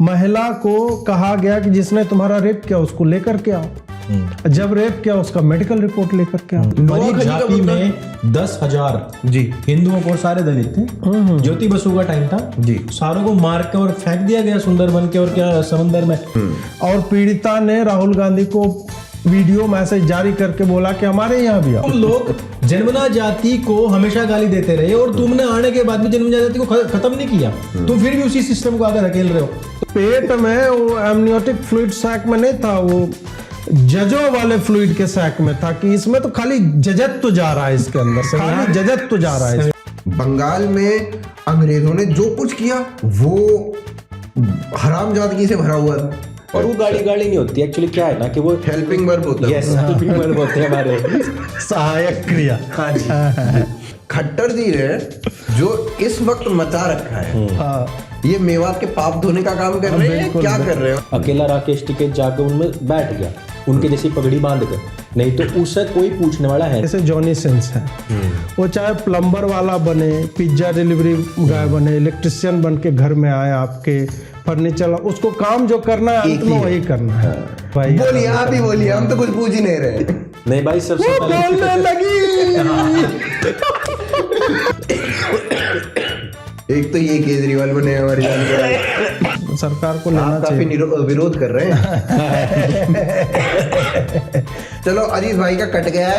महिला को कहा गया कि जिसने तुम्हारा रेप किया उसको लेकर के आओ, जब रेप किया उसका मेडिकल रिपोर्ट लेकर के आओ। बड़ी झांकी में 10,000 जी हिंदुओं को, सारे दलित थे। ज्योति बसु का टाइम था जी, सारों को मार के और फेंक दिया गया सुंदरबन के और क्या समंदर में। और पीड़िता ने राहुल गांधी को वीडियो मैसेज जारी करके बोला कि हमारे यहाँ भी आओ। तुम लोग जन्मना जाति को हमेशा गाली देते रहे और तुमने आने के बाद भी जन्मना जाति को खत्म नहीं किया, तुम फिर भी उसी सिस्टम को आगे धकेल रहे हो। पेट में वो एमनियोटिक फ्लूइड सैक में नहीं था, वो जजों वाले फ्लूइड के सैक में था कि इसमें तो खाली जजत तो जा रहा है, इसके अंदर खाली जजत तो जा रहा है। बंगाल में अंग्रेजों ने जो कुछ किया वो हरामजादगी से भरा हुआ था। और वो गाड़ी नहीं होती एक्चुअली, क्या है ना कि वो हेल्पिंग वर्ब होता है। यस, हेल्पिंग वर्ब होते हैं हमारे, सहायक क्रिया। हाँ जी। खट्टर जी ने जो इस वक्त मचा रखा है, ये मेवात के पाप धोने का काम कर रहे हैं, क्या कर रहे हो? अकेला राकेश टिकैत जाके उनमें बैठ गया, उनके जैसी पगड़ी बांध कर, नहीं तो उससे कोई पूछने वाला है। जैसे जॉनी सिंस है, वो चाहे प्लम्बर वाला बने, पिज्जा डिलीवरी गाय बने, इलेक्ट्रिशियन बन के घर में आए आपके, फर्नीचर, उसको काम जो करना है अंत में वही करना है। भाई बोलिए, आप ही बोलिए, हम तो कुछ पूछ ही नहीं रहे। नहीं भाई, सबसे वो बोलने लगी। एक तो ये केजरीवाल बने हमारी जानकारी, सरकार को लेना आप काफी विरोध कर रहे हैं। चलो अजीत भाई का कट गया है।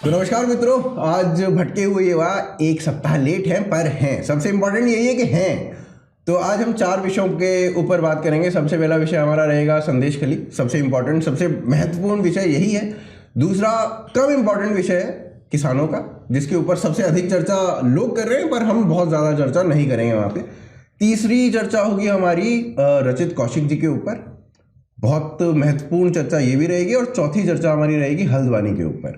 तो नमस्कार मित्रों, आज भटके हुए युवा एक सप्ताह लेट हैं पर हैं। सबसे इम्पोर्टेंट यही है कि हैं। तो आज हम 4 विषयों के ऊपर बात करेंगे। सबसे पहला विषय हमारा रहेगा संदेश खली, सबसे इम्पोर्टेंट, सबसे महत्वपूर्ण विषय यही है। दूसरा कम इम्पोर्टेंट विषय है किसानों का, जिसके ऊपर सबसे अधिक चर्चा लोग कर रहे हैं पर हम बहुत ज़्यादा चर्चा नहीं करेंगे वहाँ पे। तीसरी चर्चा होगी हमारी रचित कौशिक जी के ऊपर, बहुत महत्वपूर्ण चर्चा ये भी रहेगी। और चौथी चर्चा हमारी रहेगी हल्द्वानी के ऊपर।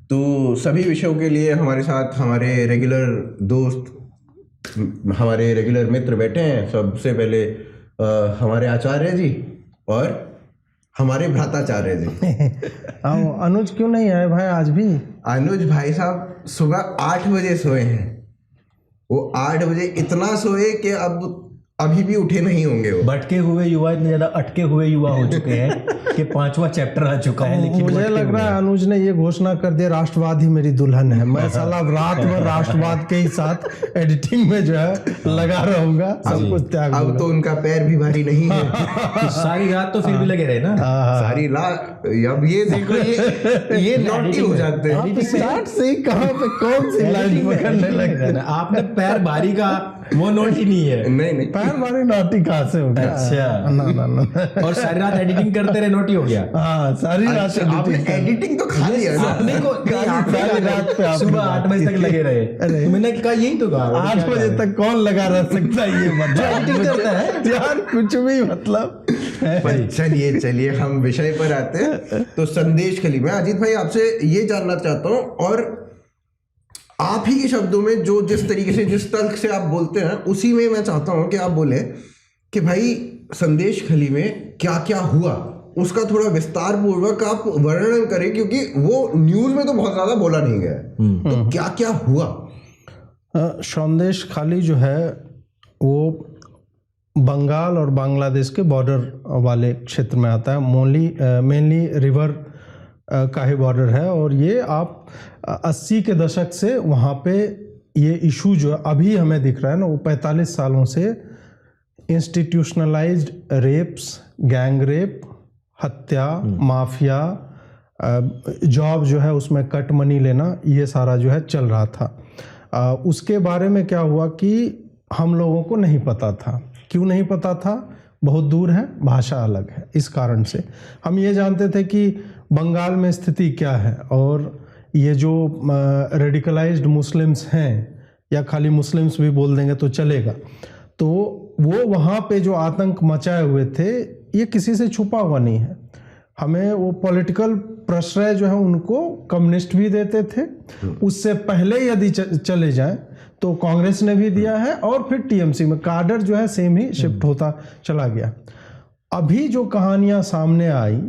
तो सभी विषयों के लिए हमारे साथ हमारे रेगुलर दोस्त, हमारे रेगुलर मित्र बैठे हैं। सबसे पहले हमारे आचार्य जी और हमारे भ्राताचार्य जी। अनुज क्यों नहीं आए भाई आज भी? अनुज भाई साहब सुबह 8 बजे सोए हैं। वो 8 बजे इतना सोए कि अब अभी भी उठे नहीं होंगे। वो भटके हुए युवा इतने ज्यादा अटके हुए युवा हो चुके हैं कि 5वां चैप्टर आ चुका है। लेकिन मुझे लग रहा है अनुज ने ये घोषणा कर दिया, राष्ट्रवाद ही मेरी दुल्हन है। मैं साला रात भर राष्ट्रवाद के ही साथ एडिटिंग में जो है लगा रहूंगा, सब कुछ त्याग। अब तो उनका पैर भी भारी नहीं है। सारी रात तो फिर भी लगे रहे ना, सारी रात। अब ये देखो, ये नॉटी हो जाते हैं। स्टार्ट से ही कहां पे कौन सी लाइन पकड़ने लगे ना। आपने पैर भारी का वो नोट ही नहीं है। नहीं पैर भारी नोटी कहां से हो गया? अच्छा, ना। और सारी रात एडिटिंग करते रहे, नोटी हो गया। हाँ, सारी रात आपने एडिटिंग तो खा लिया ना। आपने को सारी रात पे आपने सुबह 8 बजे तक लगे रहे। तो मैंने कहा यही तो कहा, 8 बजे तक कौन लगा रह सकता है? ये एडिटिंग करता है यार, कुछ भी मतलब। पर चलिए हम विषय पर आते हैं। तो संदेश खली में अजीत भाई आपसे ये जानना चाहता हूँ, और आप ही के शब्दों में जो जिस तरीके से, जिस तर्क से आप बोलते हैं, उसी में मैं चाहता हूं कि आप बोले कि भाई संदेश खली में क्या क्या हुआ, उसका थोड़ा विस्तार पूर्वक आप वर्णन करें, क्योंकि वो न्यूज में तो बहुत ज्यादा बोला नहीं गया है। तो क्या क्या हुआ? संदेश खाली जो है वो बंगाल और बांग्लादेश के बॉर्डर वाले क्षेत्र में आता है। मेनली रिवर का ही बॉर्डर है। और ये आप 80 के दशक से वहाँ पे ये इशू जो अभी हमें दिख रहा है ना, वो 45 सालों से इंस्टीट्यूशनलाइज्ड रेप्स, गैंग रेप, हत्या, माफिया, जॉब जो है उसमें कट मनी लेना, ये सारा जो है चल रहा था। उसके बारे में क्या हुआ कि हम लोगों को नहीं पता था। क्यों नहीं पता था? बहुत दूर है, भाषा अलग है। इस कारण से हम ये जानते थे कि बंगाल में स्थिति क्या है, और ये जो रेडिकलाइज्ड मुस्लिम्स हैं, या खाली मुस्लिम्स भी बोल देंगे तो चलेगा, तो वो वहाँ पे जो आतंक मचाए हुए थे, ये किसी से छुपा हुआ नहीं है। हमें वो पॉलिटिकल प्रश्रय जो है उनको कम्युनिस्ट भी देते थे। उससे पहले यदि चले जाएं तो कांग्रेस ने भी दिया है, और फिर टीएमसी में काडर जो है सेम ही शिफ्ट होता चला गया। अभी जो कहानियां सामने आई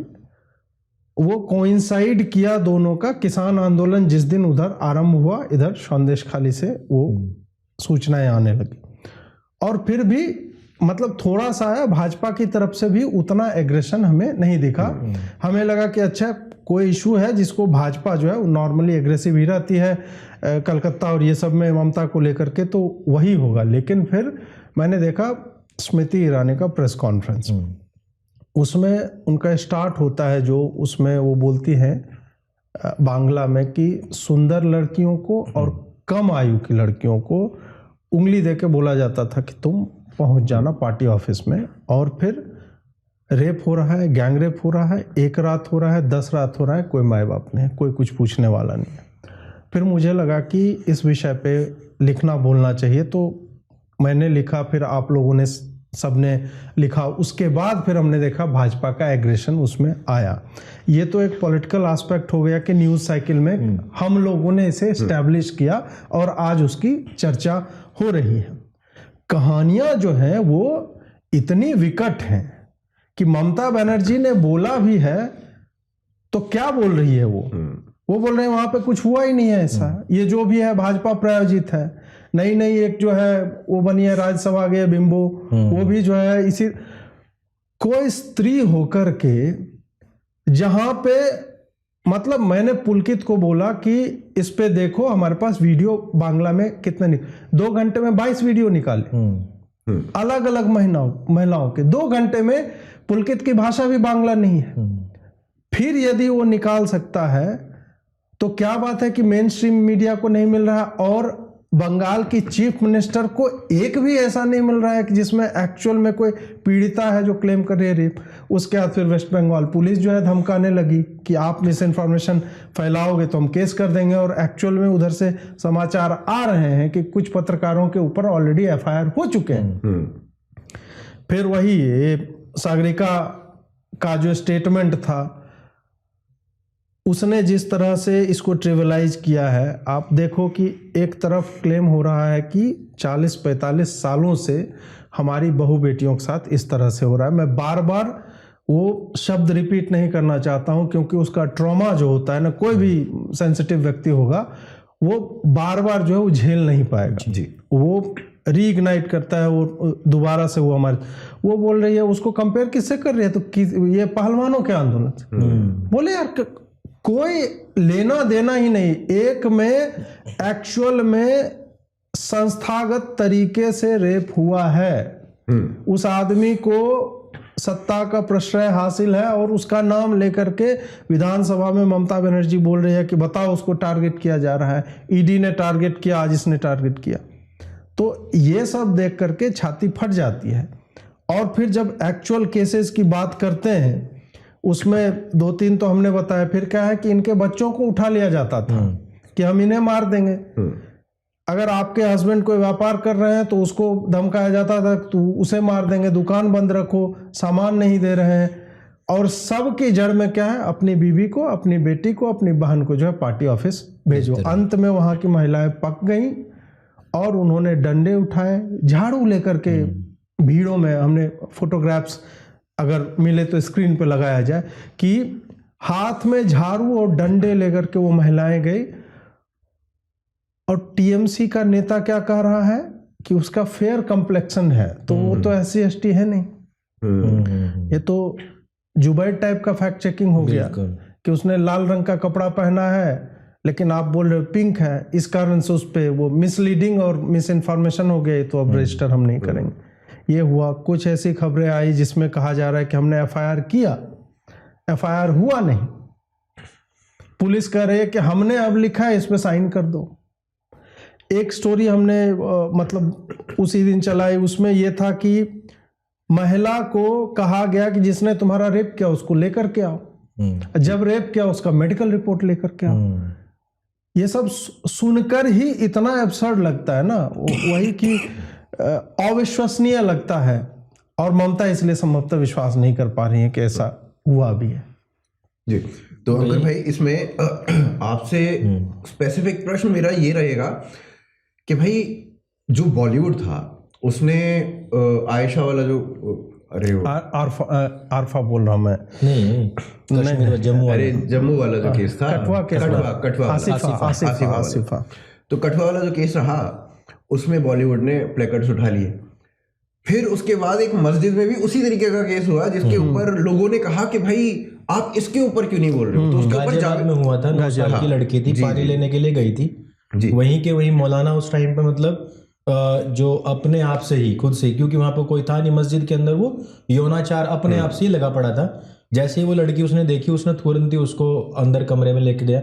वो कोइंसाइड किया दोनों का। किसान आंदोलन जिस दिन उधर आरंभ हुआ, इधर संदेशखाली से वो सूचनाएं आने लगी। और फिर भी मतलब थोड़ा सा है, भाजपा की तरफ से भी उतना एग्रेशन हमें नहीं दिखा। हमें लगा कि अच्छा कोई इशू है जिसको भाजपा जो है वो नॉर्मली एग्रेसिव ही रहती है कलकत्ता और ये सब में ममता को लेकर के, तो वही होगा। लेकिन फिर मैंने देखा स्मृति ईरानी का प्रेस कॉन्फ्रेंस, उसमें उनका स्टार्ट होता है जो उसमें वो बोलती हैं बांग्ला में कि सुंदर लड़कियों को और कम आयु की लड़कियों को उंगली दे के बोला जाता था कि तुम पहुंच जाना पार्टी ऑफिस में, और फिर रेप हो रहा है, गैंग रेप हो रहा है, 1 रात हो रहा है, 10 रात हो रहा है, कोई माँ बाप नहीं, कोई कुछ पूछने वाला नहीं है। फिर मुझे लगा कि इस विषय पे लिखना बोलना चाहिए, तो मैंने लिखा, फिर आप लोगों ने सबने लिखा, उसके बाद फिर हमने देखा भाजपा का एग्रेशन उसमें आया। ये तो एक पॉलिटिकल एस्पेक्ट हो गया कि न्यूज़ साइकिल में हम लोगों ने इसे एस्टैब्लिश किया और आज उसकी चर्चा हो रही है। कहानियां जो हैं वो इतनी विकट हैं कि ममता बनर्जी ने बोला भी है तो क्या बोल रही है वो बोल रहे हैं वहां पे कुछ हुआ ही नहीं है ऐसा, ये जो भी है भाजपा प्रायोजित है। नई नई एक जो है वो बनी है राज्यसभा गए बिंबो, वो भी जो है इसी, कोई स्त्री होकर के जहां पे मतलब मैंने पुलकित को बोला कि इस पे देखो हमारे पास वीडियो बांग्ला में कितने 2 घंटे में 22 वीडियो निकाले अलग अलग महिलाओं के। 2 घंटे में पुलकित की भाषा भी बांग्ला नहीं है। फिर यदि वो निकाल सकता है तो क्या बात है कि मेन स्ट्रीम मीडिया को नहीं मिल रहा, और बंगाल की चीफ मिनिस्टर को एक भी ऐसा नहीं मिल रहा है कि जिसमें एक्चुअल में कोई पीड़िता है जो क्लेम कर रही है रेप। उसके बाद फिर वेस्ट बंगाल पुलिस जो है धमकाने लगी कि आप मिस इन्फॉर्मेशन फैलाओगे तो हम केस कर देंगे, और एक्चुअल में उधर से समाचार आ रहे हैं कि कुछ पत्रकारों के ऊपर ऑलरेडी एफआईआर हो चुके हैं। फिर वही सागरिका का जो स्टेटमेंट था, उसने जिस तरह से इसको ट्रिविलाइज किया है, आप देखो कि एक तरफ क्लेम हो रहा है कि 40-45 सालों से हमारी बहू बेटियों के साथ इस तरह से हो रहा है। मैं बार बार वो शब्द रिपीट नहीं करना चाहता हूं क्योंकि उसका ट्रॉमा जो होता है ना, कोई भी सेंसिटिव व्यक्ति होगा वो बार बार जो है वो झेल नहीं पाएगा जी, वो रीइग्नाइट करता है, वो दोबारा से वो हमारे, वो बोल रही है उसको कंपेयर किससे कर रही है, तो ये पहलवानों के आंदोलन से। बोले यार कोई लेना देना ही नहीं, एक में एक्चुअल में संस्थागत तरीके से रेप हुआ है, उस आदमी को सत्ता का प्रश्रय हासिल है और उसका नाम लेकर के विधानसभा में ममता बनर्जी बोल रही है कि बताओ उसको टारगेट किया जा रहा है, ईडी ने टारगेट किया, आज इसने टारगेट किया। तो ये सब देख करके छाती फट जाती है। और फिर जब एक्चुअल केसेस की बात करते हैं उसमें 2-3 तो हमने बताया, फिर क्या है कि इनके बच्चों को उठा लिया जाता था कि हम इन्हें मार देंगे। अगर आपके हस्बैंड कोई व्यापार कर रहे हैं तो उसको धमकाया जाता था तो उसे मार देंगे, दुकान बंद रखो, सामान नहीं दे रहे हैं। और सब की जड़ में क्या है, अपनी बीवी को, अपनी बेटी को, अपनी बहन को जो है पार्टी ऑफिस भेजो। अंत में वहां की महिलाएं पक गई और उन्होंने डंडे उठाए, झाड़ू लेकर के भीड़ों में, हमने फोटोग्राफ्स अगर मिले तो स्क्रीन पे लगाया जाए कि हाथ में झाड़ू और डंडे लेकर के वो महिलाएं गई। और टीएमसी का नेता क्या कह रहा है कि उसका फेयर कम्प्लेक्शन है, तो वो तो SC/ST है नहीं। ये तो जुबैर टाइप का फैक्ट चेकिंग हो गया कि उसने लाल रंग का कपड़ा पहना है लेकिन आप बोल रहे हो पिंक है, इस कारण से उस पर वो मिसलीडिंग और मिस इन्फॉर्मेशन हो गई, तो अब रजिस्टर हम नहीं करेंगे। ये हुआ। कुछ ऐसी खबरें आई जिसमें कहा जा रहा है कि हमने एफआईआर किया, एफआईआर हुआ नहीं, पुलिस कह रही है कि हमने अब लिखा है इस पे साइन कर दो। एक स्टोरी हमने मतलब उसी दिन चलाई, उसमें यह था कि महिला को कहा गया कि जिसने तुम्हारा रेप किया उसको लेकर के आओ, जब रेप किया उसका मेडिकल रिपोर्ट लेकर के आओ। ये सब सुनकर ही इतना एब्सर्ड लगता है ना, वही कि अविश्वसनीय लगता है। और ममता इसलिए संभवतः विश्वास नहीं कर पा रही है कि ऐसा हुआ भी है। जी, तो अंकुर भाई इसमें आपसे स्पेसिफिक प्रश्न मेरा ये रहेगा कि भाई जो बॉलीवुड था उसने आयशा वाला जो अरे वो आरफा बोल रहा हूँ मैं। नहीं कश्मीर में जम्मू अरे जम्मू वाला जो केस था, कठुआ केस कठुआ आसिफा। तो कठुआ वाला जो केस रहा उसमें बॉलीवुड ने प्लेकार्ड्स उठा लिए। फिर उसके बाद एक मस्जिद में भी उसी तरीके का केस हुआ जिसके ऊपर लोगों ने कहा कि भाई आप इसके ऊपर क्यों नहीं बोल रहे हो। तो उसके ऊपर गाजियाबाद में हुआ था, 9 साल की लड़की थी, पानी लेने के लिए गई थी, वहीं के वहीं मौलाना उस टाइम पे मतलब जो अपने आप से ही खुद से, क्योंकि वहां पर कोई था नहीं मस्जिद के अंदर, वो यौनाचार अपने आप से ही लगा पड़ा था। जैसे ही वो लड़की उसने देखी, उसने तुरंत ही उसको अंदर कमरे में लेके दिया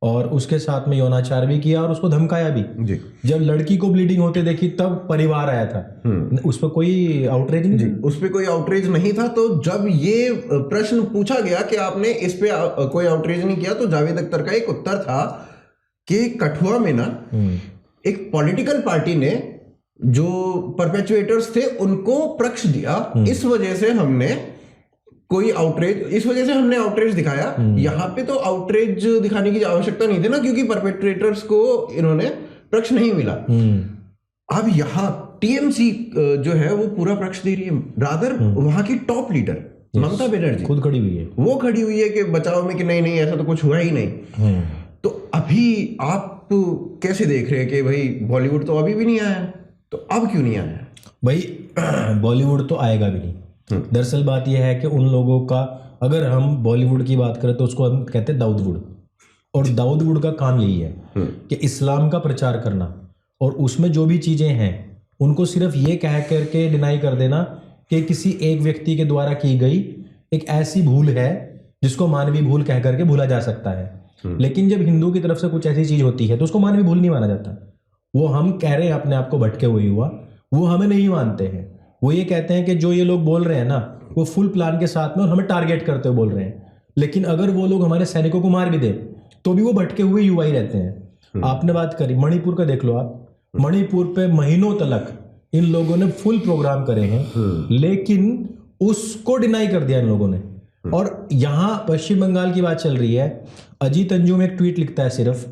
और उसके साथ में यौनाचार भी किया और उसको धमकाया भी जी। जब लड़की को ब्लीडिंग होते देखी तब परिवार आया था, उस पर कोई आउटरीच नहीं, उस पर कोई आउटरीच नहीं था। तो जब ये प्रश्न पूछा गया कि आपने इस पे कोई आउटरीच नहीं किया, तो जावेद अख्तर का एक उत्तर था कि कठुआ में ना एक पॉलिटिकल पार्टी ने जो परपेचुएटर्स थे उनको पक्ष दिया, इस वजह से हमने कोई आउटरेज, इस वजह से हमने आउटरेज दिखाया। यहाँ पे तो आउटरेज दिखाने की आवश्यकता नहीं थी ना, क्योंकि परपेट्रेटर्स को इन्होंने पक्ष नहीं मिला। अब यहाँ टीएमसी जो है वो पूरा पक्ष दे रही है, रादर वहां की टॉप लीडर ममता बनर्जी खुद खड़ी हुई है, वो खड़ी हुई है कि बचाव में कि नहीं नहीं ऐसा तो कुछ हुआ ही नहीं। तो अभी आप कैसे देख रहे हैं कि भाई बॉलीवुड तो अभी भी नहीं आया, तो अब क्यों नहीं आया? भाई बॉलीवुड तो आएगा भी नहीं। दरअसल बात यह है कि उन लोगों का, अगर हम बॉलीवुड की बात करें तो उसको हम कहते हैं दाऊदवुड, और दाऊदवुड का काम यही है कि इस्लाम का प्रचार करना और उसमें जो भी चीज़ें हैं उनको सिर्फ ये कह करके डिनाई कर देना कि किसी एक व्यक्ति के द्वारा की गई एक ऐसी भूल है जिसको मानवीय भूल कह करके भूला जा सकता है। लेकिन जब हिंदू की तरफ से कुछ ऐसी चीज़ होती है तो उसको मानवीय भूल नहीं माना जाता। वो हम कह रहे हैं अपने आप को भटके हुए हुआ, वो हमें नहीं मानते हैं। वो ये कहते हैं कि जो ये लोग बोल रहे हैं ना वो फुल प्लान के साथ में और हमें टारगेट करते हुए बोल रहे हैं, लेकिन अगर वो लोग हमारे सैनिकों को मार भी दे तो भी वो भटके हुए युवा ही रहते हैं। आपने बात करी मणिपुर का, देख लो आप, मणिपुर पे महीनों तक इन लोगों ने फुल प्रोग्राम करे हैं, लेकिन उसको डिनाई कर दिया इन लोगों ने। और यहाँ पश्चिम बंगाल की बात चल रही है, अजीत अंजुम एक ट्वीट लिखता है सिर्फ,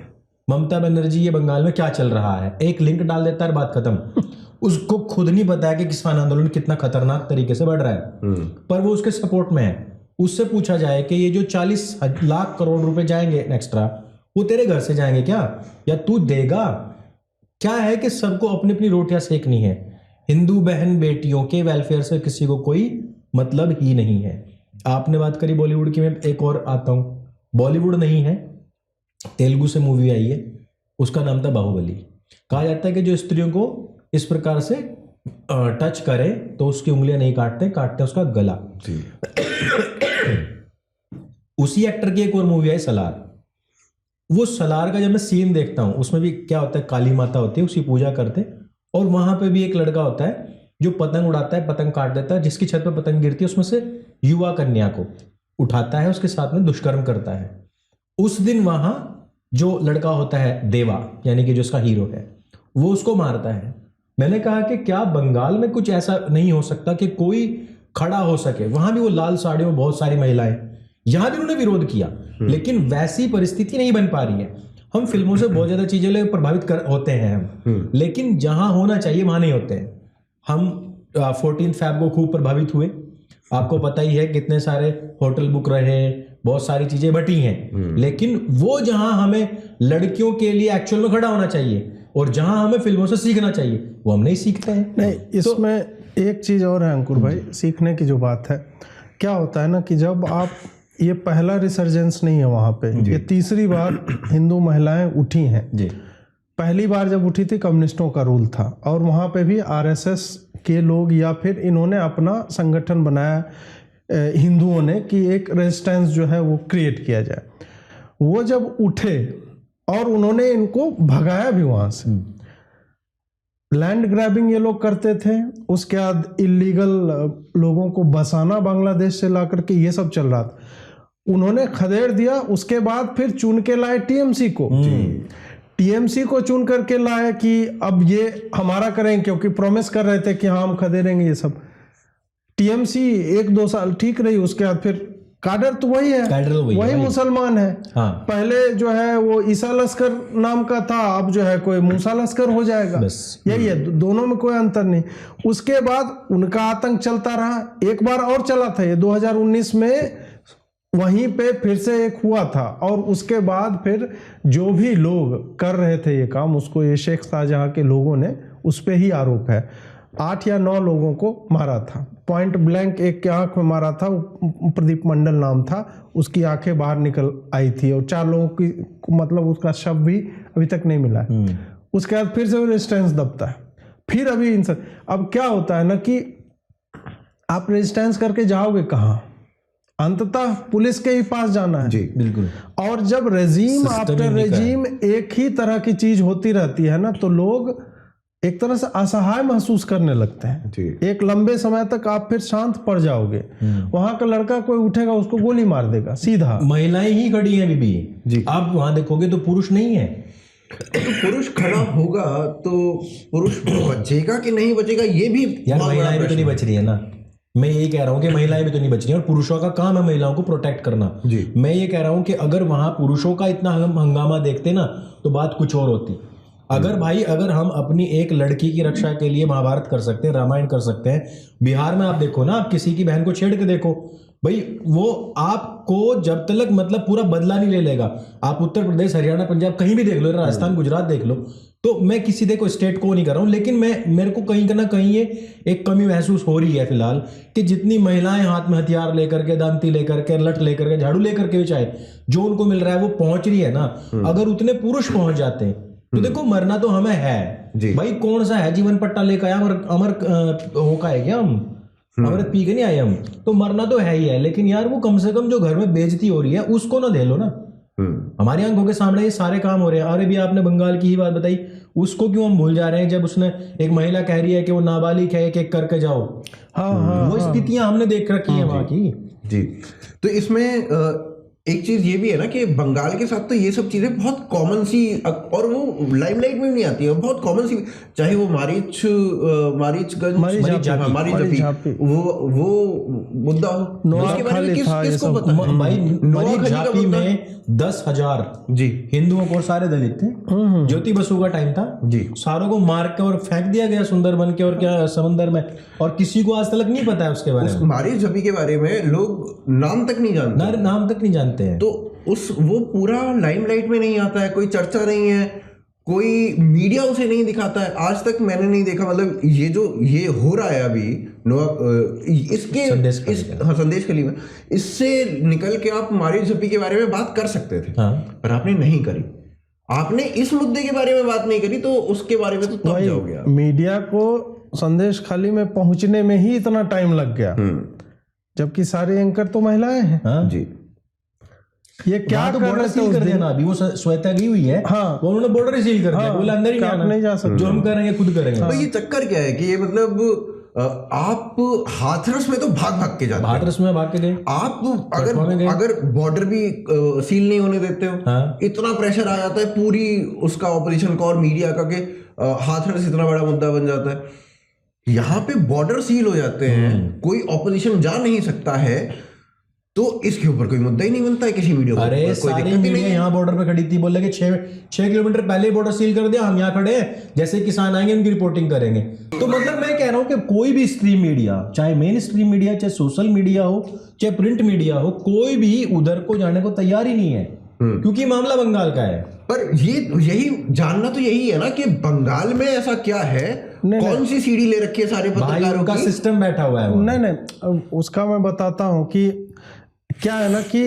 ममता बनर्जी ये बंगाल में क्या चल रहा है, एक लिंक डाल देता है, बात खत्म। उसको खुद नहीं पता है कि किसान आंदोलन कितना खतरनाक तरीके से बढ़ रहा है, पर वो उसके सपोर्ट में है। उससे पूछा जाए कि ये जो 40 लाख करोड़ रुपए जाएंगे एक्स्ट्रा, वो तेरे घर से जाएंगे क्या, या तू देगा? क्या है कि सबको अपनी अपनी रोटियां सेकनी है, हिंदू बहन बेटियों के वेलफेयर से किसी को कोई मतलब ही नहीं है। आपने बात करी बॉलीवुड की, मैं एक और आता हूं, बॉलीवुड नहीं है, तेलुगु से मूवी आई है, उसका नाम था बाहुबली। कहा जाता है कि जो स्त्रियों को इस प्रकार से टच करे तो उसकी उंगलियां नहीं काटते, काटते उसका गला। उसी एक्टर की एक और मूवी आई सलार। वो सलार का जब मैं सीन देखता हूं, उसमें भी क्या होता है, काली माता होती है, उसकी पूजा करते, और वहां पे भी एक लड़का होता है जो पतंग उड़ाता है, पतंग काट देता है, जिसकी छत पे पतंग गिरती है उसमें से युवा कन्या को उठाता है, उसके साथ में दुष्कर्म करता है। उस दिन वहां जो लड़का होता है देवा, यानी कि जो उसका हीरो है, वो उसको मारता है। मैंने कहा कि क्या बंगाल में कुछ ऐसा नहीं हो सकता कि कोई खड़ा हो सके? वहां भी वो लाल साड़ियों में बहुत सारी महिलाएं, यहां भी उन्होंने विरोध किया, लेकिन वैसी परिस्थिति नहीं बन पा रही है। हम फिल्मों से बहुत ज्यादा चीजें ले प्रभावित होते हैं हम, लेकिन जहां होना चाहिए वहां नहीं होते हैं। हम 14 फैब को खूब प्रभावित हुए, आपको पता ही है कितने सारे होटल बुक रहे, बहुत सारी चीजें बटी हैं, लेकिन वो जहां हमें लड़कियों के लिए एक्चुअल में खड़ा होना चाहिए और जहां हमें फिल्मों से सीखना चाहिए वो हम नहीं सीखते हैं। नहीं, इसमें एक चीज और है अंकुर भाई, सीखने की जो बात है, क्या होता है ना कि जब आप, ये पहला रिसर्जेंस नहीं है वहां पे, ये तीसरी बार हिंदू महिलाएं उठी हैं जी। पहली बार जब उठी थी कम्युनिस्टों का रूल था, और वहां पे भी आरएसएस के लोग या फिर इन्होंने अपना संगठन बनाया हिंदुओं ने कि एक रेजिस्टेंस जो है वो क्रिएट किया जाए। वो जब उठे और उन्होंने इनको भगाया भी वहां से, लैंड ग्रैबिंग ये लोग करते थे, उसके बाद इलीगल लोगों को बसाना बांग्लादेश से ला करके, ये सब चल रहा था। उन्होंने खदेड़ दिया, उसके बाद फिर चुन के लाए टीएमसी को, टीएमसी को चुन करके लाए कि अब ये हमारा करेंगे, क्योंकि प्रॉमिस कर रहे थे कि हाँ हम खदेड़ेंगे ये सब। टीएमसी 1-2 साल ठीक रही, उसके बाद फिर काडर तो वही है, काडर तो वही है, वही वही। मुसलमान है। हाँ पहले जो है वो ईसा लश्कर नाम का था, अब जो है कोई मूसा लश्कर हो जाएगा, बस। यही है, दोनों में कोई अंतर नहीं। उसके बाद उनका आतंक चलता रहा, एक बार और चला था ये 2019 में, वहीं पे फिर से एक हुआ था, और उसके बाद फिर जो भी लोग कर रहे थे ये काम, उसको ये शेख शाहजहां के लोगों ने उस पे ही आरोप है, 8 या 9 लोगों को मारा था, पॉइंट ब्लैंक एक की आंख में मारा था, प्रदीप मंडल नाम था, उसकी आंखें बाहर निकल आई थी, और 4 लोगों की मतलब उसका शव भी अभी तक नहीं मिला है। उसके बाद फिर से वो रेजिस्टेंस दबता है, फिर अभी अब क्या होता है ना कि आप रेजिस्टेंस करके जाओगे कहाँ, अंततः पुलिस के ही पास जाना है जी बिल्कुल। और जब रेजीम System आफ्टर ही नहीं का है। रेजीम एक ही तरह की चीज होती रहती है ना, तो लोग एक तरह से असहाय महसूस करने लगते हैं। जी। एक लंबे समय तक आप फिर शांत पड़ जाओगे, वहां का लड़का कोई उठेगा उसको गोली मार देगा सीधा। महिलाएं ही खड़ी हैं बीबी जी। आप वहां देखोगे तो पुरुष नहीं है। तो पुरुष खड़ा होगा तो पुरुष बचेगा कि नहीं बचेगा, ये भी यार बहुत बड़ा महिलाएं भी तो नहीं बच रही है ना, मैं यही कह रहा हूँ कि महिलाएं भी तो नहीं बच रही हैं, और पुरुषों का काम है महिलाओं को प्रोटेक्ट करना। जी। मैं ये कह रहा हूँ कि अगर वहां पुरुषों का इतना हंगामा देखते ना तो बात कुछ और होती। अगर हम अपनी एक लड़की की रक्षा के लिए महाभारत कर सकते हैं, रामायण कर सकते हैं, बिहार में आप देखो ना, आप किसी की बहन को छेड़ के देखो भाई, वो आपको जब तक मतलब पूरा बदला नहीं ले लेगा। आप उत्तर प्रदेश, हरियाणा, पंजाब कहीं भी देख लो, राजस्थान, गुजरात देख लो, तो मैं किसी देखो स्टेट को नहीं कर रहा हूं, लेकिन मेरे को कहीं ना कहीं ये एक कमी महसूस हो रही है फिलहाल कि जितनी महिलाएं हाथ में हथियार लेकर के, दांती लेकर के, लठ लेकर के, झाड़ू लेकर के भी चाहे जो उनको मिल रहा है वो पहुंच रही है ना, अगर उतने पुरुष पहुंच जाते हैं तो देखो मरना तो हमें है जी। भाई, कौन सा है जीवन पट्टा लेकर आया अमर होका है क्या हम, अमृत पी के नहीं आए हम, तो मरना तो है ही है, लेकिन यार वो कम से कम जो घर में बेइज्जती हो रही है उसको ना दे लो ना। हमारी आंखों के सामने ये सारे काम हो रहे हैं। अरे भी आपने बंगाल की ही बात बताई, उसको क्यों हम भूल जा रहे हैं जब उसने एक महिला कह रही है कि वो नाबालिग है, एक एक करके जाओ। हाँ, वो स्थितियां हमने देख रखी है वहां की। जी। तो इसमें एक चीज ये भी है ना कि बंगाल के साथ तो ये सब चीजें बहुत कॉमन सी, और वो लाइमलाइट में भी नहीं आती है, बहुत कॉमन सी, चाहे वो मारीचगंज, मारी झापी, वो मुद्दा हो, नोआ उसके बारे में खाली था, ये किसको सब। पता है? भाई नोआ मरी खाली का झापी मुद्दा। में 10,000 जी हिंदुओं को, सारे दलित थे, ज्योति बसु का टाइम था जी। सारों को मार के और फेंक दिया गया सुंदरबन के और क्या समंदर में, और किसी को आज तक नहीं पता है उसके बारे में, मारी झपी के बारे में लोग नाम तक नहीं जानते, नाम तक नहीं जानते हैं। तो वो पूरा लाइमलाइट में नहीं आता है, कोई चर्चा नहीं है, कोई मीडिया उसे नहीं दिखाता है, आज तक मैंने नहीं देखा। मतलब ये हो रहा है अभी इसके संदेश खली में, इससे निकल के आप मारी झपी के बारे में बात कर सकते थे, हाँ। पर आपने नहीं करी, आपने इस मुद्दे के बारे में बात नहीं करी, तो उसके बारे में तो तब जाओगे आप। मीडिया को संदेश खाली में पहुंचने में ही इतना टाइम लग गया, जबकि सारे एंकर तो महिलाएं हैं। हाँ? जी। ये क्या तो कर बॉर्डर रहे थे सील उस कर दिन? देना, अभी वो श्वेता गई हुई है, हाँ। वो उन्होंने बॉर्डर ही सील कर दिया, बोला अंदर ही आप नहीं नहीं जा आना, सकते। जो हम करेंगे खुद करेंगे। तो ये चक्कर क्या है कि ये मतलब आप हाथरस में तो भाग के जाते हैं, हाथरस में भाग के गए, आप गए। अगर बॉर्डर भी सील नहीं होने देते हो, हाँ। इतना प्रेशर आ जाता है पूरी उसका ऑपोजिशन का और मीडिया का कि हाथरस इतना बड़ा मुद्दा बन जाता है। यहाँ पे बॉर्डर सील हो जाते हैं, कोई ऑपोजिशन जा नहीं सकता है, तो इसके ऊपर कोई मुद्दा ही नहीं बनता है किसी मीडिया को। अरे कोई सारी दिक्कत ही मीडिया नहीं है। यहाँ बॉर्डर पे खड़ी थी, बोल रहे कि 6 किलोमीटर पहले बॉर्डर सील कर दिया, हम यहाँ खड़े हैं, जैसे किसान आएंगे उनकी रिपोर्टिंग करेंगे। तो मतलब मैं कह रहा हूँ कि कोई भी स्ट्रीम मीडिया, चाहे मेन स्ट्रीम मीडिया, चाहे सोशल मीडिया हो, चाहे प्रिंट मीडिया हो, कोई भी उधर को जाने को तैयार ही नहीं है, क्योंकि मामला बंगाल का है। पर यही जानना तो यही है ना कि बंगाल में ऐसा क्या है, कौन सी सीढ़ी ले रखी है सारे भाई पत्रकारों उनका की। सिस्टम बैठा हुआ है वहाँ। नहीं, उसका मैं बताता हूँ कि क्या है ना कि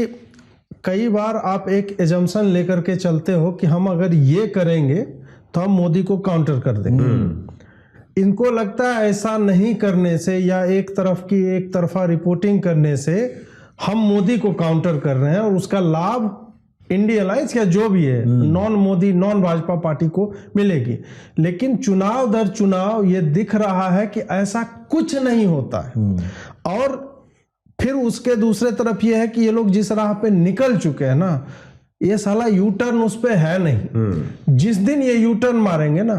कई बार आप एक एजम्पशन लेकर के चलते हो कि हम अगर ये करेंगे तो हम मोदी को काउंटर कर देंगे। इनको लगता है ऐसा नहीं करने से या एक तरफा रिपोर्टिंग करने से हम मोदी को काउंटर कर रहे हैं और उसका लाभ इंडिया अलायंस या जो भी है non Modi non Bhajpa party को मिलेगी। लेकिन चुनाव दर चुनाव ये दिख रहा है कि ऐसा कुछ नहीं होता है। और फिर उसके दूसरे तरफ ये है कि ये लोग जिस राह पे निकल चुके हैं ना, ये साला यू टर्न उस पे है नहीं। जिस दिन ये यू टर्न मारेंगे ना,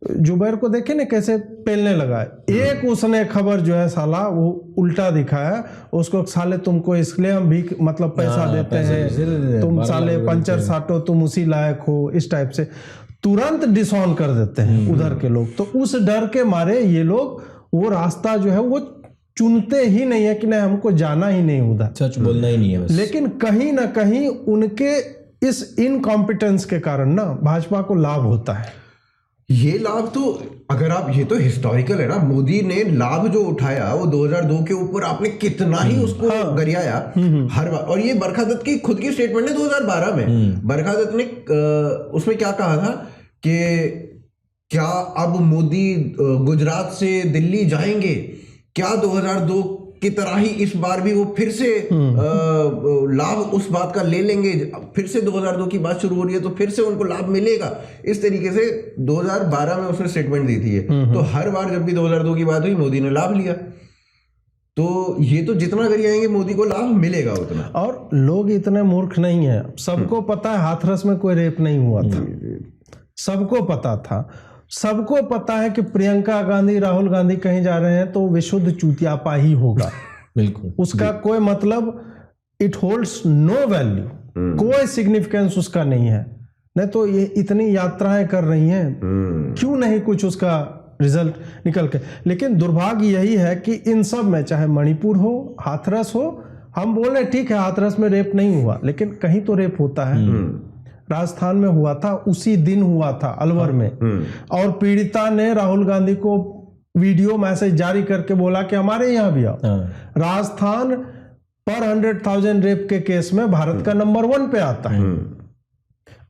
जुबैर को देखे ना कैसे पेलने लगा है। एक उसने खबर जो है साला वो उल्टा दिखाया उसको, साले तुमको इसलिए हम भी मतलब पैसा देते हैं, तुम साले पंचर साटो, तुम उसी लायक हो, इस टाइप से तुरंत डिसऑन कर देते हैं उधर के लोग। तो उस डर के मारे ये लोग वो रास्ता जो है वो चुनते ही नहीं है कि नहीं हमको जाना ही नहीं उधर, सच बोलना ही नहीं है बस। लेकिन कहीं ना कहीं उनके इस इनकॉम्पिटेंस के कारण ना भाजपा को लाभ होता है। ये लाभ तो अगर आप, ये तो हिस्टोरिकल है ना, मोदी ने लाभ जो उठाया वो 2002 के ऊपर आपने कितना ही उसको गरियाया हर बार। और ये बरखा दत्त की खुद की स्टेटमेंट है 2012 में। बरखा दत्त ने उसमें क्या कहा था कि क्या अब मोदी गुजरात से दिल्ली जाएंगे, क्या 2002 की तरह ही इस बार भी वो फिर से लाभ उस बात का ले लेंगे, फिर से 2002 की बात शुरू हो रही है तो फिर से उनको लाभ मिलेगा। इस तरीके से 2012 में उसने स्टेटमेंट दी थी। तो हर बार जब भी 2002 की बात हुई मोदी ने लाभ लिया। तो ये तो जितना गरियाएंगे मोदी को लाभ मिलेगा उतना। और लोग इतने मूर्ख नहीं है, सबको पता है हाथरस में कोई रेप नहीं हुआ था, सबको पता था। सबको पता है कि प्रियंका गांधी राहुल गांधी कहीं जा रहे हैं तो विशुद्ध चूतियापा ही होगा। बिल्कुल, उसका कोई मतलब, इट होल्ड्स नो वैल्यू, कोई सिग्निफिकेंस उसका नहीं है। नहीं तो ये इतनी यात्राएं कर रही हैं, क्यों नहीं कुछ उसका रिजल्ट निकल के। लेकिन दुर्भाग्य यही है कि इन सब में, चाहे मणिपुर हो, हाथरस हो, हम बोल रहे ठीक है हाथरस में रेप नहीं हुआ, लेकिन कहीं तो रेप होता है। राजस्थान में हुआ था, उसी दिन हुआ था अलवर में, और पीड़िता ने राहुल गांधी को वीडियो मैसेज जारी करके बोला कि हमारे यहाँ भी आओ। राजस्थान पर 100,000 रेप के केस में भारत का नंबर 1 पे आता है,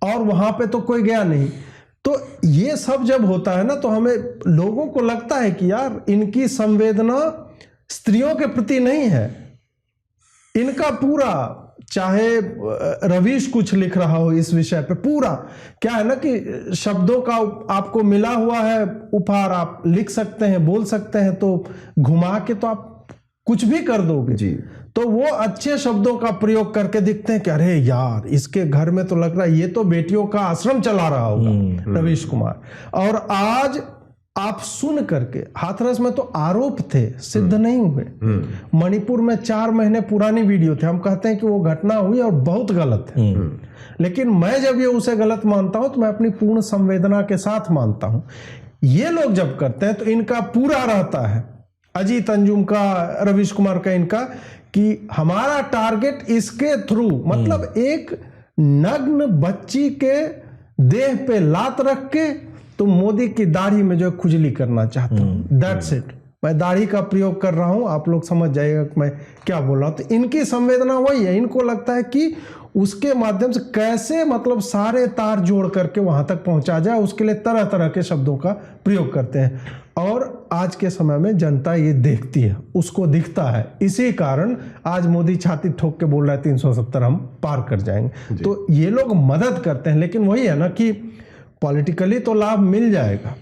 और वहां पे तो कोई गया नहीं। तो ये सब जब होता है ना तो हमें लोगों को लगता है कि यार इनकी संवेदना स्त्रियों के प्रति नहीं है। इनका पूरा, चाहे रवीश कुछ लिख रहा हो इस विषय पे, पूरा क्या है ना कि शब्दों का आपको मिला हुआ है उपहार, आप लिख सकते हैं, बोल सकते हैं, तो घुमा के तो आप कुछ भी कर दोगे जी। तो वो अच्छे शब्दों का प्रयोग करके दिखते हैं कि अरे यार इसके घर में तो लग रहा है ये तो बेटियों का आश्रम चला रहा होगा रवीश कुमार। और आज आप सुन करके, हाथरस में तो आरोप थे, सिद्ध नहीं हुए। मणिपुर में 4 महीने पुरानी वीडियो थे, हम कहते हैं कि वो घटना हुई और बहुत गलत है। लेकिन मैं जब ये उसे गलत मानता हूं तो मैं अपनी पूर्ण संवेदना के साथ मानता हूं। ये लोग जब करते हैं तो इनका पूरा रहता है, अजीत अंजुम का, रवीश कुमार का, इनका, कि हमारा टारगेट इसके थ्रू, मतलब एक नग्न बच्ची के देह पे लात रख के तो मोदी की दाढ़ी में जो खुजली करना चाहता हूं, दैट्स इट। मैं दाढ़ी का प्रयोग कर रहा हूं, आप लोग समझ जाइएगा कि मैं क्या बोल रहा हूं। तो इनकी संवेदना वही है, इनको लगता है कि उसके माध्यम से कैसे मतलब सारे तार जोड़ करके वहां तक पहुंचा जाए, उसके लिए तरह तरह के शब्दों का प्रयोग करते हैं। और आज के समय में जनता ये देखती है, उसको दिखता है, इसी कारण आज मोदी छाती ठोक के बोल रहा है 370 हम पार कर जाएंगे। तो ये लोग मदद करते हैं, लेकिन वही है ना कि पॉलिटिकली तो लाभ मिल जाएगा,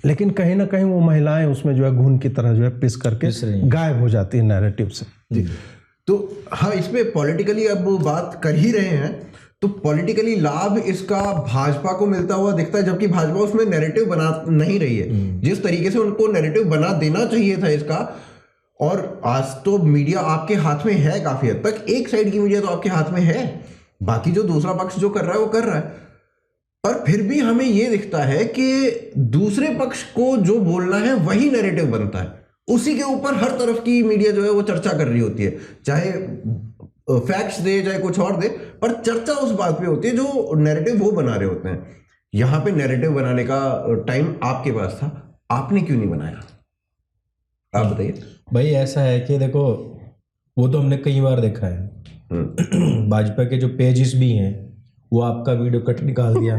लेकिन कहीं ना कहीं वो महिलाएं उसमें जो है घून की तरह जो है पिस करके गायब हो जाती है नैरेटिव से। जी। तो हाँ, इस पे पॉलिटिकली अब बात कर ही रहे हैं, तो पॉलिटिकली लाभ इसका भाजपा को मिलता हुआ दिखता है, जबकि भाजपा उसमें नैरेटिव बना नहीं रही है जिस तरीके से उनको नैरेटिव बना देना चाहिए था इसका। और आज तो मीडिया आपके हाथ में है काफी हद तक, एक साइड की मीडिया तो आपके हाथ में है, बाकी जो दूसरा पक्ष जो कर रहा है वो कर रहा है। पर फिर भी हमें यह दिखता है कि दूसरे पक्ष को जो बोलना है वही नैरेटिव बनता है, उसी के ऊपर हर तरफ की मीडिया जो है वो चर्चा कर रही होती है, चाहे फैक्ट्स दे चाहे कुछ और दे, पर चर्चा उस बात पे होती है जो नैरेटिव वो बना रहे होते हैं। यहां पे नैरेटिव बनाने का टाइम आपके पास था, आपने क्यों नहीं बनाया, आप बताइए। भाई ऐसा है कि देखो, वो तो हमने कई बार देखा है, भाजपा के जो पेजेस भी हैं वो आपका वीडियो कट निकाल दिया,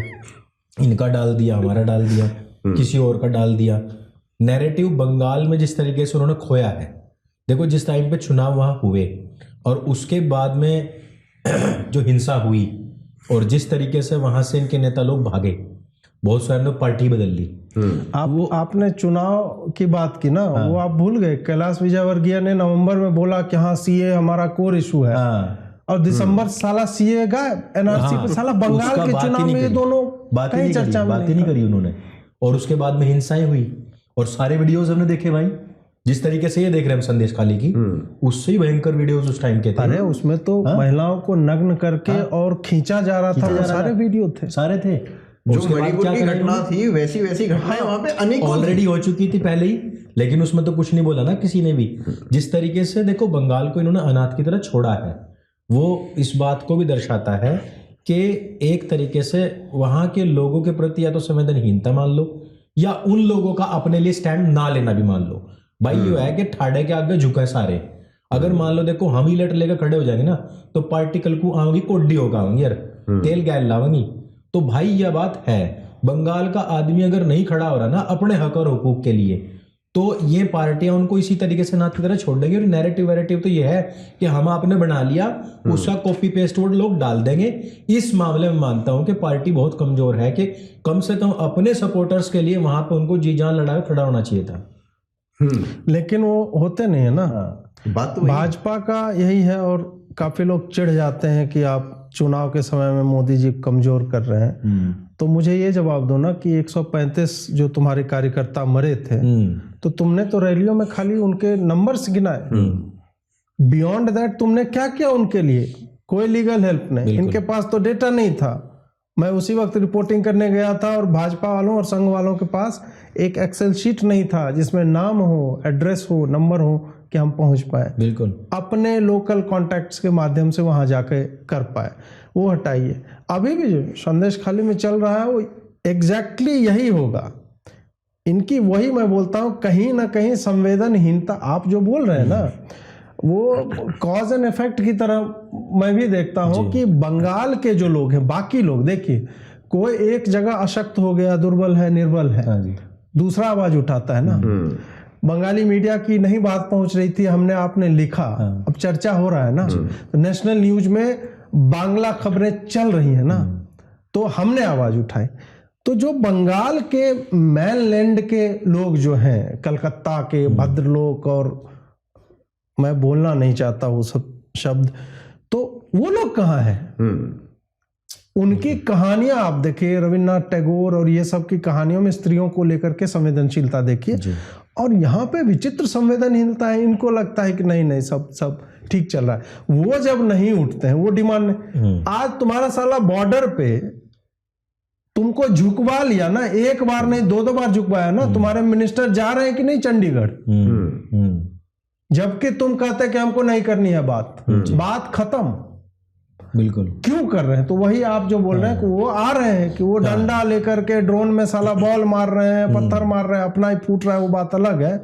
इनका डाल दिया, हमारा डाल दिया, किसी और का डाल दिया। नैरेटिव बंगाल में जिस तरीके से उन्होंने खोया है, देखो जिस टाइम पे चुनाव वहाँ हुए और उसके बाद में जो हिंसा हुई और जिस तरीके से वहां से इनके नेता लोग भागे, बहुत सारे ने पार्टी बदल ली। आपने चुनाव की बात की ना, वो आप भूल गए, कैलाश विजयवर्गीय ने नवंबर में बोला कि हाँ सीए हमारा कोर इशू है, और दिसंबर साला सीए गायब, एनआरसी पे साला बंगाल के चुनाव में ये दोनों कहीं चर्चा में बात ही नहीं करी उन्होंने। और उसके बाद में हिंसाएं हुई, और सारे वीडियोस हमने देखे भाई, जिस तरीके से ये देख रहे हैं हम संदेश खाली की, उससे ही भयंकर वीडियोस उस टाइम के थे। अरे उसमें तो महिलाओं को नग्न करके और खींचा जा रहा था, वो सारे वीडियो थे, सारे थे। जो मणिपुर की घटना थी वैसी घटनाएं वहां पे अनेकों ऑलरेडी हो चुकी थी पहले ही, लेकिन उसमें तो कुछ नहीं बोला ना किसी ने भी। जिस तरीके से देखो बंगाल को इन्होंने अनाथ की तरह छोड़ा है, वो इस बात को भी दर्शाता है कि एक तरीके से वहां के लोगों के प्रति या तो संवेदनहीनता मान लो, या उन लोगों का अपने लिए स्टैंड ना लेना भी मान लो। भाई ये है कि ठाड़े के आगे झुके सारे। अगर मान लो देखो हम ही लट लेकर खड़े हो जाएंगे ना, तो पार्टिकल को आऊंगी कोड्डी होगा यार, तेल गैल लावंगी। तो भाई यह बात है, बंगाल का आदमी अगर नहीं खड़ा हो रहा ना अपने हक और हुकूक के लिए, तो ये पार्टियां उनको इसी तरीके से नाथ की तरह छोड़ देंगे। और नैरेटिव तो ये है कि हम आपने बना लिया, उसका कॉपी पेस्ट वर्ड लोग डाल देंगे। इस मामले में मानता हूं कि पार्टी बहुत कमजोर है, कि कम से कम अपने सपोर्टर्स के लिए वहां पे उनको जी जान लड़ा खड़ा होना चाहिए था। लेकिन वो होते नहीं है ना। बात तो भाजपा का यही है, और काफी लोग चिढ़ जाते हैं कि आप चुनाव के समय में मोदी जी कमजोर कर रहे हैं। तो मुझे ये जवाब दो ना कि 135 जो तुम्हारे कार्यकर्ता मरे थे, तो तुमने तो रैलियों में खाली उनके नंबर्स गिनाए, बियॉन्ड दैट तुमने क्या किया उनके लिए? कोई लीगल हेल्प नहीं, इनके पास तो डेटा नहीं था। मैं उसी वक्त रिपोर्टिंग करने गया था, और भाजपा वालों और संघ वालों के पास एक एक्सेल शीट नहीं था जिसमें नाम हो, एड्रेस हो, नंबर हो कि हम पहुंच पाए। बिल्कुल अपने लोकल कॉन्टैक्ट्स के माध्यम से वहां जाके कर पाए। वो हटाइए, अभी भी जो संदेश खाली में चल रहा है वो एग्जैक्टली यही होगा। इनकी वही मैं बोलता हूँ, कहीं ना कहीं संवेदनहीनता आप जो बोल रहे हैं ना, वो कॉज एंड इफेक्ट की तरह मैं भी देखता हूँ कि बंगाल के जो लोग हैं, बाकी लोग देखिए, कोई एक जगह अशक्त हो गया, दुर्बल है, निर्बल है, दूसरा आवाज उठाता है ना। बंगाली मीडिया की नहीं बात पहुंच रही थी, हमने आपने लिखा, अब चर्चा हो रहा है ना, तो नेशनल न्यूज में बांग्ला खबरें चल रही है ना, तो हमने आवाज उठाई। तो जो बंगाल के मैनलैंड के लोग जो हैं, कलकत्ता के भद्रलोक, और मैं बोलना नहीं चाहता वो सब शब्द, तो वो लोग कहाँ हैं? उनकी कहानियां आप देखिए, रविन्द्रनाथ टैगोर और ये सब की कहानियों में स्त्रियों को लेकर के संवेदनशीलता देखिए, और यहाँ पे विचित्र संवेदनहीनता है। इनको लगता है कि नहीं सब ठीक चल रहा है। वो जब नहीं उठते हैं, वो डिमांड नहीं। आज तुम्हारा साला बॉर्डर पे तुमको झुकवा लिया ना, एक बार नहीं दो बार झुकवाया ना। तुम्हारे मिनिस्टर जा रहे हैं कि नहीं चंडीगढ़, जबकि तुम कहते कि हमको नहीं करनी है बात खत्म। बिल्कुल क्यों कर रहे हैं? तो वही आप जो बोल रहे हैं कि वो आ रहे हैं कि वो डंडा लेकर के ड्रोन में साला बॉल मार रहे हैं, पत्थर मार रहे हैं, अपना ही फूट रहा है, वो बात अलग है,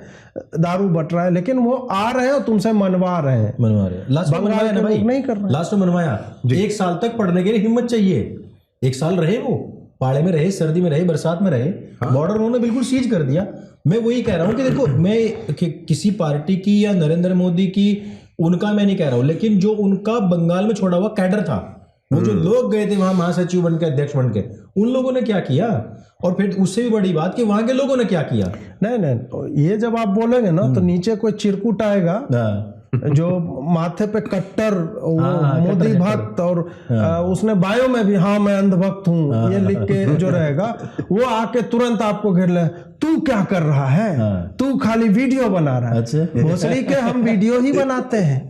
दारू बट रहा है, लेकिन वो आ रहे हैं और तुमसे मनवा रहे हैं। लास्ट में मनवाया ना भाई, नहीं कर रहे, लास्ट में मनवाया। 1 साल तक पढ़ने के लिए हिम्मत चाहिए। 1 साल रहे, वो पाड़े में रहे, सर्दी में रहे, बरसात में रहे, बॉर्डर उन्होंने बिल्कुल सीज कर दिया। मैं वही कह रहा हूँ कि देखो, मैं किसी पार्टी की या नरेंद्र मोदी की, उनका मैं नहीं कह रहा हूं, लेकिन जो उनका बंगाल में छोड़ा हुआ कैडर था, वो जो लोग गए थे वहां महासचिव बन के, अध्यक्ष बन के, उन लोगों ने क्या किया? और फिर उससे भी बड़ी बात कि वहां के लोगों ने क्या किया? नहीं, ये जब आप बोलेंगे ना, तो नीचे कोई चिरकुट आएगा जो माथे पे कट्टर मोदी भक्त, और उसने बायो में भी हाँ मैं अंधभक्त हूँ ये लिख के जो रहेगा, वो आके तुरंत आपको घेर ले, तू क्या कर रहा है, तू खाली वीडियो बना रहा है। भोसड़ी के हम वीडियो ही बनाते हैं,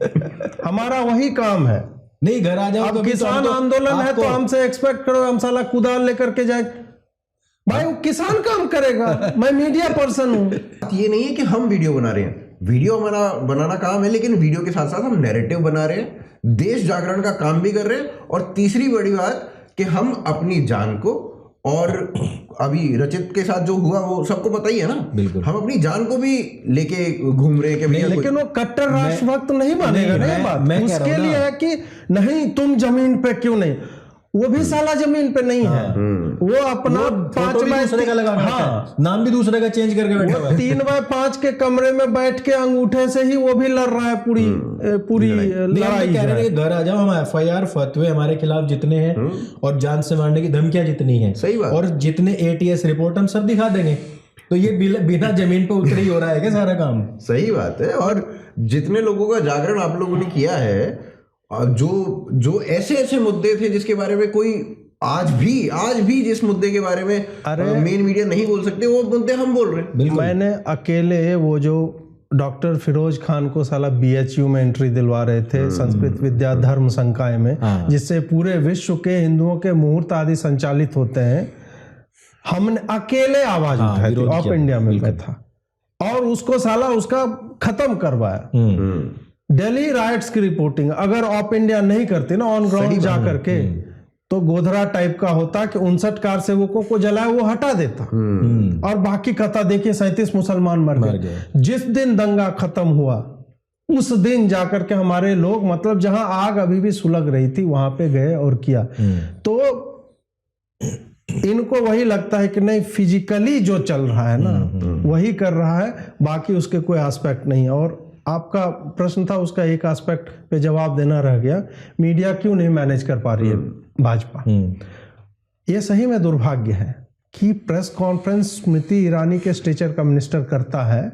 हमारा वही काम है। नहीं घर आ जाओ, अब किसान आंदोलन है तो हमसे एक्सपेक्ट करो हम साला कुदाल लेकर के जाए? भाई वो किसान काम करेगा, मैं मीडिया पर्सन हूँ। ये नहीं है कि हम वीडियो बना रहे हैं, वीडियो हमारा बनाना काम है, लेकिन वीडियो के साथ साथ हम नैरेटिव बना रहे हैं, देश जागरण का काम भी कर रहे हैं। और तीसरी बड़ी बात कि हम अपनी जान को, और अभी रचित के साथ जो हुआ वो सबको पता ही है ना, बिल्कुल, हम अपनी जान को भी लेके घूम रहे हैं कि लेकिन वो कट्टर राष्ट्रभक्त नहीं मानेगा। नहीं बात उसके लिए है कि नहीं तुम जमीन पे क्यों नहीं, वो भी साला जमीन पे नहीं है, वो अपना 5x का लगा, हाँ, नाम भी दूसरे का चेंज करके बैठा हुआ है। 3x5 के कमरे में बैठ के अंगूठे से ही वो भी लड़ रहा है पूरी लड़ाई। कह रहे हैं घर आ जाओ, हम FIR फतवे हमारे खिलाफ जितने हैं और जान से मारने की धमकियां जितनी हैं, सही बात, और जितने ATS रिपोर्ट हम सब दिखा देंगे। तो ये बिना जमीन पे उतरे ही हो रहा है क्या सारा काम? सही बात है। और जितने लोगों का जागरण आप लोगों ने किया है, जो ऐसे मुद्दे थे जिसके बारे में कोई आज भी जिस मुद्दे के बारे में मेन मीडिया नहीं बोल सकते वो मुद्दे हम बोल रहे हैं। मैंने अकेले वो जो डॉक्टर फिरोज खान को साला BHU में एंट्री दिलवा रहे थे संस्कृत विद्या धर्म संकाय में, जिससे पूरे विश्व के हिंदुओं के मुहूर्त आदि संचालित होते हैं, हमने अकेले आवाज उठाई थी। ऑफ इंडिया में मैं था और उसको साला उसका खत्म करवाया। दिल्ली राइट्स की रिपोर्टिंग अगर ऑफ इंडिया नहीं करती ना ऑन ग्राउंड जा करके, तो गोधरा टाइप का होता कि 59 कार सेवकों को जलाया वो हटा देता और बाकी कथा देखिए 37 मुसलमान मर गए। जिस दिन दंगा खत्म हुआ उस दिन जाकर के हमारे लोग, मतलब जहां आग अभी भी सुलग रही थी वहां पे गए और किया। तो इनको वही लगता है कि नहीं, फिजिकली जो चल रहा है ना वही कर रहा है, बाकी उसके कोई एस्पेक्ट नहीं है। और आपका प्रश्न था उसका एक एस्पेक्ट पे जवाब देना रह गया, मीडिया क्यों नहीं मैनेज कर पा रही है भाजपा। ये सही में दुर्भाग्य है कि प्रेस कॉन्फ्रेंस स्मृति ईरानी के स्टेचर का मिनिस्टर करता है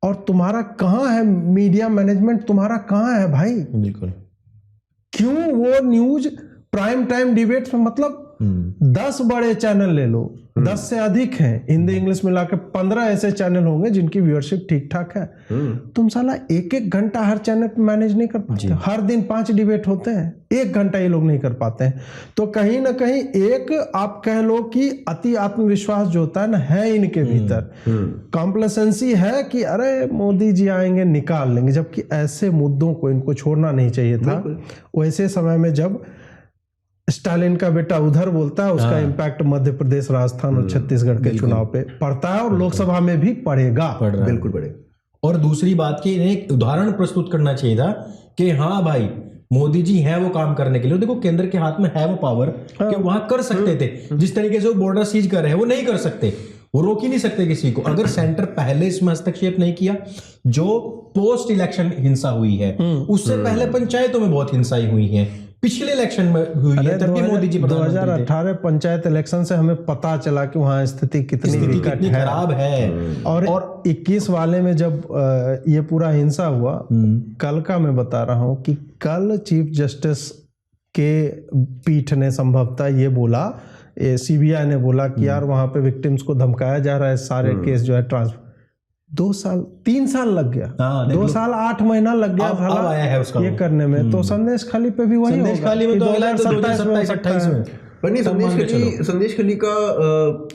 और तुम्हारा कहाँ है मीडिया मैनेजमेंट, तुम्हारा कहाँ है भाई। बिल्कुल। क्यों वो न्यूज प्राइम टाइम डिबेट्स में, मतलब 10 बड़े चैनल ले लो, 10 से अधिक हैं, हिंदी इंग्लिश मिला के 15 ऐसे चैनल होंगे जिनकी व्यूअरशिप ठीक ठाक है। तुम साला 1-1 घंटा हर चैनल पे मैनेज नहीं कर पाते। हर दिन 5 डिबेट होते हैं, 1 घंटा ये लोग नहीं कर पाते हैं। तो कहीं ना कहीं एक आप कह लो कि अति आत्मविश्वास जो होता है ना, है इनके भीतर कॉम्प्लेसेंसी है कि अरे मोदी जी आएंगे निकाल लेंगे, जबकि ऐसे मुद्दों को इनको छोड़ना नहीं चाहिए था। वैसे समय में जब स्टालिन का बेटा उधर बोलता है, उसका इम्पैक्ट मध्य प्रदेश, राजस्थान और छत्तीसगढ़ के चुनाव पे पड़ता है और लोकसभा में भी पड़ेगा। बिल्कुल पड़ेगा। और दूसरी बात की इन्हें एक उदाहरण प्रस्तुत करना चाहिए था कि हाँ भाई मोदी जी हैं वो काम करने के लिए। देखो केंद्र के हाथ में है वो पावर कि वहां कर सकते थे। जिस तरीके से वो बॉर्डर सीज कर रहे हैं वो नहीं कर सकते, वो रोक ही नहीं सकते किसी को। अगर सेंटर पहले इसमें हस्तक्षेप नहीं किया, जो पोस्ट इलेक्शन हिंसा हुई है, उससे पहले पंचायतों में बहुत हिंसाएं हुई हैं, पिछले इलेक्शन में हुई है, तब भी मोदी जी 2018 पंचायत इलेक्शन से हमें पता चला कि वहाँ स्थिति कितनी खराब है। और 21 वाले में जब ये पूरा हिंसा हुआ, कल का मैं बता रहा हूँ कि कल चीफ जस्टिस के पीठ ने संभवतः ये बोला, CBI ने बोला कि यार वहाँ पे विक्टिम्स को धमकाया जा रहा है, सारे केस जो है ट्रांसफर 2 साल 3 साल लग गया। 2 साल 8 महीना लग गया अब आया है उसका ये करने में। तो संदेश खाली पे भी वही होगा। संदेश खाली में तो 2027-28 में। पर नहीं, संदेश खली का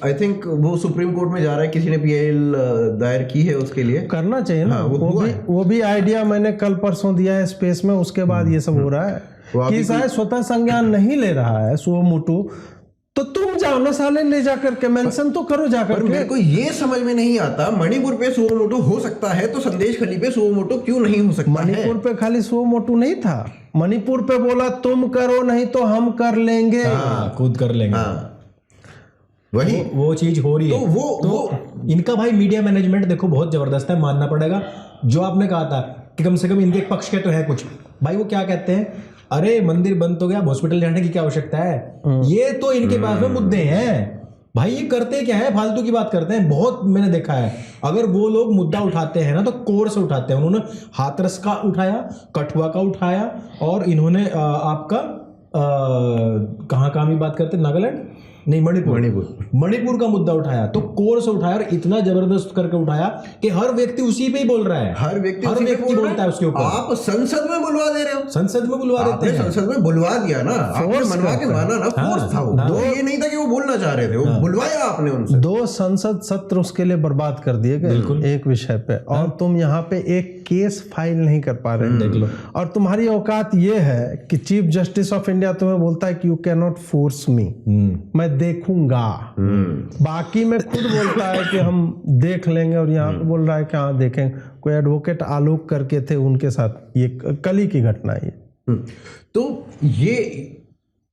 आई थिंक वो सुप्रीम कोर्ट में जा रहा है, किसी ने PIL दायर की है उसके लिए। करना चाहिए ना। वो भी आइडिया मैंने कल परसों दिया है स्पेस में, उसके बाद ये सब हो रहा है कि शायद स्वतः संज्ञान नहीं ले रहा है सुओमोटो, तो तुम जाओ ना साले, ले जाकर के मेंशन तो करो जाकर के। मेरे को ये समझ में नहीं आता, मणिपुर पे सुओमोटो हो सकता है तो संदेश खली पे सुओमोटो क्यों नहीं हो सकता? मणिपुर पे खाली सुओमोटो नहीं था, मणिपुर पे बोला तुम करो नहीं तो हम कर लेंगे। खुद कर लेंगे। वही वो चीज हो रही है। तो वो इनका भाई मीडिया मैनेजमेंट देखो बहुत जबरदस्त है, मानना पड़ेगा। जो आपने कहा था कि कम से कम इनके पक्ष के तो है कुछ, भाई वो क्या कहते हैं, अरे मंदिर बंद तो गया, हॉस्पिटल जाने की क्या आवश्यकता है, ये तो इनके पास में मुद्दे हैं। भाई ये करते क्या है, फालतू की बात करते हैं। बहुत मैंने देखा है, अगर वो लोग मुद्दा उठाते हैं ना तो कोर से उठाते हैं। उन्होंने हाथरस का उठाया, कठुआ का उठाया, और इन्होंने आपका कहाँ की बात करते, नागालैंड नहीं, मणिपुर का मुद्दा उठाया, तो कोर से उठाया और इतना जबरदस्त करके उठाया कि हर व्यक्ति उसी पे ही बोल रहा है। हर व्यक्ति बोलता है उसके ऊपर। आप संसद में बुलवा दे रहे हो, संसद में बुलवा देते हैं। संसद में बुलवा दिया ना, आपने मनवा के माना ना, फोर्स था वो। तो ये नहीं था कि वो बोलना चाह रहे थे, वो बुलवाया आपने उनसे। 2 संसद सत्र उसके लिए बर्बाद कर दिए गए एक विषय पे, और तुम यहाँ पे एक केस फाइल नहीं कर पा रहे। देख लो। और तुम्हारी औकात ये है कि चीफ जस्टिस ऑफ इंडिया तुम्हें बोलता है कि you can not force me, मैं देखूंगा। बाकी में खुद बोलता है कि हम देख लेंगे, और यहाँ पे बोल रहा है कि हाँ देखेंगे। कोई एडवोकेट आलोक करके थे उनके साथ, ये कल ही की घटना है। तो ये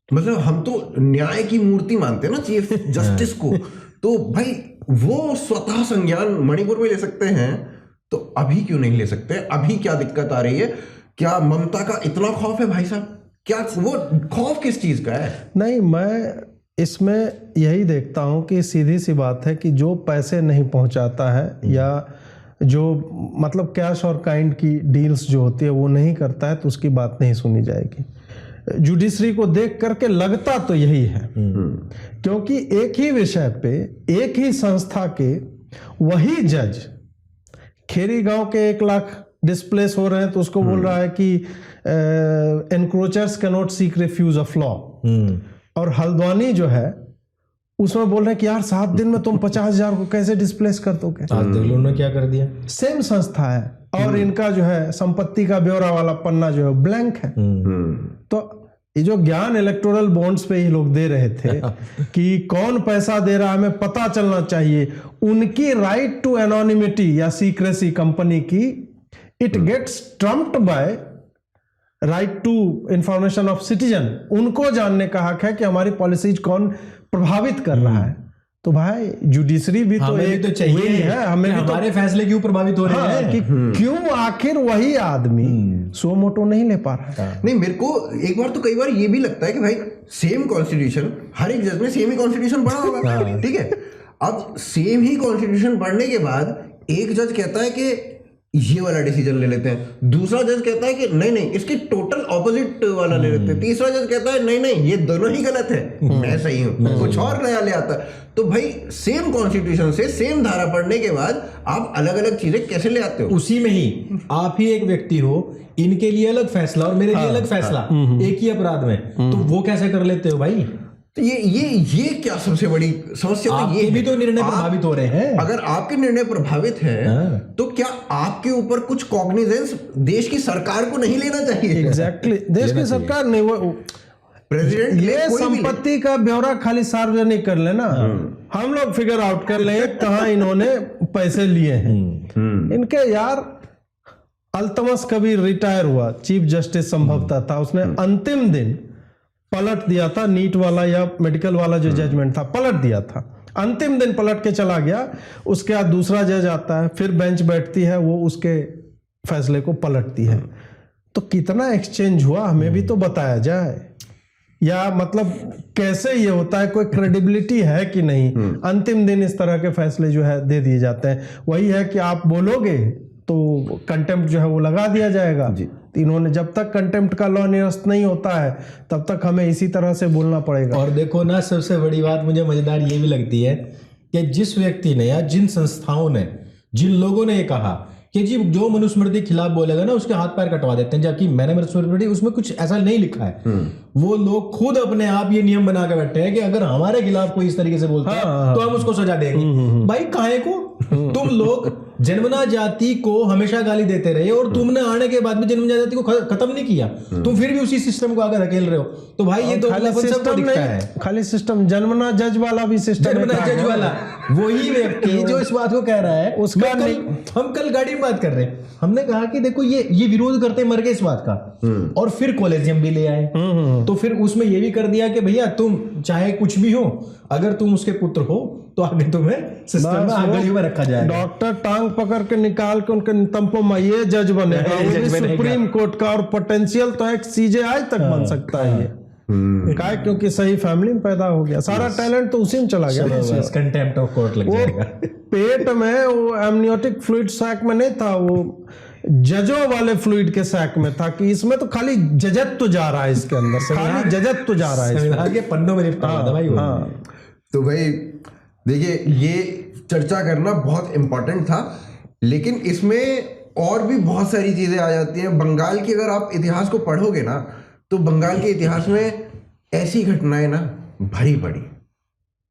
मतलब हम तो न्याय की मूर्ति मानते हैं ना चीफ जस्टिस को, तो भाई वो स्वतः संज्ञान मणिपुर में ले सकते हैं, तो अभी क्यों नहीं ले सकते? अभी क्या दिक्कत आ रही है? क्या ममता का इतना खौफ है भाई साहब? क्या वो खौफ किस चीज का है? नहीं, मैं इसमें यही देखता हूं कि सीधी सी बात है कि जो पैसे नहीं पहुंचाता है या जो मतलब कैश और काइंड की डील्स जो होती है वो नहीं करता है, तो उसकी बात नहीं सुनी जाएगी। जुडिशरी को देख करके लगता तो यही है, क्योंकि एक ही विषय पे एक ही संस्था के वही जज खेरी गांव के 1 लाख डिस्प्लेस हो रहे हैं तो उसको बोल रहा है कि encroachers can not seek refuge of law, और हल्द्वानी जो है उसमें बोल रहे हैं कि यार 7 दिन में तुम 50,000 को कैसे डिस्प्लेस कर दोगे। आज देख लो उन्होंने क्या कर दिया। सेम संस्था है और इनका जो है संपत्ति का ब्यौरा वाला पन्ना जो है ब्लैंक है। तो ये जो ज्ञान इलेक्टोरल बॉन्ड्स पे ही लोग दे रहे थे कि कौन पैसा दे रहा है हमें पता चलना चाहिए, उनकी राइट टू एनोनिमिटी या सीक्रेसी कंपनी की, it gets trumped by right to information of citizen. उनको जानने का हक है कि हमारी पॉलिसीज कौन प्रभावित कर रहा है। तो भाई जुडिशरी भी तो हमें भी एक तो चाहिए वही है, हमें भी तो हमारे फैसले क्यों प्रभावित हो रहे हैं कि क्यों आखिर वही आदमी सो मोटो नहीं ले पा रहा है। नहीं, मेरे को एक बार तो कई बार ये भी लगता है कि भाई सेम कॉन्स्टिट्यूशन, हर एक जज ने सेम ही कॉन्स्टिट्यूशन पढ़ा होगा, ठीक है। अब सेम ही कॉन्स्टिट्यूशन पढ़ने के बाद एक जज कहता है कि ये वाला डिसीजन ले लेते हैं, दूसरा जज कहता है कि नहीं नहीं इसके टोटल ऑपोजिट वाला ले लेते हैं, तीसरा जज कहता है नहीं नहीं ये दोनों ही गलत है, मैं सही हूं, कुछ और नया ले आता है। तो भाई सेम कॉन्स्टिट्यूशन से सेम धारा पढ़ने के बाद आप अलग अलग चीजें कैसे ले आते हो? उसी में ही आप ही एक व्यक्ति हो, इनके लिए अलग फैसला और मेरे लिए अलग फैसला एक ही अपराध में, तो वो कैसे कर लेते हो भाई? तो ये क्या सबसे बड़ी समस्या तो ये भी तो निर्णय प्रभावित हो रहे हैं। अगर आपके निर्णय प्रभावित हैं तो क्या आपके ऊपर कुछ कॉग्निजेंस देश की सरकार को नहीं लेना चाहिए? एग्जैक्टली देश की सरकार नहीं, वो प्रेसिडेंट ये संपत्ति का ब्यौरा खाली सार्वजनिक कर लेना, हम लोग फिगर आउट कर लेंगे कहां इन्होंने पैसे लिए हैं इनके। यार अल्तमस कभी रिटायर हुआ चीफ जस्टिस संभवतः था, उसने अंतिम दिन पलट दिया था, नीट वाला या मेडिकल वाला जो जजमेंट था पलट दिया था, अंतिम दिन पलट के चला गया। उसके बाद दूसरा जज आता है, फिर बेंच बैठती है, वो उसके फैसले को पलटती है। तो कितना एक्सचेंज हुआ हमें भी तो बताया जाए, या मतलब कैसे ये होता है, कोई क्रेडिबिलिटी है कि नहीं? अंतिम दिन इस तरह के फैसले जो है दे दिए जाते हैं। वही है कि आप बोलोगे तो कंटेम्प्ट जो है वो लगा दिया जाएगा जी। इन्होंने जब तक कंटेम्प्ट का लॉ निरस्त नहीं होता है तब तक हमें इसी तरह से बोलना पड़ेगा। और देखो ना, सबसे बड़ी बात मुझे मजेदार ये भी लगती है कि जिस व्यक्ति ने या जिन संस्थाओं ने, जिन लोगों ने ये कहा कि जी जो मनुस्मृति के खिलाफ बोलेगा ना उसके हाथ पैर कटवा देते हैं, जबकि मैंने मनुस्मृति उसमें कुछ ऐसा नहीं लिखा है। वो लोग खुद अपने आप ये नियम बना के बैठे हैं कि अगर हमारे खिलाफ कोई इस तरीके से बोलता है तो हम उसको सजा देंगे। भाई काहे को? तुम लोग जन्मना जाति को हमेशा गाली देते रहे और तुमने आने के बाद भी जन्मना जाति को खत्म नहीं किया, तुम फिर भी उसी सिस्टम को आगे धकेल रहे हो। तो भाई ये तो सिस्टम दिखता है, खाली सिस्टम जन्मना जज वाला भी सिस्टम, जन्मना जज वाला वही व्यक्ति जो इस बात को कह रहा है उसका हम कल गाड़ी में बात कर रहे हैं, हमने कहा कि देखो ये विरोध करते मर गए इस बात का, और फिर कॉलेजियम भी ले आए। तो फिर उसमें ये भी कर दिया कि भैया तुम चाहे कुछ भी हो, अगर तुम उसके पुत्र हो तो आगे तुम्हें सिस्टम में आगे में रखा जाएगा। डॉक्टर टांग पकड़ के निकाल के उनके नितंपों में ये जज बनेगा, वो भी सुप्रीम कोर्ट का, और पोटेंशियल तो एक सीजेआई तक बन सकता है ये। काय क्योंकि सही फैमिली में पैदा हो गया, सारा टैलेंट तो उसी में चला गया। कंटेम्प्ट ऑफ कोर्ट लग जाएगा। पेट में वो एमनियोटिक फ्लूइड सैक में नहीं था, वो जजों वाले फ्लूइड के सैक में था कि इसमें तो खाली जजत्व जा रहा है, इसके अंदर खाली जजत्व जा रहा है, संविधान के पन्नों में लिखा हुआ था भाई। तो भाई देखिए ये चर्चा करना बहुत इंपॉर्टेंट था, लेकिन इसमें और भी बहुत सारी चीजें आ जाती हैं। बंगाल की अगर आप इतिहास को पढ़ोगे ना तो बंगाल के इतिहास में ऐसी घटनाएं ना भरी पड़ी।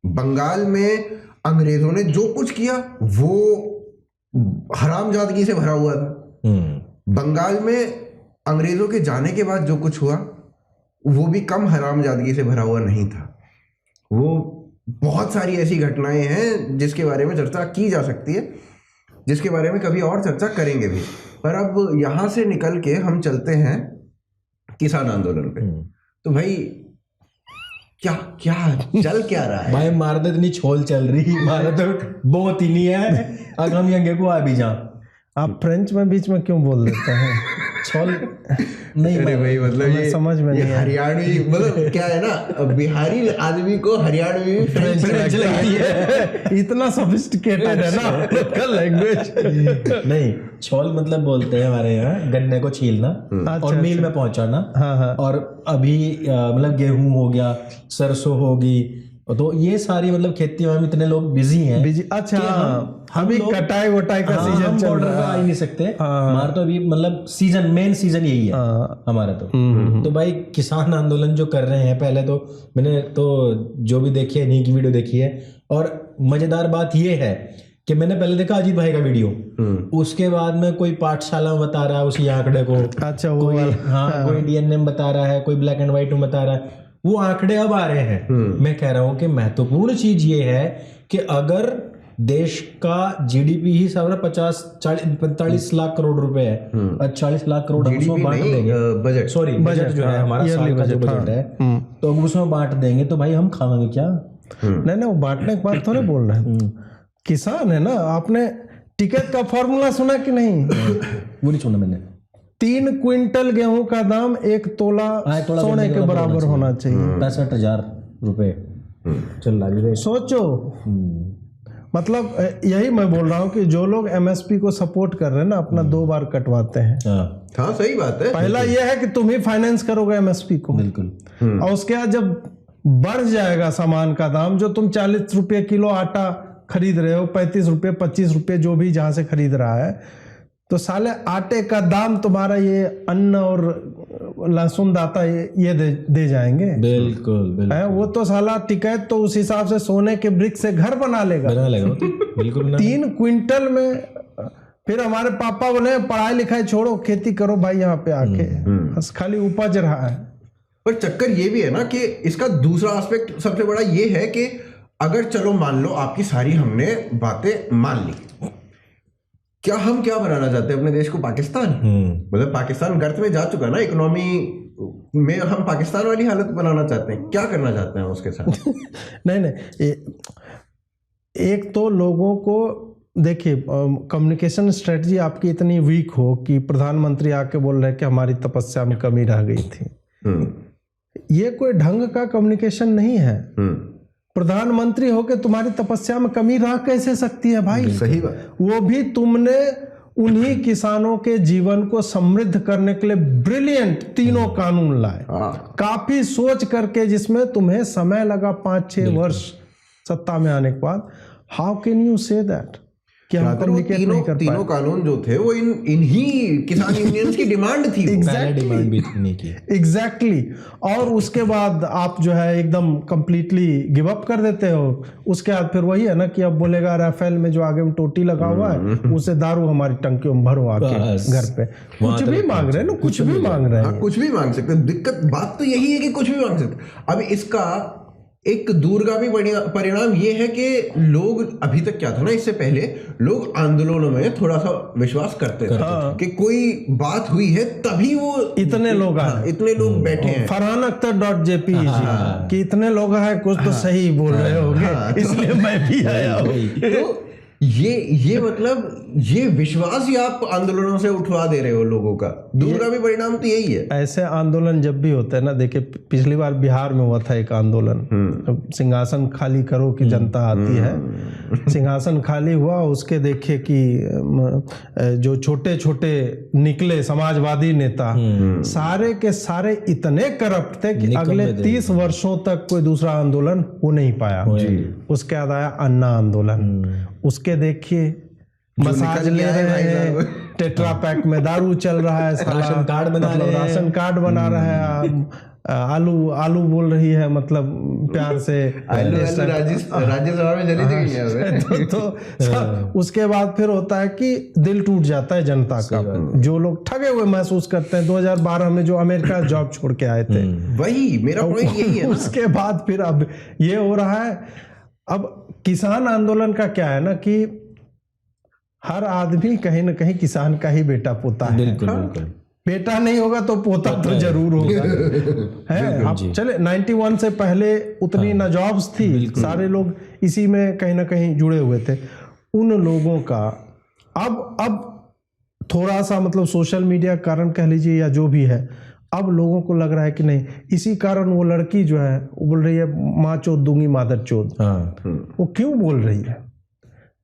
बंगाल में अंग्रेजों ने जो कुछ किया वो हरामजादगी से भरा हुआ था। बंगाल में अंग्रेजों के जाने के बाद जो कुछ हुआ वो भी कम हरामजादगी से भरा हुआ नहीं था। वो बहुत सारी ऐसी घटनाएं हैं जिसके बारे में चर्चा की जा सकती है, जिसके बारे में कभी और चर्चा करेंगे भी। पर अब यहां से निकल के हम चलते हैं किसान आंदोलन पे। तो भाई क्या क्या चल क्या रहा है भाई? मारदत नहीं छोल चल रही, मारदत बहुत ही नहीं है। अगर हम यंगे को आ भी जा, आप फ्रेंच में बीच में क्यों बोल देते हैं? छौल नहीं अरे भाई मतलब हमें समझ में ये नहीं आया। हरियाणवी मतलब क्या है ना, बिहारी आदमी को हरियाणवी फ्रेंच लगती है। इतना सोफिस्टिकेटेड है ना उसका लैंग्वेज। नहीं, छौल मतलब बोलते हैं हमारे यहाँ गन्ने को छीलना और मिल में पहुंचाना। हाँ हाँ और अभी मतलब गेहूं हो गया, सरसों होगी, तो ये सारी मतलब खेती में इतने लोग बिजी हैं। बिजी, अच्छा अभी लोग- कटाई वटाई का हाँ, सीजन हम चल बॉर्डर पे रहा आ है। ही नहीं सकते। हमारा तो अभी मतलब सीजन, मेन सीजन यही है हमारा तो भाई किसान आंदोलन जो कर रहे हैं, पहले तो मैंने तो जो भी देखी है इन्हीं की वीडियो देखी है। और मजेदार बात ये है कि मैंने पहले देखा अजीत भाई का वीडियो, उसके बाद में कोई पाठशाला में बता रहा है उसी आंकड़े को, अच्छा वो कोई वाला। हाँ कोई डीएनए में बता रहा है, कोई ब्लैक एंड व्हाइट में बता रहा है, वो आंकड़े अब आ रहे हैं। मैं कह रहा हूं कि महत्वपूर्ण चीज ये है कि अगर देश का जीडीपी ही सारा 45 लाख करोड़ रुपए है और 40 लाख करोड़ हम उसमें बांट देंगे, बजट सॉरी बजट जो है हमारा साल का जो बजट है, तो अगर उसमें बांट देंगे तो भाई हम खाएंगे क्या? नहीं नहीं, वो बांटने की बात थोड़े बोल रहे हैं। किसान है ना, आपने टिकट का फॉर्मूला सुना कि नहीं? वो नहीं सुना मैंने। 3 क्विंटल गेहूं का दाम 1 तोला हाँ, तोला सोने के बराबर होना चाहिए। 65,000 रुपए चल रहा है। सोचो, मतलब यही मैं बोल रहा हूँ कि जो लोग एमएसपी को सपोर्ट कर रहे हैं ना, अपना 2 बार कटवाते हैं। हाँ सही बात है। पहला यह है कि तुम ही फाइनेंस करोगे एमएसपी को, बिल्कुल। और उसके बाद जब बढ़ जाएगा सामान का दाम, जो तुम 40 रुपये किलो आटा खरीद रहे हो, 35 रुपये 25 रुपये जो भी जहां से खरीद रहा है, तो साले आटे का दाम तुम्हारा ये अन्न और लहसुन दाता ये दे जाएंगे। बिल्कुल बिल्कुल है वो तो साला टिकट तो उस हिसाब से सोने के ब्रिक से घर बना लेगा। बना लेगा वो तो, बिल्कुल बना। 3 क्विंटल में फिर हमारे पापा बोले पढ़ाई लिखाई छोड़ो, खेती करो भाई यहाँ पे आके, बस खाली उपज रहा है। पर चक्कर ये भी है ना कि इसका दूसरा एस्पेक्ट सबसे बड़ा ये है कि अगर चलो मान लो आपकी सारी हमने बातें मान ली, क्या हम क्या बनाना चाहते हैं अपने देश को? पाकिस्तान। मतलब पाकिस्तान गर्त में जा चुका ना, इकोनॉमी में हम पाकिस्तान वाली हालत बनाना चाहते हैं। क्या करना चाहते हैं उसके साथ? नहीं एक तो लोगों को देखिए, कम्युनिकेशन स्ट्रेटजी आपकी इतनी वीक हो कि प्रधानमंत्री आके बोल रहे हैं कि हमारी तपस्या में कमी रह गई थी, ये कोई ढंग का कम्युनिकेशन नहीं है। प्रधानमंत्री होके तुम्हारी तपस्या में कमी रह कैसे सकती है भाई? सही बात। वो भी तुमने उन्हीं किसानों के जीवन को समृद्ध करने के लिए ब्रिलियंट 3 कानून लाए, काफी सोच करके, जिसमें तुम्हें समय लगा 5-6 वर्ष सत्ता में आने के बाद। How can you say that कि हम कम्युनिकेट नहीं कर पाए? तीनों कानून जो थे वो इन्हीं किसान यूनियंस की डिमांड थी। पहले डिमांड भी नहीं की। एग्जैक्टली। और उसके बाद आप जो है एकदम कंप्लीटली गिव अप कर देते हो। उसके बाद फिर वही है ना कि अब बोलेगा राफेल में जो आगे में टोटी लगा हुआ है उसे दारू हमारी टंकियों में भरो आके घर पे। कुछ भी मांग रहे हैं ना, कुछ भी मांग रहे हैं। कुछ भी मांग सकते हैं। दिक्कत बात तो यही है कि कुछ भी मांग सकते। अब इसका एक दूरगामी परिणाम ये है कि लोग, अभी तक क्या था ना, इससे पहले लोग आंदोलनों में थोड़ा सा विश्वास करते थे कि कोई बात हुई है तभी वो इतने लोग बैठे हैं। फरहान अख्तर .jpg कि इतने लोग हैं, कुछ तो सही बोल रहे होंगे, इसलिए मैं भी आया हूँ। तो ये मतलब ये विश्वास ही आप आंदोलनों से उठवा दे रहे हो लोगों का। दूरगामी परिणाम तो यही है। ऐसे आंदोलन जब भी होते हैं ना, देखिए पिछली बार बिहार में हुआ था एक आंदोलन, सिंहासन खाली करो कि जनता आती है। सिंहासन खाली हुआ, उसके देखिए कि जो छोटे छोटे निकले समाजवादी नेता, सारे के सारे इतने करप्ट थे कि अगले 30 वर्षों तक कोई दूसरा आंदोलन हो नहीं पाया। उसके बाद आया अन्ना आंदोलन, उसके देखिए मसाज ले रहे हैं, टेट्रा पैक में दारू चल रहा है, राशन कार्ड बना रहे हैं, राशन कार्ड बना रहा है, आलू बोल रही है, मतलब प्यार से राज्यसभा में जली थी। तो उसके बाद फिर होता है कि दिल टूट जाता है जनता का। जो लोग ठगे हुए महसूस करते हैं, 2012 में जो अमेरिका जॉब छोड़ के आए थे, वही मेरा पॉइंट यही है। उसके बाद फिर अब ये हो रहा है। अब किसान आंदोलन का क्या है ना कि हर आदमी कहीं ना कहीं किसान का ही बेटा पोता है। बिल्कुल बिल्कुल। बेटा नहीं होगा तो पोता तो जरूर होगा। है आप चले 91 से पहले उतनी ना जॉब्स थी, सारे लोग इसी में कहीं ना कहीं जुड़े हुए थे। उन लोगों का अब थोड़ा सा मतलब सोशल मीडिया के कारण कह लीजिए या जो भी है, अब लोगों को लग रहा है कि नहीं, इसी कारण वो लड़की जो है वो बोल रही है माँ चोद दूंगी मादर चोद। वो क्यों बोल रही है?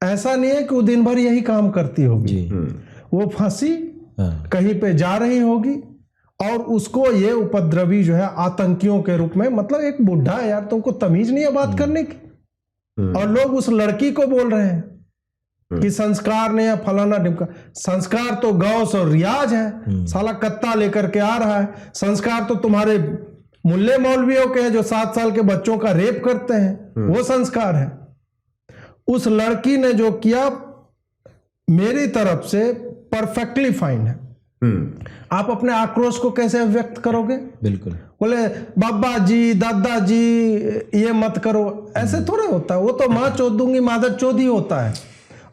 ऐसा नहीं है कि वो दिन भर यही काम करती होगी, वो फंसी कहीं पे जा रही होगी और उसको ये उपद्रवी जो है आतंकियों के रूप में, मतलब एक बुढ़ा है यार, तुमको तमीज नहीं है बात करने की, और लोग उस लड़की को बोल रहे हैं कि संस्कार नहीं है, फलाना ढिमका। संस्कार तो गौस और रियाज है, साला कत्ता लेकर के आ रहा है। संस्कार तो तुम्हारे मुल्ले मौलवियों के हैं जो 7 साल के बच्चों का रेप करते हैं, वो संस्कार है। उस लड़की ने जो किया मेरी तरफ से परफेक्टली फाइन है। आप अपने आक्रोश को कैसे व्यक्त करोगे? बिल्कुल। बोले बाबा जी दादा जी ये मत करो, ऐसे थोड़ा होता है। वो तो माँ चोद दूंगी मादर चोद ही होता है,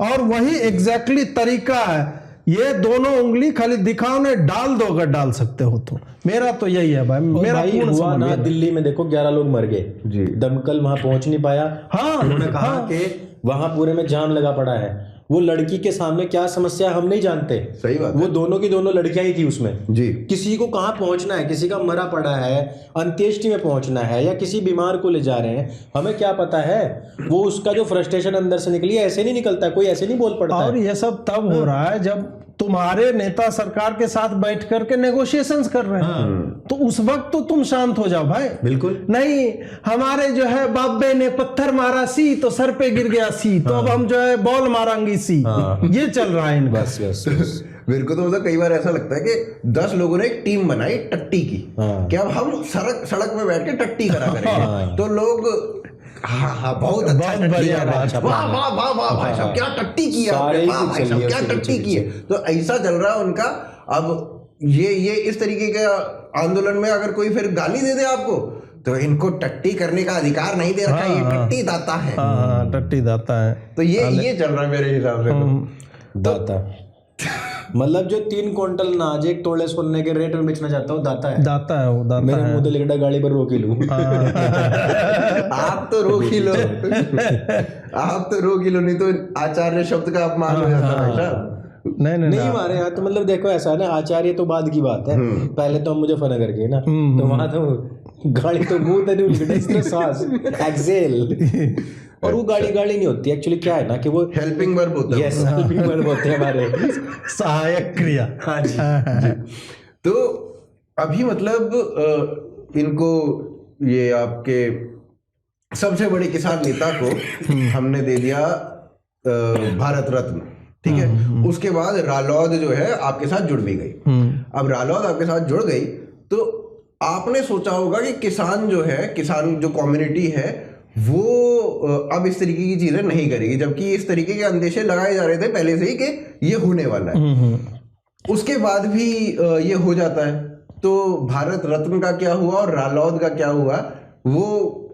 और वही एग्जैक्टली तरीका है। ये दोनों उंगली खाली दिखाओ ने डाल दो अगर डाल सकते हो तो। मेरा तो यही है भाई, मेरा भाई पूर्ण हुआ ना, समझ में। दिल्ली में देखो 11 लोग मर गए जी, दमकल वहां पहुंच नहीं पाया। हाँ, उन्होंने कहा कि वहां पूरे में जाम लगा पड़ा है। वो लड़की के सामने क्या समस्या हम नहीं जानते। सही बात है। वो दोनों की दोनों लड़कियां ही थी उसमें जी। किसी को कहाँ पहुंचना है, किसी का मरा पड़ा है, अंत्येष्टि में पहुंचना है या किसी बीमार को ले जा रहे हैं, हमें क्या पता है। वो उसका जो फ्रस्ट्रेशन अंदर से निकली है, ऐसे नहीं निकलता, कोई ऐसे नहीं बोल पड़ता और है। ये सब तब हो रहा है जब तुम्हारे नेता सरकार के साथ बैठ करके नेगोशिएशंस कर रहे हैं, तो उस वक्त तो तुम शांत हो जाओ भाई। बिल्कुल नहीं, हमारे जो है बाबे ने पत्थर मारा सी तो सर पे गिर गया सी, तो अब हम जो है बॉल मारेंगे सी। ये चल रहा है इनका। बस बस बस। मेरे को तो मतलब कई बार ऐसा लगता है कि 10 लोगों ने एक टीम बनाई टट्टी की, कि अब हम सड़क में बैठ के टट्टी करा करेंगे। तो लोग हाँ बहुत अच्छा टट्टी बढ़िया कर रहे हैं, वाह वाह वाह वाह भाई साहब क्या टट्टी की है आपने, वाह भाई साहब क्या टट्टी की है। तो ऐसा चल रहा है उनका। अब ये इस तरीके के आंदोलन में अगर कोई फिर गाली दे दे आपको, तो इनको टट्टी करने का अधिकार नहीं दे रखा, ये टट्टी दाता है। हाँ, टट्टी दाता है। तो ये चल रहा है मेरे हिसाब से। दाता मतलब जो 3 क्विंटल नाज एक तोड़े सोने के रेट में बेचना चाहता हूँ, दाता है। दाता है वो, दाता मेरे है। मुंह तो लिखा गाड़ी पर रोक ही लूं। आप तो रोक ही लो, आप तो रोक ही लो, नहीं तो आचार्य शब्द का अपमान हो जाता है भाई साहब। नहीं हमारे यहाँ तो मतलब देखो ऐसा है ना, आचार्य तो बाद की बात है, पहले तो हम मुझे फना करके ना, तो वहां तो गाड़ी तो मुंह तक नहीं, सांस एक्सेल, और वो गाड़ी नहीं होती एक्चुअली। क्या है ना कि वो हेल्पिंग वर्ब होता है। यस, हेल्पिंग वर्ब होते हैं हमारे, सहायक क्रिया। हाँ जी। तो अभी मतलब इनको ये आपके सबसे बड़े किसान नेता को हमने दे दिया भारत रत्न, ठीक है। उसके बाद रालौद जो है आपके साथ जुड़ भी गई। अब रालौद आपके साथ जुड़ गई तो आपने सोचा होगा कि किसान जो कम्युनिटी है वो अब इस तरीके की चीजें नहीं करेगी, जबकि इस तरीके के अंदेशे लगाए जा रहे थे पहले से ही कि ये होने वाला है। उसके बाद भी ये हो जाता है। तो भारत रत्न का क्या हुआ और रालौद का क्या हुआ, वो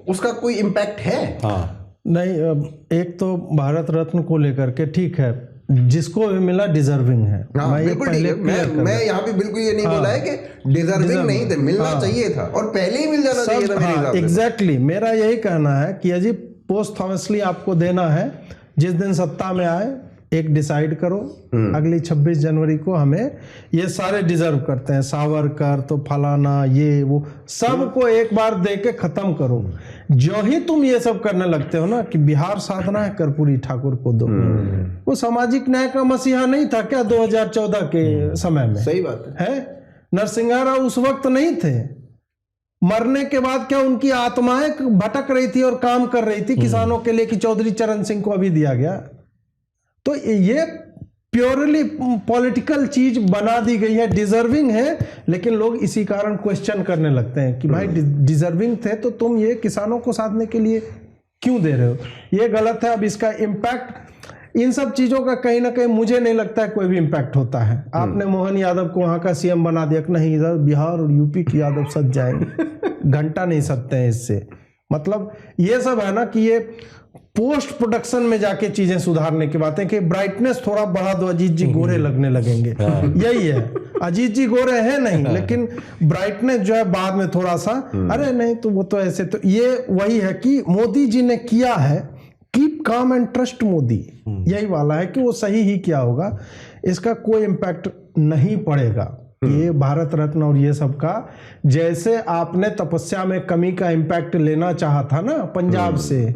उसका कोई इम्पैक्ट है? हाँ नहीं, अब एक तो भारत रत्न को लेकर के ठीक है, जिसको भी मिला डिजर्विंग है। हाँ, बिल्कुल ठीक है। मैं यहाँ पे बिल्कुल ये नहीं बोला है कि डिजर्विंग नहीं थे, मिलना चाहिए था और पहले ही मिल जाना चाहिए था मेरे हिसाब से। एग्जैक्टली मेरा यही कहना है कि अजी पोस्टफॉर्मसली आपको देना है, जिस दिन सत्ता में आए एक डिसाइड करो, अगली 26 जनवरी को हमें ये सारे डिजर्व करते हैं, सावरकर तो फलाना ये वो सबको एक बार दे के खत्म करो। जो ही तुम ये सब करने लगते हो ना कि बिहार साधना है कर्पूरी ठाकुर को दो, वो सामाजिक न्याय का मसीहा नहीं था क्या 2014 के समय में? सही बात है। नरसिंह राव उस वक्त नहीं थे, मरने के बाद क्या उनकी आत्माएं भटक रही थी और काम कर रही थी किसानों के लिए कि चौधरी चरण सिंह को अभी दिया गया। तो ये प्योरली पॉलिटिकल चीज बना दी गई है, डिजर्विंग है, लेकिन लोग इसी कारण क्वेश्चन करने लगते हैं कि भाई डिजर्विंग थे तो तुम ये किसानों को साधने के लिए क्यों दे रहे हो? ये गलत है। अब इसका इम्पैक्ट इन सब चीजों का कहीं ना कहीं मुझे नहीं लगता है कोई भी इम्पैक्ट होता है। आपने मोहन यादव को वहां का सीएम बना दिया, नहीं इधर बिहार और यूपी की यादव सज जाएंगे, घंटा नहीं सकते हैं इससे। मतलब ये सब है ना कि ये पोस्ट प्रोडक्शन में जाके चीजें सुधारने की बातें कि ब्राइटनेस थोड़ा बढ़ा दो, अजीत जी गोरे लगने लगेंगे, यही है। अजीत जी गोरे हैं नहीं, लेकिन ब्राइटनेस जो है बाद में थोड़ा सा, अरे नहीं तो वो तो ऐसे, तो ये वही है कि मोदी जी ने किया है keep calm and trust Modi, यही वाला है कि वो सही ही किया होगा, इसका कोई इम्पैक्ट नहीं पड़ेगा। ये भारत रत्न और ये सब का, जैसे आपने तपस्या में कमी का इम्पैक्ट लेना चाहा था ना पंजाब से,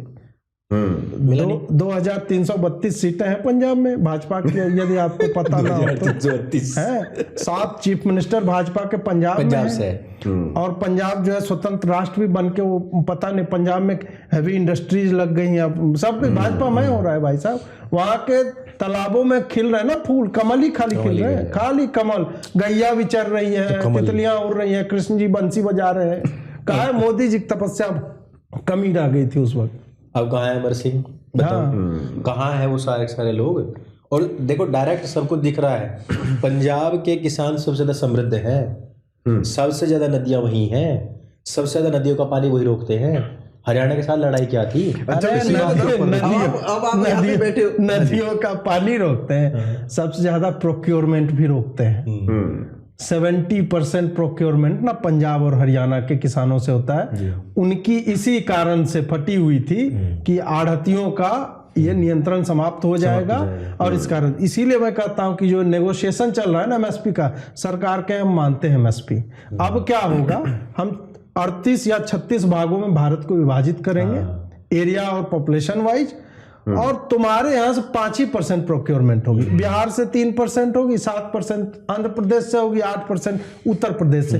2332 सीटें हैं पंजाब में भाजपा की, यदि आपको पता ना हो तो है 7 चीफ मिनिस्टर भाजपा के पंजाब में से और पंजाब जो है स्वतंत्र राष्ट्र भी बन के, वो पता नहीं पंजाब में हैवी इंडस्ट्रीज लग गई हैं, अब सब कुछ भाजपा में हो रहा है भाई साहब। वहां के तालाबों में खिल रहे हैं ना फूल, कमल ही खाली खिल रहे हैं, खाली कमल, गैया भी चल रही है, तितलियां उड़ रही हैं, कृष्ण जी बंसी बजा रहे हैं। कहा है मोदी जी की तपस्या कमी रह गई थी उस वक्त। अब कहाँ है अमर सिंह, बताओ कहाँ है वो सारे सारे लोग। और देखो डायरेक्ट सबको दिख रहा है, पंजाब के किसान सबसे ज्यादा समृद्ध हैं, सबसे ज्यादा नदियां वही हैं, सबसे ज्यादा नदियों का पानी वही रोकते हैं। हरियाणा के साथ लड़ाई क्या थी? नदियों का पानी रोकते हैं, सबसे ज्यादा प्रोक्योरमेंट भी रोकते हैं। 70% प्रोक्योरमेंट ना पंजाब और हरियाणा के किसानों से होता है। उनकी इसी कारण से फटी हुई थी कि आढ़तियों का ये नियंत्रण समाप्त हो जाएगा। और इस कारण इसीलिए मैं कहता हूं कि जो नेगोशिएशन चल रहा है ना एमएसपी का, सरकार के हम मानते हैं एमएसपी, अब क्या होगा, हम 38 या 36 भागों में भारत को विभाजित करेंगे एरिया और पॉपुलेशन वाइज, और तुम्हारे यहाँ से 5% प्रोक्योरमेंट होगी, बिहार से 3% होगी, 7% आंध्र प्रदेश से होगी, 8% उत्तर प्रदेश से।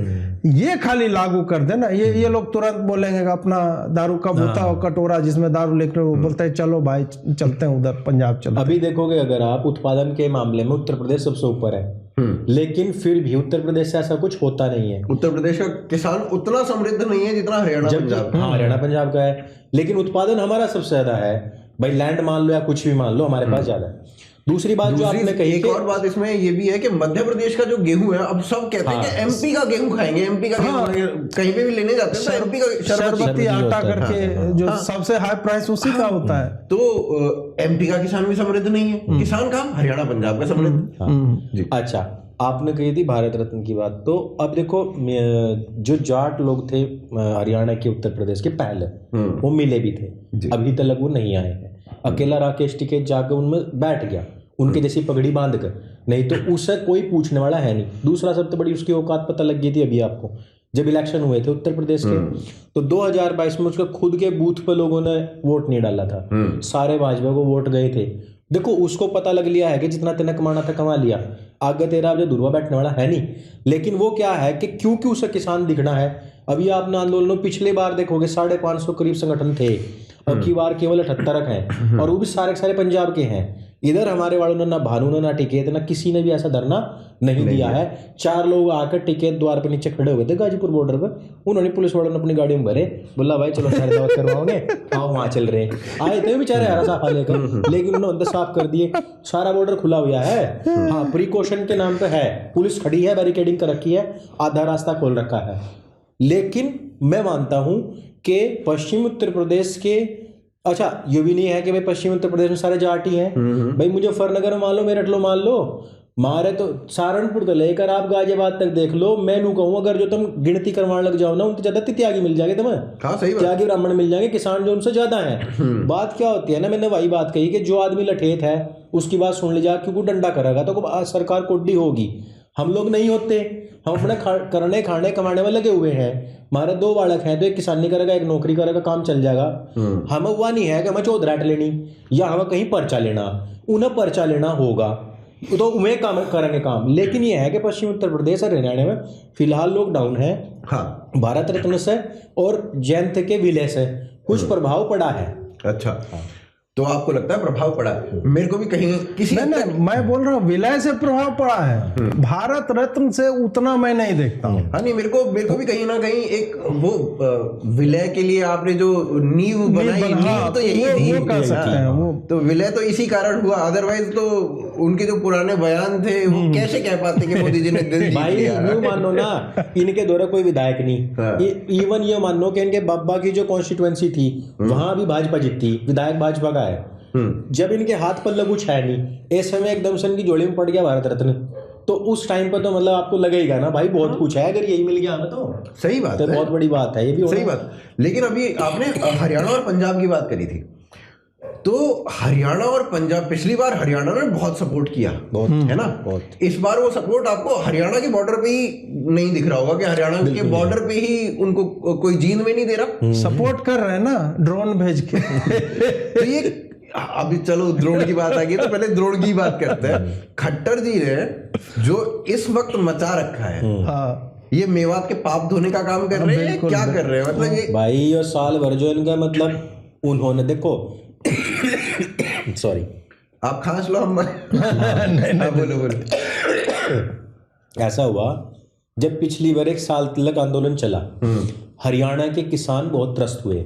ये खाली लागू कर देना, ये लोग तुरंत बोलेंगे कि अपना दारू का बोता और कटोरा जिसमें दारू लेकर वो बोलते हैं चलो भाई चलते हैं उधर पंजाब चलो। अभी देखोगे अगर आप उत्पादन के मामले में उत्तर प्रदेश सबसे ऊपर है, लेकिन फिर भी उत्तर प्रदेश से ऐसा कुछ होता नहीं है। उत्तर प्रदेश का किसान उतना समृद्ध नहीं है जितना हरियाणा पंजाब। हाँ, हरियाणा पंजाब का है, लेकिन उत्पादन हमारा सबसे ज्यादा है भाई। लैंड मान लो या कुछ भी मान लो, हमारे पास ज्यादा है। दूसरी बात जो आपने कही, एक और बात इसमें ये भी है कि मध्य प्रदेश का जो गेहूं है, अब सब कहते हैं कि एमपी का गेहूं खाएंगे, एमपी का गेहूं कहीं पे भी लेने जाते हैं तो एमपी का शरबती आटा करके जो सबसे हाई प्राइस उसी का होता है। तो एमपी का किसान भी समृद्ध नहीं है, किसान का हरियाणा पंजाब का समृद्ध। अच्छा, आपने कही थी भारत रत्न की बात, तो अब देखो जो जाट लोग थे हरियाणा के उत्तर प्रदेश के पहले, वो मिले भी थे, अभी तक वो नहीं आए हैं। अकेला राकेश टिकैत जाकर उनमें बैठ गया, उनके जैसी पगड़ी बांध कर, नहीं तो उससे कोई पूछने वाला है नहीं। दूसरा सबसे बड़ी उसकी औकात पता लग गई थी अभी आपको, जब इलेक्शन हुए थे उत्तर प्रदेश के, तो 2022 में उसके खुद के बूथ पे लोगों ने वोट नहीं डाला था, सारे भाजपा को वोट गए थे। देखो उसको पता लग लिया है कि जितना तेने कमाना था कमा लिया, आगे तेरा अब जो दुर्वा बैठने वाला है नहीं। लेकिन वो क्या है कि क्योंकि उसे किसान दिखना है। अभी आपने आंदोलनों पिछले बार देखोगे 550 करीब संगठन थे, अब की बार केवल 78 हैं, और वो भी सारे सारे पंजाब के हैं। इधर हमारे वालों ने ना भानु ने ना टिकैत ना किसी ने भी ऐसा धरना नहीं दिया है। 4 लोग आकर टिकैत द्वार पर नीचे खड़े हुए थे गाजीपुर बॉर्डर पर, उन्होंने पुलिस वालों ने अपनी गाड़ी में भरे, बोला भाई चलो सर दावत करवाओगे, आओ वहां चल रहे आए थे बेचारे हरा साफा लेकर, लेकिन उन्होंने अंदर साफ कर दिए। सारा बॉर्डर खुला हुआ है, हाँ प्रिकॉशन के नाम पे है, पुलिस खड़ी है, बैरिकेडिंग कर रखी है, आधा रास्ता खोल रखा है। लेकिन मैं मानता हूं कि पश्चिम उत्तर प्रदेश के, अच्छा ये भी नहीं है कि भाई पश्चिम उत्तर प्रदेश में सारे जाटी हैं, भाई मुजफ्फरनगर में मान लो, मेरठ लो मान लो, मारे तो सहारनपुर तो लेकर आप गाजियाबाद तक देख लो। मैं नू कहूँ अगर जो तुम गिनती करवाने लग जाओ ना, उनसे ज्यादा त्यागी मिल जाएंगे तुम्हें। हाँ सही बात, त्यागी ब्राह्मण मिल जाएंगे, किसान जो उनसे ज्यादा है। बात क्या होती है ना, मैंने वही बात कही कि जो आदमी लठेत है उसकी बात सुन ली जा, क्योंकि डंडा करेगा तो सरकार कोड्डी होगी। हम लोग नहीं होते, हम अपने करने खाने कमाने में लगे हुए हैं। हमारे 2 बालक हैं, तो एक किसानी करेगा एक नौकरी करेगा, काम चल जाएगा। हमें हुआ नहीं है कि हमें चौधराट लेनी या हमें कहीं पर्चा लेना, उन्हें पर्चा लेना होगा तो उन्हें काम करेंगे काम। लेकिन ये है कि पश्चिम उत्तर प्रदेश और हरियाणा में फिलहाल लॉकडाउन है, हाँ भारत रत्न से और जयंत के विलय से कुछ प्रभाव पड़ा है। अच्छा, तो आपको लगता है प्रभाव पड़ा है? मेरे को भी कहीं किसी नहीं, मैं बोल रहा हूँ विलय से प्रभाव पड़ा है, भारत रत्न से उतना मैं नहीं देखता हूँ। हाँ नहीं, मेरे को भी कहीं ना कहीं एक वो विलय के लिए आपने जो नींव बनाई, नींव तो यही थी, वो कर सकते हैं वो, तो विलय तो इसी कारण हुआ। अदरवाइज तो उनके जो पुराने बयान थे वो कैसे कह पाते कि मोदी जी ने दिल जीत भाई लिया। यूं मानो ना, इनके द्वारा कोई विधायक नहीं, इवन ये मानो कि इनके बाबा की जो कॉन्स्टिट्यूएंसी थी वहां भी भाजपा जीती, विधायक भाजपा का है। जब इनके हाथ पर लगू है नहीं, ऐसे में एकदम से इनकी जोड़ी में पड़ गया भारत रत्न, तो उस टाइम पर तो मतलब आपको लगेगा ना भाई बहुत कुछ है, अगर यही मिल गया हमें तो सही बात है, है, बहुत बड़ी बात है ये भी सही बात। लेकिन अभी आपने हरियाणा और पंजाब की बात करी थी, तो हरियाणा और पंजाब, पिछली बार हरियाणा ने बहुत सपोर्ट किया, बहुत, है ना, बहुत। इस बार वो सपोर्ट आपको हरियाणा के बॉर्डर पे ही नहीं दिख रहा होगा कि हरियाणा के बॉर्डर पे ही उनको कोई जींद में नहीं दे रहा। सपोर्ट कर रहे हैं ना ड्रोन भेज के। तो ये अभी चलो ड्रोन की बात आ गई तो पहले ड्रोन की बात करते हैं। खट्टर जी ने जो इस वक्त मचा रखा है, ये मेवात के पाप धोने का काम कर रहे हैं, क्या कर रहे हैं, मतलब ये भाई और साल भर जो इनका मतलब उन्होंने देखो सॉरी आप खांस लो, हम नहीं, बोलो ऐसा हुआ जब पिछली बार 1 साल तक आंदोलन चला, हरियाणा के किसान बहुत त्रस्त हुए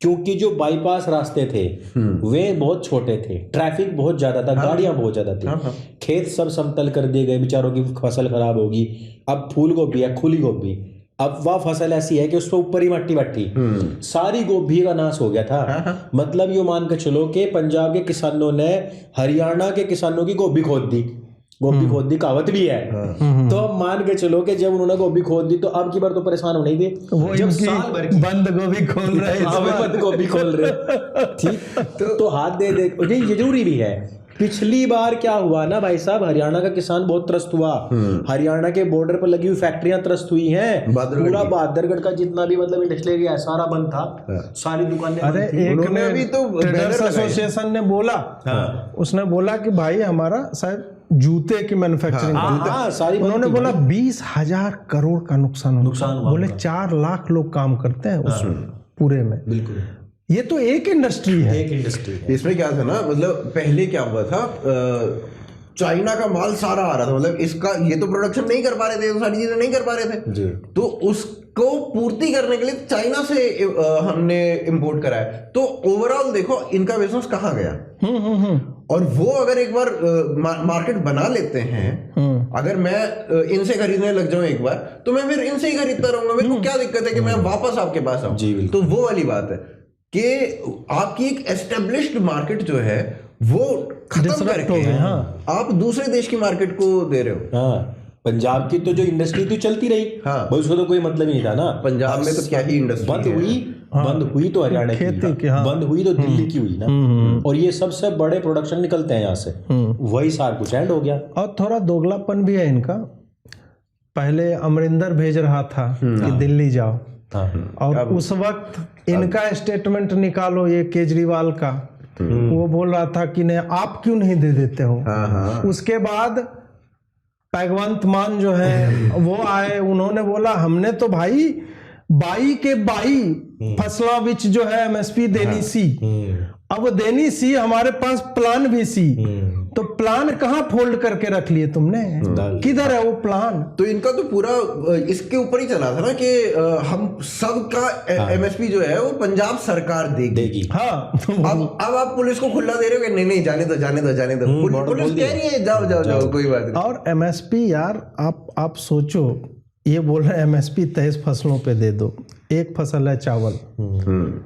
क्योंकि जो बाईपास रास्ते थे वे बहुत छोटे थे, ट्रैफिक बहुत ज्यादा था, गाड़ियां बहुत ज्यादा थी, खेत सब समतल कर दिए गए, बेचारों की फसल खराब होगी। अब फूल गोभी है, खुली गोभी, अब वह फसल ऐसी है कि उस पर ऊपर ही मट्टी बट्टी, सारी गोभी का नाश हो गया था। मतलब ये मान के चलो कि पंजाब के किसानों ने हरियाणा के किसानों की गोभी खोद दी, गोभी खोद दी कहावत भी है। तो अब मान के चलो कि जब उन्होंने गोभी खोद दी तो अब की बार तो परेशान होने ही थे, वो जब साल भर की बंद गोभी खोल रहे हैं, बंद गोभी खोल रहे, ठीक। तो हाथ दे दे ये जरूरी भी है। पिछली बार क्या हुआ ना भाई साहब, हरियाणा का किसान बहुत त्रस्त हुआ, हरियाणा के बॉर्डर पर लगी हुई फैक्ट्रियां त्रस्त हुई हैं, पूरा बहादुरगढ़ का जितना भी मतलब इंडस्ट्रियल एरिया सारा बंद था, सारी दुकानें। अरे एक ने भी तो ट्रेडर्स एसोसिएशन ने बोला, उसने बोला कि भाई हमारा शायद जूते की मैन्युफैक्चरिंग, सारी उन्होंने बोला 20,000 करोड़ का नुकसान हुआ। बोले 4 लाख लोग काम करते हैं उस पूरे में। बिल्कुल, ये तो एक इंडस्ट्री है, एक इंडस्ट्री है। इसमें क्या था ना, मतलब पहले क्या हुआ था, चाइना का माल सारा आ रहा था, मतलब इसका ये तो प्रोडक्शन नहीं कर पा रहे थे, तो सारी चीजें नहीं कर पा रहे थे जी। तो उसको पूर्ति करने के लिए चाइना से हमने इंपोर्ट करा है। तो ओवरऑल देखो इनका बिजनेस कहाँ गया। और वो अगर एक बार मार्केट बना लेते हैं, अगर मैं इनसे खरीदने लग जाऊं एक बार, तो मैं फिर इनसे ही खरीदता रहूंगा, मेरे को क्या दिक्कत है कि मैं वापस आपके पास आऊं। तो वो वाली बात है कि आपकी एक एस्टेब्लिश्ड मार्केट जो है वो खत्म करके आप दूसरे देश की मार्केट को दे रहे हो। हाँ, पंजाब की तो जो इंडस्ट्री थी चलती रही, उसको तो कोई मतलब ही नहीं था ना। पंजाब में तो क्या ही इंडस्ट्री बंद हुई तो हरियाणा की, बंद हुई तो दिल्ली की हुई ना, और ये सबसे बड़े प्रोडक्शन निकलते हैं यहाँ से, वही सारा कुछ एंड हो गया। और थोड़ा दोगलापन भी है इनका। पहले अमरिंदर भेज रहा था कि दिल्ली जाओ, और उस वक्त इनका स्टेटमेंट निकालो ये केजरीवाल का, वो बोल रहा था कि नहीं आप क्यों नहीं दे देते हो। उसके बाद भगवंत मान जो है वो आए, उन्होंने बोला हमने तो भाई 22 के 22 फसलों विच जो है एमएसपी देनी सी, अब देनी सी, हमारे पास प्लान भी सी, तो प्लान कहाँ फोल्ड करके रख लिए तुमने, किधर है वो प्लान। तो इनका तो पूरा इसके ऊपर ही चला था ना कि हम सबका एमएसपी जो है वो पंजाब सरकार देगी। अब आप पुलिस को खुला दे रहे हो कि नहीं जाने दो पुलिस कह रही है जाओ कोई बात नहीं। और एमएसपी यार आप सोचो, ये बोल रहे हैं एमएसपी 23 फसलों पे दे दो, एक फसल है चावल,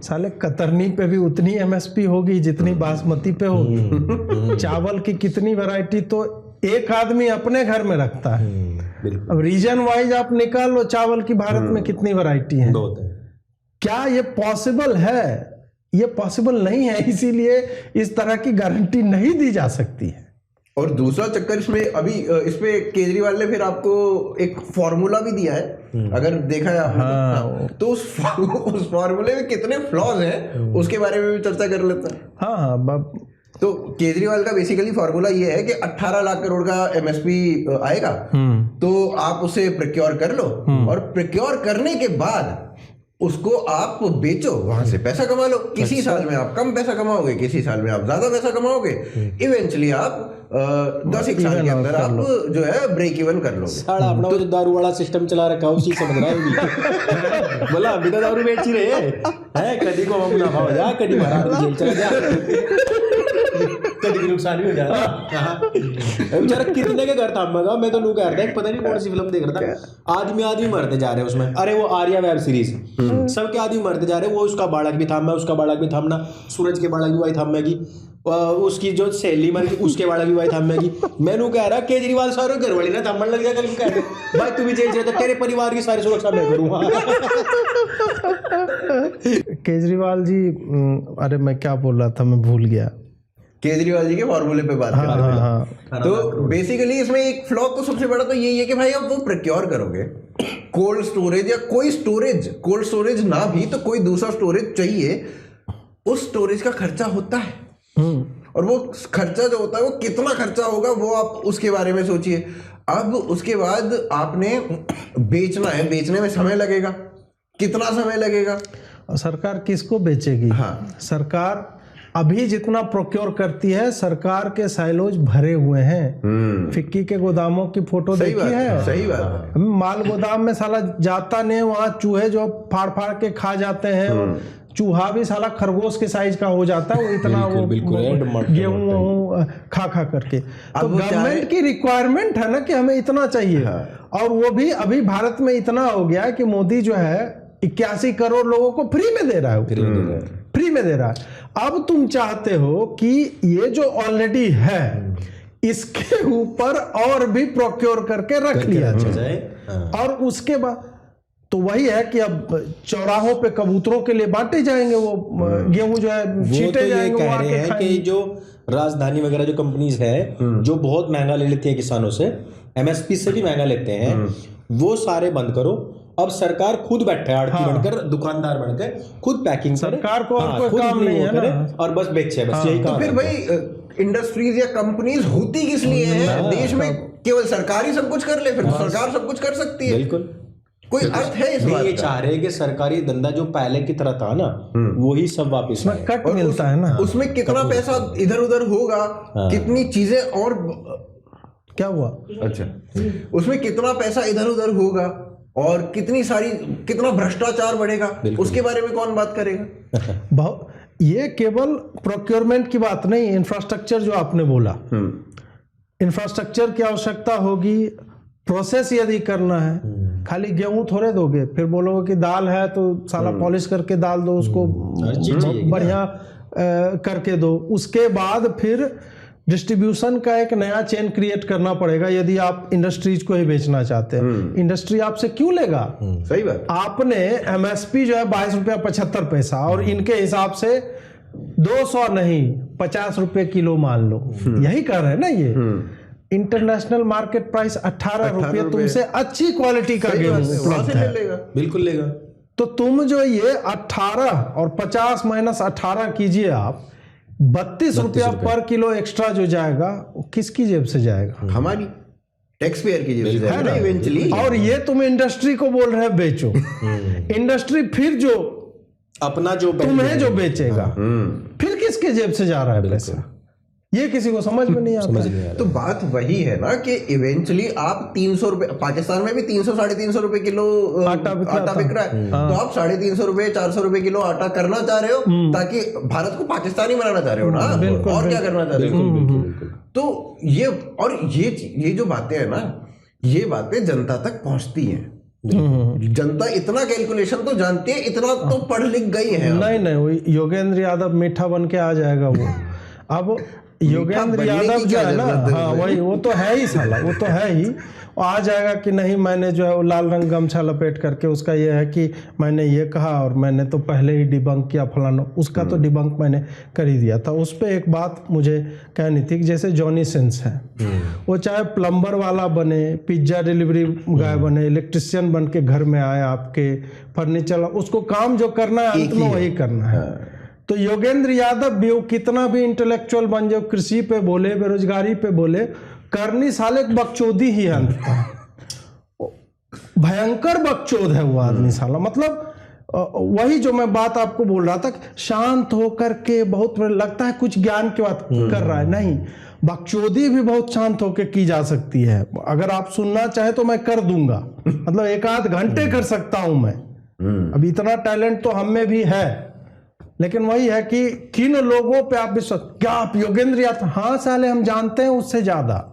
साले कतरनी पे भी उतनी एमएसपी होगी जितनी बासमती पे होगी। चावल की कितनी वैरायटी तो एक आदमी अपने घर में रखता है। अब रीजन वाइज आप निकाल लो चावल की भारत में कितनी वैरायटी है। क्या ये पॉसिबल है? ये पॉसिबल नहीं है, इसीलिए इस तरह की गारंटी नहीं दी जा सकती है। और दूसरा चक्कर इसमें अभी इस पे केजरीवाल ने फिर आपको एक फॉर्मूला भी दिया है, अगर देखा है आपने, तो उस फॉर्मूले में कितने फ्लॉज हैं उसके बारे में भी चर्चा कर लेते हैं। तो केजरीवाल का बेसिकली फॉर्मूला ये है कि 18 लाख करोड़ का एमएसपी आएगा, तो आप उसे प्रोक्योर कर लो, और प्रोक्योर करने के बाद उसको आप बेचो, वहां से पैसा कमा लो। किसी साल में आप कम पैसा कमाओगे, किसी साल में आप ज्यादा पैसा कमाओगे, इवेंचुअली आप 10 साल के अंदर आप जो है ब्रेक इवन कर लो। साला अपना जो दारू वाला सिस्टम चला रखा उसी समझ रहा है बोला अभी तो दारू बेच ही रहे हैं, कभी को हम मुनाफा हो जा, कभी महाराज जेल चला जा, कभी नुकसान भी हो जाएगा। बेचारा कितने के घर थामेगा। मैं तो कह रहा था पता नहीं कौन सी फिल्म देख रहा था, आदमी मरते जा रहे हैं उसमें, अरे वो आर्या वेब सीरीज, सबके आदमी मरते जा रहे हैं, वो उसका बालक भी थामा, उसका बालक भी थामना, सूरज के बालक भी वही थामेगी, उसकी जो सहेली मर गई उसके बालक भी वही थामेगी। मैंने कह रहा केजरीवाल सारे घर वाली ना थामन लग जाएगा, कह रहे भाई तू भी जेल जाता, तेरे परिवार की सारी सुरक्षा मैं करूंगा। केजरीवाल जी अरे मैं क्या बोल रहा था, मैं भूल गया। केजरीवाल जी के फॉर्मूले पे बात कर रहे थे। हाँ तो बेसिकली इसमें एक फ्लॉ तो सबसे बड़ा तो यही है कि भाई अब वो प्रोक्योर करोगे कोल्ड स्टोरेज या कोई स्टोरेज, कोल्ड स्टोरेज ना भी तो कोई दूसरा स्टोरेज चाहिए, उस स्टोरेज का खर्चा होता है और वो खर्चा जो होता है वो कितना खर्चा होगा वो आप उसके बारे में सोचिए। अब उसके बाद आपने बेचना है, बेचने में समय लगेगा, कितना समय लगेगा? और सरकार किसको बेचेगी? हाँ। सरकार अभी जितना प्रोक्योर करती है, सरकार के साइलोज भरे हुए हैं। फिक्की के गोदामों की फोटो सही देखी बात है? सही बात है। माल गोदाम में साला जाता नहीं, वहाँ चूहे जो फाड़ फाड़ के खा जाते हैं और चूहा भी साला खरगोश के साइज का हो जाता है, वो इतना वो गेहूं खा खा करके। तो गवर्नमेंट की रिक्वायरमेंट है ना कि हमें इतना चाहिए। और वो भी अभी भारत में इतना हो गया है कि मोदी जो है 81 करोड़ लोगों को फ्री में दे रहा है, फ्री में दे रहा है। अब तुम चाहते हो कि ये जो ऑलरेडी है इसके ऊपर और भी प्रोक्योर करके रख लिया जाए। और उसके बाद तो वही है कि अब चौराहों पे कबूतरों के लिए बांटे जाएंगे वो गेहूं जो है, छींटे जाएंगे। वो कह रहे हैं कि जो राजधानी वगैरह जो कंपनीज है जो बहुत महंगा ले लेती है किसानों से, एमएसपी से भी महंगा लेते हैं, वो सारे बंद करो। अब सरकार खुद बैठे आड़ती बनकर, दुकानदार बनकर खुद पैकिंग करे, सरकार को और कोई काम नहीं है ना, और बस बेचे, बस यही काम। तो फिर भाई इंडस्ट्रीज या कंपनीज होती किस लिए है? देश में केवल सरकार ही सब कुछ कर ले, फिर तो सरकार सब कुछ कर सकती है। बिल्कुल, कोई अर्थ है इस बात ये का? चाह रहे हैं कि सरकारी धंधा जो पहले की तरह था ना वही सब वापस आए। कट मिलता है ना, उसमें कितना पैसा इधर उधर होगा, कितनी चीजें और क्या हुआ? अच्छा, उसमें कितना पैसा इधर उधर होगा और कितना भ्रष्टाचार बढ़ेगा, उसके बारे में कौन बात करेगा? ये केवल प्रोक्योरमेंट की बात नहीं, इंफ्रास्ट्रक्चर जो आपने बोला, इंफ्रास्ट्रक्चर की आवश्यकता होगी। प्रोसेस यदि करना है, खाली गेहूं थोड़े दोगे, फिर बोलोगे कि दाल है तो साला पॉलिश करके दाल दो, उसको बढ़िया करके दो। उसके बाद फिर डिस्ट्रीब्यूशन का एक नया चेन क्रिएट करना पड़ेगा यदि आप इंडस्ट्रीज को ही बेचना चाहते हैं। इंडस्ट्री आपसे क्यों लेगा? सही बात। आपने एमएसपी जो है 22 रुपया 75 पैसा और इनके हिसाब से 200 नहीं 50 रुपए किलो मान लो, यही कर रहे हैं ना ये। इंटरनेशनल मार्केट प्राइस 18 रुपये तुमसे अच्छी क्वालिटी का गेहूं उपलब्ध है, बिल्कुल लेगा। तो तुम जो ये 18 और 50 माइनस 18 कीजिए आप, 32 रुपया पर किलो एक्स्ट्रा जो जाएगा वो किसकी जेब से जाएगा? हमारी टैक्स पेयर की जेब से जाएगा इवेंचुअली। और ये तुम इंडस्ट्री को बोल रहे हैं बेचो, इंडस्ट्री फिर जो अपना जो तुम्हें जो बेचेगा फिर किसके जेब से जा रहा है पैसा? ये किसी को समझ में नहीं आता। तो बात वही है ना कि इवेंचुअली आप 300 रुपए, पाकिस्तान में भी 300 350 रुपए किलो आटा बिक रहा है, तो आप 350 रुपए 400 रुपए किलो आटा करना चाह रहे हो ताकि भारत को पाकिस्तानी बनाना चाह रहे हो ना, और क्या करना चाह रहे हो? तो ये जो बातें हैं ना, ये बातें जनता तक पहुंचती हैं। जनता इतना कैलकुलेशन तो जानती है, इतना तो पढ़ लिख गई है। नहीं, योगेंद्र यादव मीठा बन के आ जाएगा वो। अब योगेंद्र यादव जो है ना, हाँ वही, वो तो है ही साला, वो तो है ही। वो आ जाएगा कि नहीं मैंने जो है वो लाल रंग गमछा लपेट करके, उसका ये है कि मैंने ये कहा और मैंने तो पहले ही डिबंक किया फलाना, उसका तो डिबंक मैंने कर ही दिया था। उस पर एक बात मुझे कहनी थी कि जैसे जॉनी सिंस है, वो चाहे प्लम्बर वाला बने, पिज्जा डिलीवरी गाय बने, इलेक्ट्रिशियन बन के घर में आए आपके, फर्नीचर, उसको काम जो करना है अंत में वही करना है। तो योगेंद्र यादव भी वो कितना भी इंटेलेक्चुअल बन जाए, कृषि पे बोले, बेरोजगारी पे बोले, करनी साले बकचोदी ही है अंततः। भयंकर बकचोद है वो आदमी साला। मतलब वही जो मैं बात आपको बोल रहा था, शांत होकर के बहुत लगता है कुछ ज्ञान की बात कर रहा है, नहीं, बकचोदी भी बहुत शांत होकर की जा सकती है। अगर आप सुनना चाहे तो मैं कर दूंगा, मतलब 1 आध घंटे कर सकता हूं मैं। अब इतना टैलेंट तो हम में भी है, लेकिन वही है कि किन लोगों पे आप विश्वास, क्या आप योगेंद्र यादव, हाँ साले हम जानते हैं उससे ज्यादा।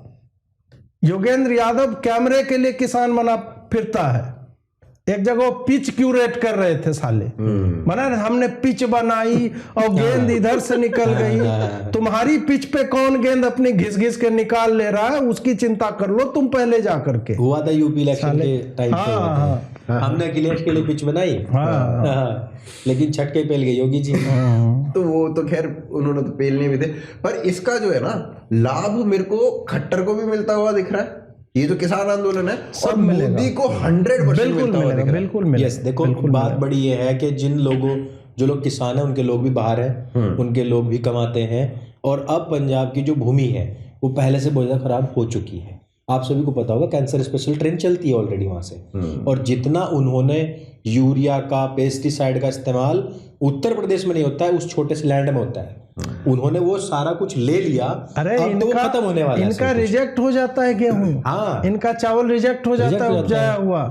योगेंद्र यादव कैमरे के लिए किसान बना फिरता है। एक जगह पिच क्यूरेट कर रहे थे साले, मना हमने पिच बनाई और गेंद इधर से निकल गई। तुम्हारी पिच पे कौन गेंद अपनी घिस घिस के निकाल ले रहा है, उसकी चिंता कर लो तुम पहले जा करके। हुआ था यूपी इलेक्शन के टाइम पे। हाँ, हमने अखिलेश के लिए पिच बनाई, हाँ, लेकिन छटके पेल गई योगी जी। तो वो तो खैर उन्होंने तो पेलने भी थे, पर इसका जो है ना लाभ मेरे को खट्टर को भी मिलता हुआ दिख रहा है। ये जो किसान आंदोलन है और मोदी को 100% मिलता हुआ दिख रहा है। बिल्कुल मिलेगा। यस, देखो बात बड़ी ये है कि जो लोग किसान हैं उनके लोग भी बाहर हैं, उनके लोग भी कमाते हैं, और अब पंजाब की जो भूमि है वो पहले से बहुत ज़्यादा खराब हो चुकी है। आप सभी को पता होगा कैंसर स्पेशल ट्रेन चलती है ऑलरेडी वहाँ से, और जितना उन्होंने यूरिया का, पेस्टिसाइड का इस्तेमाल उत्तर प्रदेश में नहीं होता है, उस छोटे से लैंड में होता है। उन्होंने वो सारा कुछ ले लिया, अरे अब तो वो खत्म होने वाला है। इनका रिजेक्ट हो जाता है गेहूं, हाँ, इनका चावल रिजेक्ट हो जाता है उपजाया हुआ।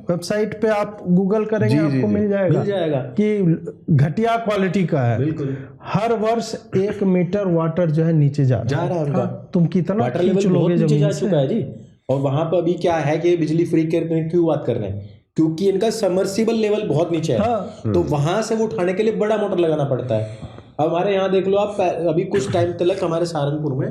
वेबसाइट पे आप गूगल करेंगे आपको मिल जाएगा कि घटिया क्वालिटी का है। बिल्कुल, हर वर्ष 1 मीटर वाटर जो है नीचे जा रहा है उनका। तुम कितना वाटर लेवल बहुत नीचे जा चुका है जी। और वहां पर अभी क्या है कि बिजली फ्री करने की क्यों बात कर रहे हैं, क्योंकि इनका सबमर्सिबल लेवल बहुत नीचे है, तो वहां से वो उठाने के लिए बड़ा मोटर लगाना पड़ता है। अब हमारे यहाँ देख लो आप, अभी कुछ टाइम तक हमारे सहारनपुर में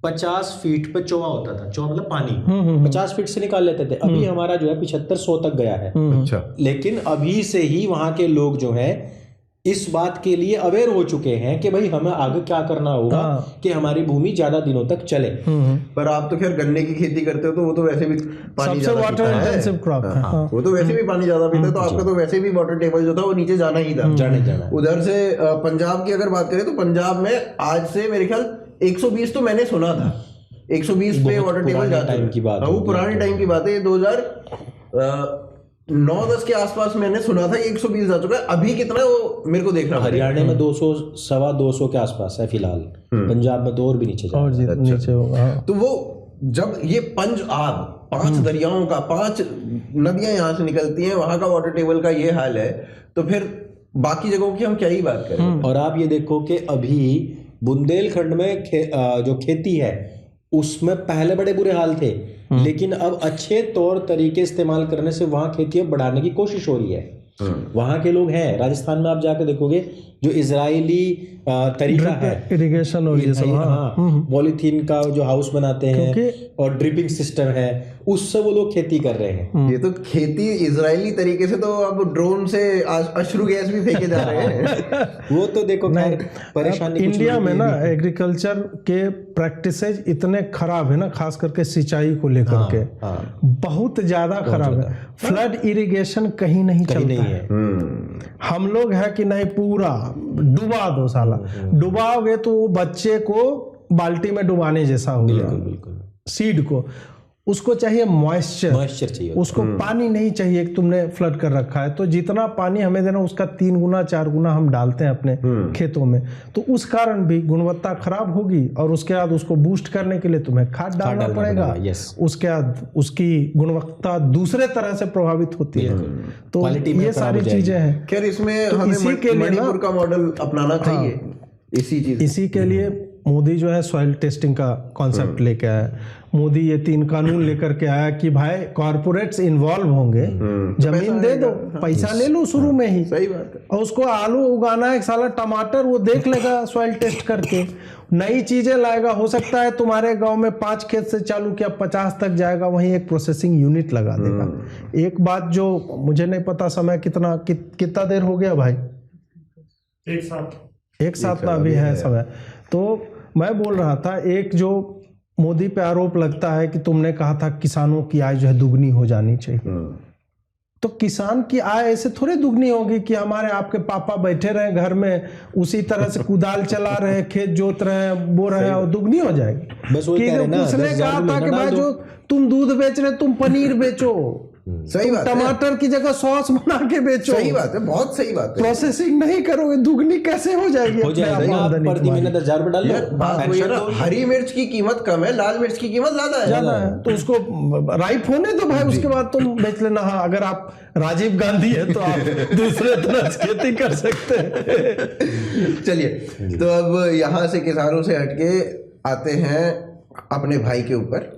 50 फीट पे चौवा होता था, चौवा मतलब पानी 50 फीट से निकाल लेते थे। अभी हमारा जो है 75-100 तक गया है। अच्छा, लेकिन अभी से ही वहां के लोग जो है इस बात के लिए अवेयर हो चुके हैं कि भाई हमें आगे क्या करना होगा कि हमारी भूमि ज्यादा दिनों तक चले। पर आप तो खैर गन्ने की खेती करते हो, तो वो तो वैसे भी पानी सबसे वाटर इंटेंसिव क्रॉप है। वो तो वैसे भी पानी ज्यादा पीता है, तो आपका तो वैसे भी वाटर टेबल जो था वो नीचे जाना ही था। जाना उधर से पंजाब की अगर बात करें तो पंजाब में आज से मेरे ख्याल 120 तो मैंने सुना था, 120 पे वाटर टेबल जाता है। वो पुराने टाइम की बात है, ये 2009-10 के आसपास मैंने सुना था 120 जा चुका है। अभी कितना है वो मेरे को देखना पड़ेगा। हरियाणा में 200, 250 के आसपास है फिलहाल। पंजाब में तो और भी नीचे जा रहा है। नीचे होगा। तो वो जब ये पंजाब 5 दरियाओं का, 5 नदियां यहाँ से निकलती हैं, वहां का वाटर टेबल का ये हाल है, तो फिर बाकी जगहों की हम क्या ही बात करें। और आप ये देखो कि अभी बुंदेलखंड में जो खेती है उसमें पहले बड़े बुरे हाल थे, लेकिन अब अच्छे तौर तरीके इस्तेमाल करने से वहां खेती बढ़ाने की कोशिश हो रही है। वहां के लोग हैं, राजस्थान में आप जाकर देखोगे जो इजरायली तरीका है इरिगेशन और ये सब, पॉलीथीन का जो हाउस बनाते हैं और ड्रिपिंग सिस्टम है, उससे वो लोग खेती कर रहे हैं। ये तो खेती इजरायली तरीके से, तो अब ड्रोन से अश्रु गैस भी फेंके जा रहे हैं। वो तो देखो परेशानी। इंडिया में ना एग्रीकल्चर के प्रैक्टिसेज इतने खराब है ना, खास करके सिंचाई को लेकर के बहुत ज्यादा खराब है। फ्लड इरिगेशन कहीं नहीं चलता है। हम लोग है कि नहीं पूरा डुबा दो, साला डुबाओगे तो वो बच्चे को बाल्टी में डुबाने जैसा हो गया। बिल्कुल। सीड को उसको चाहिए मॉइस्चर चाहिए, उसको पानी नहीं चाहिए कि तुमने फ्लड कर रखा है। तो जितना पानी हमें देना उसका 3 गुना 4 गुना हम डालते हैं अपने खेतों में, तो उस कारण भी गुणवत्ता खराब होगी। और उसके बाद उसको बूस्ट करने के लिए तुम्हें खाद डालना पड़ेगा। उसके बाद उसकी गुणवत्ता दूसरे तरह से प्रभावित होती है। तो ये सारी चीजें हैं। खैर इसमें हमें मणिपुर का मॉडल अपनाना चाहिए। इसी के लिए मोदी जो है सॉइल टेस्टिंग का कॉन्सेप्ट लेके आया। मोदी ये 3 कानून लेकर के आया कि भाई कॉर्पोरेट्स इन्वॉल्व होंगे, जमीन दे दो, पैसा ले लो शुरू में ही। सही बात है। और उसको आलू उगाना है, साला टमाटर वो देख लेगा सॉइल टेस्ट करके, नई चीजें लाएगा। हो सकता है तुम्हारे गांव में 5 खेत से चालू किया 50 तक जाएगा, वहीं एक प्रोसेसिंग यूनिट लगा देगा। एक बात जो मुझे नहीं पता समय कितना देर हो गया भाई, एक साथ ना भी है समय। तो मैं बोल रहा था, एक जो मोदी पे आरोप लगता है कि तुमने कहा था किसानों की आय जो है दुगनी हो जानी चाहिए। तो किसान की आय ऐसे थोड़े दुगनी होगी कि हमारे आपके पापा बैठे रहे घर में उसी तरह से कुदाल चला रहे, खेत जोत रहे, बो रहे और दुगनी हो जाएगी। बस वही कह रहे ना, उसने कहा था कि भाई जो तुम दूध बेच रहे तुम पनीर बेचो, सही बात है। टमाटर की जगह सॉस बना के बेचो। सही बात है, बहुत सही बात है। प्रोसेसिंग नहीं करोगे दुगनी कैसे हो जाएगी? हो जाएगा ना, प्रति महीने 10,000 रुपए डाल लो। बात वही है ना, हरी मिर्च की कीमत कम है, लाल मिर्च की कीमत ज्यादा है। तो उसको राइप होने दो भाई, उसके बाद तुम बेच लेना। हाँ, अगर आप राजीव गांधी है तो आप दूसरे तरह से खेती कर सकते हैं। चलिए, तो अब यहाँ से किसानों से हटके आते हैं अपने भाई के ऊपर,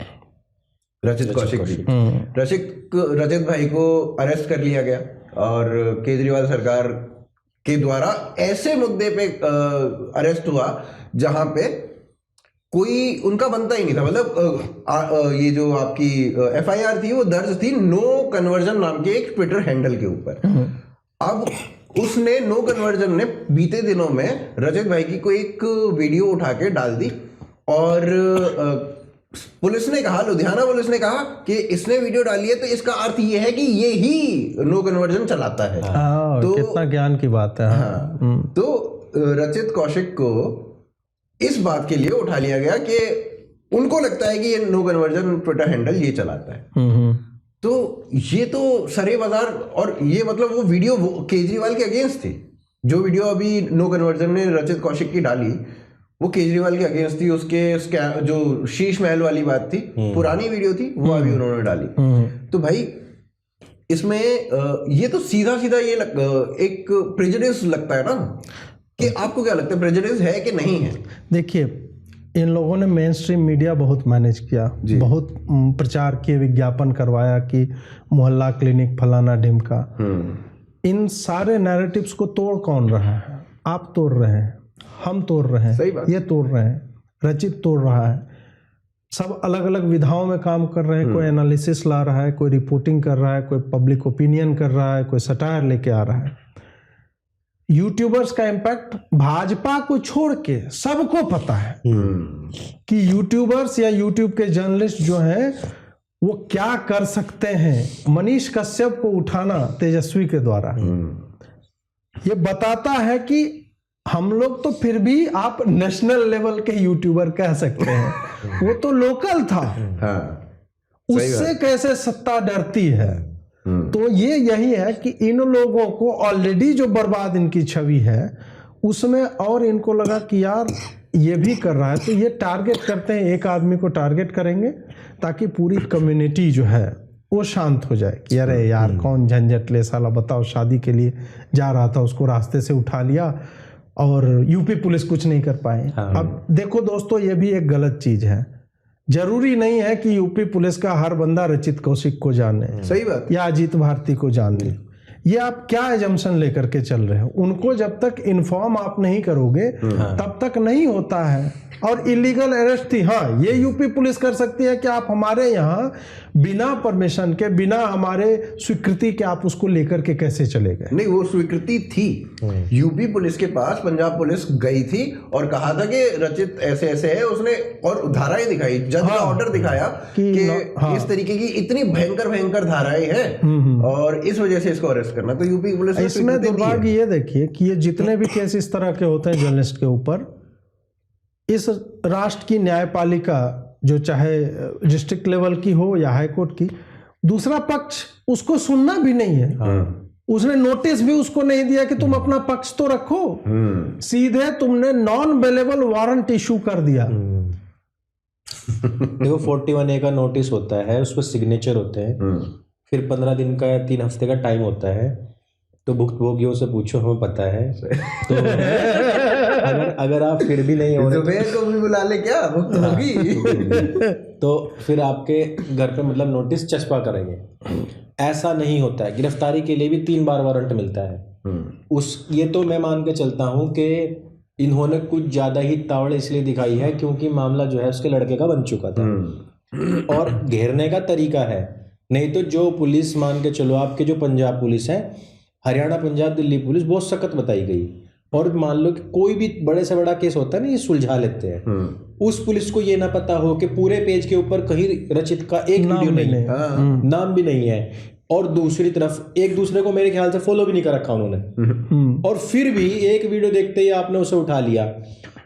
रचित कौशिक जी। रचित भाई को अरेस्ट कर लिया गया और केजरीवाल सरकार के द्वारा ऐसे मुद्दे पे अरेस्ट हुआ जहां पे कोई उनका बनता ही नहीं था। मतलब ये जो आपकी FIR थी वो दर्ज थी नो कन्वर्जन नाम के एक ट्विटर हैंडल के ऊपर। अब उसने नो कन्वर्जन ने बीते दिनों में रजत भाई की कोई एक वीडियो उठा के डाल दी और पुलिस ने कहा, लुधियाना पुलिस ने कहा कि इसने वीडियो डाली है तो इसका अर्थ ये है कि ये ही नो कन्वर्जन चलाता है। तो कितना ज्ञान की बात है। हाँ, तो रचित कौशिक को इस बात के लिए उठा लिया गया कि उनको लगता है कि ये नो कन्वर्जन ट्विटर हैंडल ये चलाता है। तो ये तो सरे बाजार, और ये मतलब वो वीडियो केजरीवाल के अगेंस्ट थी। जो वीडियो अभी नो कन्वर्जन ने रचित कौशिक की डाली वो केजरीवाल के अगेंस्ट थी। उसके जो शीश महल वाली बात थी, पुरानी वीडियो थी, वो अभी उन्होंने डाली। तो भाई इसमें ये तो सीधा सीधा ये एक प्रेजुडिस लगता है ना, कि आपको क्या लगता है प्रेजुडिस है कि नहीं है? देखिए, इन लोगों ने मेन स्ट्रीम मीडिया बहुत मैनेज किया, बहुत प्रचार किए, विज्ञापन करवाया कि मोहल्ला क्लिनिक फलाना ढिमका। इन सारे नैरेटिव्स को तोड़ कौन रहा है? आप तोड़ रहे हैं, हम तोड़ रहे हैं, ये तोड़ रहे हैं, रचित तोड़ रहा है। सब अलग अलग विधाओं में काम कर रहे हैं। कोई एनालिसिस ला रहा है, कोई रिपोर्टिंग कर रहा है, कोई पब्लिक ओपिनियन कर रहा है, कोई सटायर लेके आ रहा है। यूट्यूबर्स का इम्पैक्ट भाजपा को छोड़ के सबको पता है कि यूट्यूबर्स या यूट्यूब के जर्नलिस्ट जो हैं वो क्या कर सकते हैं। मनीष कश्यप को उठाना तेजस्वी के द्वारा ये बताता है कि हम लोग तो फिर भी आप नेशनल लेवल के यूट्यूबर कह सकते हैं, वो तो लोकल था। उससे कैसे सत्ता डरती है? तो ये यही है कि इन लोगों को ऑलरेडी जो बर्बाद इनकी छवि है उसमें और इनको लगा कि यार ये भी कर रहा है, तो ये टारगेट करते हैं, एक आदमी को टारगेट करेंगे ताकि पूरी कम्युनिटी जो है वो शांत हो जाए कि अरे यार कौन झंझट ले साला, बताओ शादी के लिए जा रहा था उसको रास्ते से उठा लिया और यूपी पुलिस कुछ नहीं कर पाए। अब देखो दोस्तों, ये भी एक गलत चीज है। जरूरी नहीं है कि यूपी पुलिस का हर बंदा रचित कौशिक को जाने, सही बात, या अजीत भारती को जाने। ये आप क्या एजम्पशन लेकर के चल रहे हो? उनको जब तक इन्फॉर्म आप नहीं करोगे तब तक नहीं होता है। और इलीगल अरेस्ट थी, हाँ, ये यूपी पुलिस कर सकती है कि आप हमारे यहाँ बिना परमिशन के, बिना हमारे स्वीकृति के आप उसको लेकर के कैसे चले गए? नहीं, वो स्वीकृति थी। यूपी पुलिस के पास पंजाब पुलिस गई थी और कहा था कि रचित ऐसे ऐसे है, उसने और धाराएं दिखाई, जज का ऑर्डर दिखाया कि इस तरीके की इतनी भयंकर भयंकर धाराएं हैं और इस वजह से इसको अरेस्ट करना। तो यूपी पुलिस ने इसमें दुर्भाग्य ये देखिए कि ये जितने भी केस इस तरह के होते हैं जर्नलिस्ट के ऊपर, इस राष्ट्र की न्यायपालिका जो चाहे डिस्ट्रिक्ट लेवल की हो या हाई कोर्ट की, दूसरा पक्ष उसको सुनना भी नहीं है। उसने नोटिस भी उसको नहीं दिया कि तुम अपना पक्ष तो रखो, सीधे तुमने नॉन बेलेबल वारंट इशू कर दिया। देखो 41A का नोटिस होता है, उस पर सिग्नेचर होते हैं, फिर 15 दिन का या 3 हफ्ते का टाइम होता है। तो भुक्तभोगियों से पूछो, हमें पता है। तो अगर आप फिर भी नहीं हो रहे को भी बुला ले क्या भुक्तभोगी, तो फिर आपके घर पे मतलब नोटिस चस्पा करेंगे। ऐसा नहीं होता है। गिरफ्तारी के लिए भी 3 बार वारंट मिलता है। ये तो मैं मान के चलता हूँ कि इन्होंने कुछ ज्यादा ही तावड़ इसलिए दिखाई है क्योंकि मामला जो है उसके लड़के का बन चुका था और घेरने का तरीका है। नहीं तो जो पुलिस, मान के चलो आपके जो पंजाब पुलिस है, हरियाणा, पंजाब, दिल्ली पुलिस बहुत सख्त बताई गई। और मान लो कि कोई भी बड़े से बड़ा केस होता है ना, ये सुलझा लेते हैं। उस पुलिस को ये ना पता हो कि पूरे पेज के ऊपर कहीं रचित का एक वीडियो नहीं है, नाम भी नहीं है, और दूसरी तरफ एक दूसरे को मेरे ख्याल से फॉलो भी नहीं कर रखा उन्होंने, और फिर भी एक वीडियो देखते ही आपने उसे उठा लिया।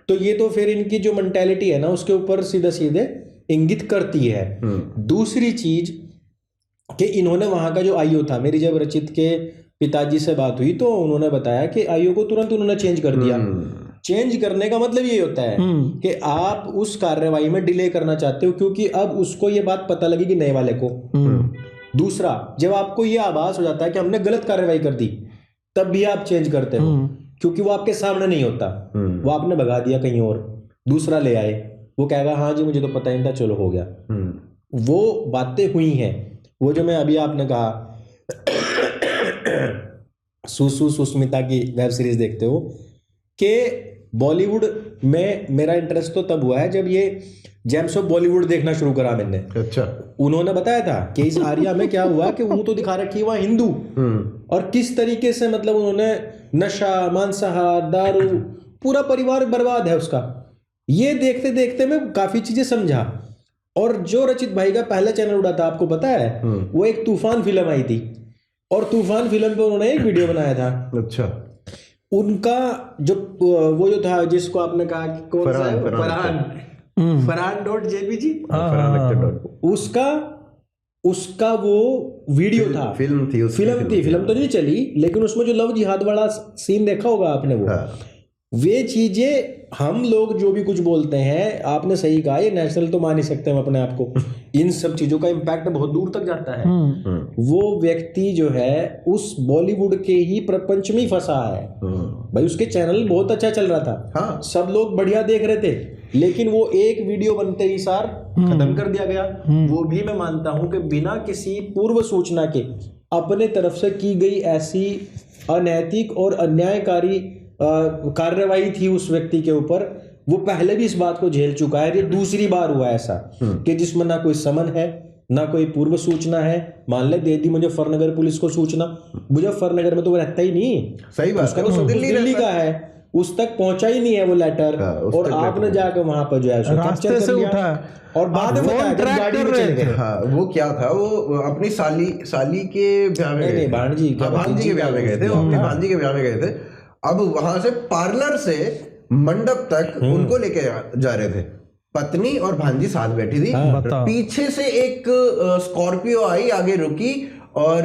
तो ये तो फिर इनकी जो मेंटालिटी है ना, उसके ऊपर सीधे सीधे इंगित करती है। दूसरी चीज कि इन्होंने वहां का जो आईओ था, मेरी जब रचित के पिताजी से बात हुई तो उन्होंने बताया कि आईओ को तुरंत उन्होंने चेंज कर दिया। चेंज करने का मतलब ये होता है कि आप उस कार्रवाई में डिले करना चाहते हो क्योंकि अब उसको ये बात पता लगेगी नए वाले को। दूसरा, जब आपको ये आभास हो जाता है कि हमने गलत कार्रवाई कर दी, तब भी आप चेंज करते हो क्योंकि वो आपके सामने नहीं होता, वो आपने भगा दिया कहीं और, दूसरा ले आए, वो कहेगा हाँ जी मुझे तो पता ही नहीं था, चलो हो गया। वो बातें हुई हैं। वो जो मैं अभी आपने कहा सुस्मिता की वेब सीरीज देखते हो कि बॉलीवुड में मेरा इंटरेस्ट तो तब हुआ है जब ये जेम्स ऑफ बॉलीवुड देखना शुरू करा मैंने। अच्छा। उन्होंने बताया था कि इस आर्या में क्या हुआ कि वो तो दिखा रखी है वहाँ हिंदू, और किस तरीके से मतलब उन्होंने नशा, मांसाहार, दारू, पूरा परिवार बर्बाद है उसका। ये देखते देखते मैं काफी चीजें समझा। और जो रचित भाई का पहला चैनल उड़ा था, आपको पता है, वो एक तूफान फिल्म आई थी, और तूफान फिल्म पे उन्होंने एक वीडियो बनाया था। अच्छा। उनका जो वो जो था, जिसको आपने कहा कि कौन सा है, फरहान.jpg, उसका वो वीडियो था, फिल्म तो नहीं चली, लेकिन उसमें जो लव जिहाद वाला सीन देखा होगा आपने, वो वे चीजें हम लोग जो भी कुछ बोलते हैं, आपने सही कहा, ये नेशनल तो मान ही सकते हैं अपने आप को, इन सब चीजों का इम्पैक्ट बहुत दूर तक जाता है। वो व्यक्ति जो है उस बॉलीवुड के ही प्रपंच में फंसा है भाई। उसके चैनल बहुत अच्छा चल रहा था, सब लोग बढ़िया देख रहे थे, लेकिन वो एक वीडियो बनते ही सार खत्म कर दिया गया। वो भी मैं मानता हूं कि बिना किसी पूर्व सूचना के अपने तरफ से की गई ऐसी अनैतिक और अन्यायकारी कार्रवाई थी उस व्यक्ति के ऊपर। वो पहले भी इस बात को झेल चुका है, ये दूसरी बार हुआ ऐसा कि जिसमें ना कोई समन है, ना कोई पूर्व सूचना है। मान ले दे दी मुजफ्फरनगर पुलिस को सूचना, मुजफ्फरनगर में तो वो रहता ही नहीं, सही बात, उसका तो दिल्ली का है, उस तक पहुंचा ही नहीं है वो लेटर, और आपने जाकर वहां पर जो है रास्ते से उठा और बाद में बताया जब गाड़ी में चले गए। हाँ, वो क्या था, वो अपनी साली के ब्याह में गए थे, भांजी के ब्याह में गए थे, वो अपनी भांजी के ब्याह में गए थे। अब वहां से पार्लर से मंडप तक उनको लेके जा रहे थे, पत्नी और भांजी साथ बैठी थी, पीछे से एक स्कॉर्पियो आई, आगे रुकी और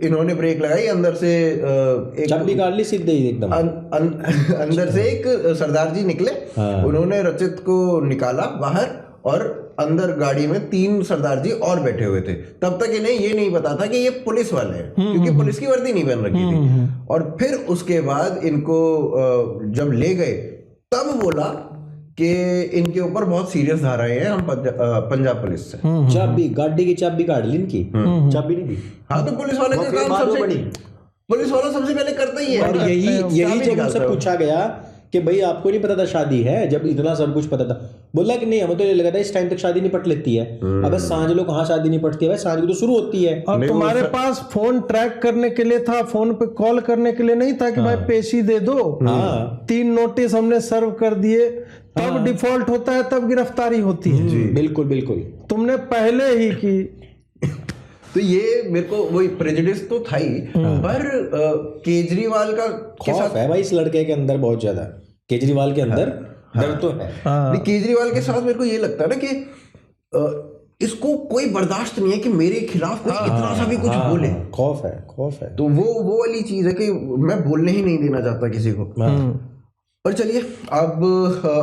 इन्होंने ब्रेक लगाई, अंदर से एक चाबी काट ली सीधे ही एकदम, अंदर से एक सरदार जी निकले, उन्होंने रचित को निकाला बाहर, और अंदर गाड़ी में 3 सरदार जी और बैठे हुए थे। तब तक इन्हें ये नहीं पता था कि ये पुलिस वाले हैं, क्योंकि पुलिस की वर्दी नहीं पहन रखी थी। और फिर उसके बाद इनको जब ले गए, तब बोला कि इनके ऊपर बहुत सीरियस धाराएं हैं, हम पंजाब पुलिस से। चाबी, गाड़ी की चाबी काट ली इनकी, चाबी नहीं दी। हाँ, तो पुलिस वाले का काम पुलिस वाला सबसे पहले करता ही है। और यही जब उनसे पूछा गया कि भाई आपको नहीं पता था शादी है, जब इतना सब कुछ पता था, बोला कि नहीं, हमें तो ये लगा था इस टाइम तक शादी नहीं पट लेती है। अबे सांझ लोग कहाँ शादी नहीं पटती है भाई, सांझ को तो शुरू होती है। और तुम्हारे पास फोन ट्रैक करने के लिए था, फोन पे कॉल करने के लिए नहीं था कि भाई पेशी दे दो। 3 नोटिस हमने सर्व कर दिए, तब डिफॉल्ट होता है, तब गिरफ्तारी होती है। बिल्कुल बिल्कुल, तुमने पहले ही की। तो ये मेरे को वही प्रेजुडिस तो था ही, पर केजरीवाल का खौफ है भाई इस लड़के के अंदर बहुत ज्यादा, केजरीवाल के अंदर डर तो है। केजरीवाल के साथ मेरे को ये लगता है ना कि इसको कोई बर्दाश्त नहीं है कि मेरे खिलाफ कोई इतना सा भी कुछ बोले। खौफ है। तो वो वाली चीज है कि मैं बोलने ही नहीं देना चाहता किसी को। पर चलिए अब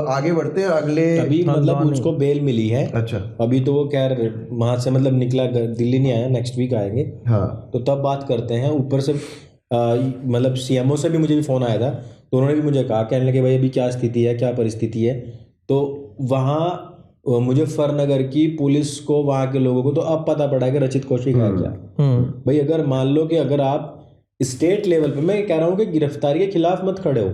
आगे बढ़ते हैं। अगले अभी मतलब उसको बेल मिली है। अच्छा, अभी तो वो खैर वहां से मतलब निकला, दिल्ली नहीं आया, नेक्स्ट वीक आएंगे। हाँ, तो तब बात करते हैं। ऊपर से मतलब सीएमओ से भी मुझे भी फोन आया था, तो उन्होंने भी मुझे कहा, कहने लगे भाई अभी क्या स्थिति है, क्या परिस्थिति है। तो वहाँ मुजफ्फरनगर की पुलिस को, वहाँ के लोगों को तो अब पता पड़ा कि रचित कौशिक है क्या। भाई अगर मान लो कि अगर आप स्टेट लेवल पे, मैं कह रहा हूँ कि गिरफ्तारी के खिलाफ मत खड़े हो,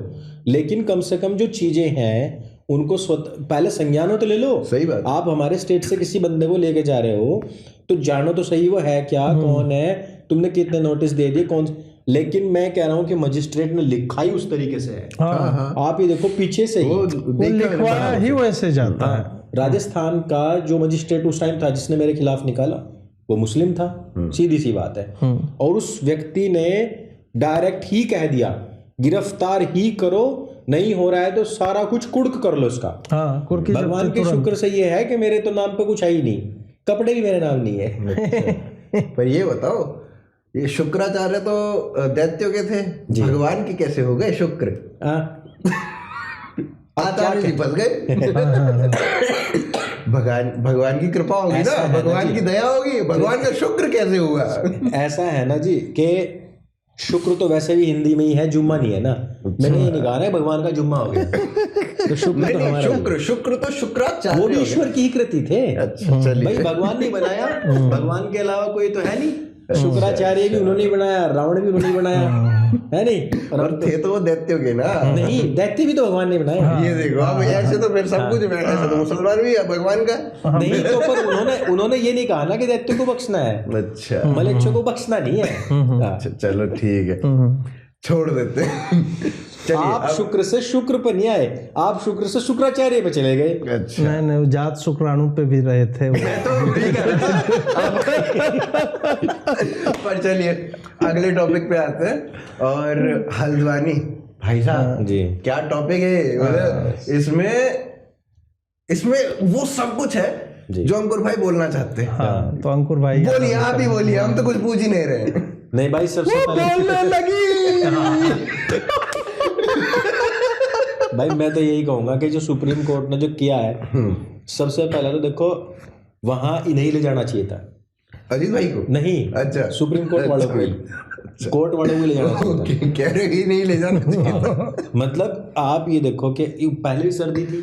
लेकिन कम से कम जो चीजें हैं उनको पहले संज्ञान तो ले लो। सही बात। आप हमारे स्टेट से किसी बंदे को लेके जा रहे हो तो जानो तो सही वो है क्या, कौन है, तुमने कितने नोटिस दे दिए, कौन। लेकिन मैं कह रहा हूँ कि मजिस्ट्रेट ने लिखा ही उस तरीके से है। आप ये देखो पीछे से ही लिखवाया ही वैसे जाता है। राजस्थान का जो मजिस्ट्रेट उस टाइम था जिसने मेरे खिलाफ निकाला, वो मुस्लिम था, सीधी सी बात है। और उस व्यक्ति ने डायरेक्ट ही कह दिया गिरफ्तार ही करो, नहीं हो रहा है तो सारा कुछ कुर्क कर लो इसका। भगवान के शुक्र से ये है कि मेरे तो नाम पे कुछ है ही नहीं, कपड़े भी मेरे नाम नहीं है। पर ये बताओ, ये शुक्राचार्य तो दैत्यों के थे, भगवान के कैसे हो गए शुक्र? आचार्य जी फंस गए। भगवान की कृपा होगी ना, भगवान की दया होगी, भगवान का शुक्र कैसे हुआ? ऐसा है ना जी कि शुक्र तो वैसे भी हिंदी में ही है, जुम्मा नहीं है ना। मैंने ये नहीं कहा है भगवान का जुम्मा हो गया। तो शुक्र तो हमारा शुक्र तो शुक्राचार्य, वो भी ईश्वर की ही कृति थे। अच्छा, भाई भगवान नहीं बनाया, भगवान के अलावा कोई तो है नहीं। शुक्राचार्य भी उन्होंने ही बनाया, रावण भी उन्होंने ही बनाया, है नहीं? और थे तो वो दैत्यों के ना। नहीं, दैत्य भी तो भगवान ने बनाया। ये देखो अब ऐसे तो फिर सब कुछ ऐसे तो मुसलमान भी है भगवान का। नहीं तो पर उन्होंने ये नहीं कहा ना कि दैत्य को बख्शना है, अच्छा मलेच्छों को बख्शना नहीं है। हाँ। चलो ठीक है, छोड़ देते हैं। चलिए आप शुक्र से शुक्र पर नहीं आए, आप शुक्र से शुक्राचार्य पे चले गए। अच्छा नहीं नहीं, जात शुक्राणु पे भी रहे थे वो। मैं तो ठीक है पर चलिए अगले टॉपिक पे आते हैं। और हल्द्वानी भाई साहब जी, क्या टॉपिक है, मतलब इसमें वो सब कुछ है जो अंकुर भाई बोलना चाहते हैं। हाँ, तो अंकुर भाई बोलिए, आप ही बोलिए, हम तो कुछ पूछ ही नहीं रहे। नहीं भाई, सबसे पहले बोलने लगी। भाई मैं तो यही कहूंगा कि जो सुप्रीम कोर्ट ने जो किया है, सबसे पहले तो देखो वहां इन्हें ले जाना चाहिए था, अजीत भाई को नहीं अच्छा सुप्रीम कोर्ट वालों को ही, कोर्ट वालों को ले जाना चाहिए था। कह रहे ही नहीं ले जाना चाहिए था। मतलब आप ये देखो कि पहले भी सर्दी थी,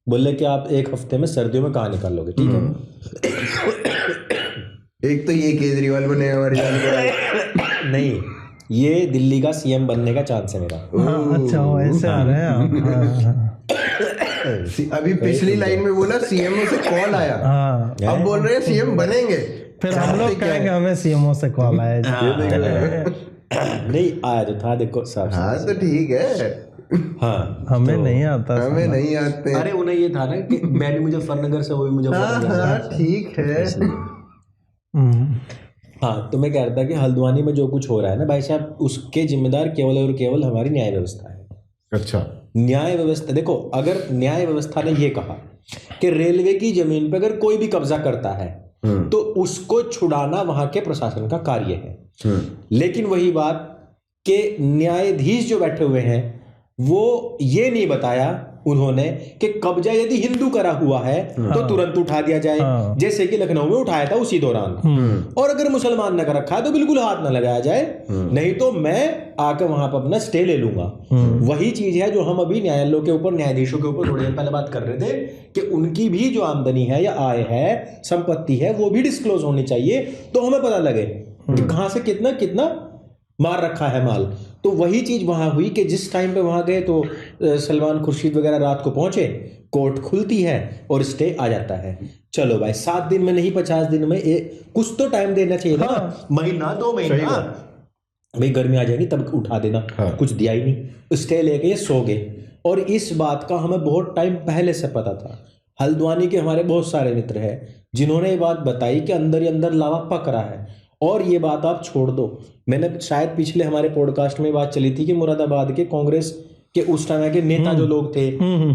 बोले कि आप एक हफ्ते में सर्दियों में कहाँ निकाल लोगे, ठीक है। एक तो ये केजरीवाल बने हमारे जान नहीं, ये दिल्ली का सीएम बनने का चांस है मेरा। हाँ, अच्छा वो ऐसे आ रहे हैं आप। अभी पिछली लाइन में बोला सीएमओ से कॉल आया, हाँ, अब बोल रहे हैं सीएम बनेंगे। फिर हम लोग कहेंगे हमें सीएमओ से कॉल आया। नहीं आया तो था, देखो साहब। हाँ तो ठीक है, हाँ हमें नहीं आता। हमें नहीं आते। अरे उन्हें ये था ना कि मैं भी मुजफ्फरनगर से, वो भी मुजफ्फरनगर से। हाँ ठीक है। हाँ, तो मैं कह रहा था कि हल्द्वानी में जो कुछ हो रहा है ना भाई साहब, उसके जिम्मेदार केवल और केवल हमारी न्याय व्यवस्था है। अच्छा, न्याय व्यवस्था देखो, अगर न्याय व्यवस्था ने ये कहा कि रेलवे की जमीन पर अगर कोई भी कब्जा करता है तो उसको छुड़ाना वहां के प्रशासन का कार्य है। लेकिन वही बात कि न्यायाधीश जो बैठे हुए हैं वो ये नहीं बताया उन्होंने कि कब्जा यदि हिंदू करा हुआ है तो तुरंत उठा दिया जाए, जैसे कि लखनऊ में उठाया था उसी दौरान, और अगर मुसलमान ने कर रखा है तो बिल्कुल हाथ ना लगाया जाए, नहीं तो मैं आकर वहां पर अपना स्टे ले लूंगा। वही चीज है जो हम अभी न्यायालयों के ऊपर, न्यायाधीशों के ऊपर थोड़ी देर पहले बात कर रहे थे कि उनकी भी जो आमदनी है या आय है, संपत्ति है, वो भी डिस्क्लोज होनी चाहिए, तो हमें पता लगे कि कहां से कितना कितना मार रखा है माल। तो वही चीज वहां हुई कि जिस टाइम पे वहां गए तो सलमान खुर्शीद वगैरह रात को पहुंचे, कोर्ट खुलती है और स्टे आ जाता है। चलो भाई, 7 दिन में नहीं 50 दिन में कुछ तो टाइम देना चाहिए था, महीना 2 महीना, भाई गर्मी आ जाएगी तब उठा देना। कुछ दिया ही नहीं, स्टे लेके ये सो गए। और इस बात का हमें बहुत टाइम पहले से पता था। हल्द्वानी के हमारे बहुत सारे मित्र हैं जिन्होंने ये बात बताई कि अंदर ही अंदर लावा पक रहा है। और ये बात आप छोड़ दो, मैंने शायद पिछले हमारे पॉडकास्ट में बात चली थी कि मुरादाबाद के कांग्रेस के उस टाइम के नेता जो लोग थे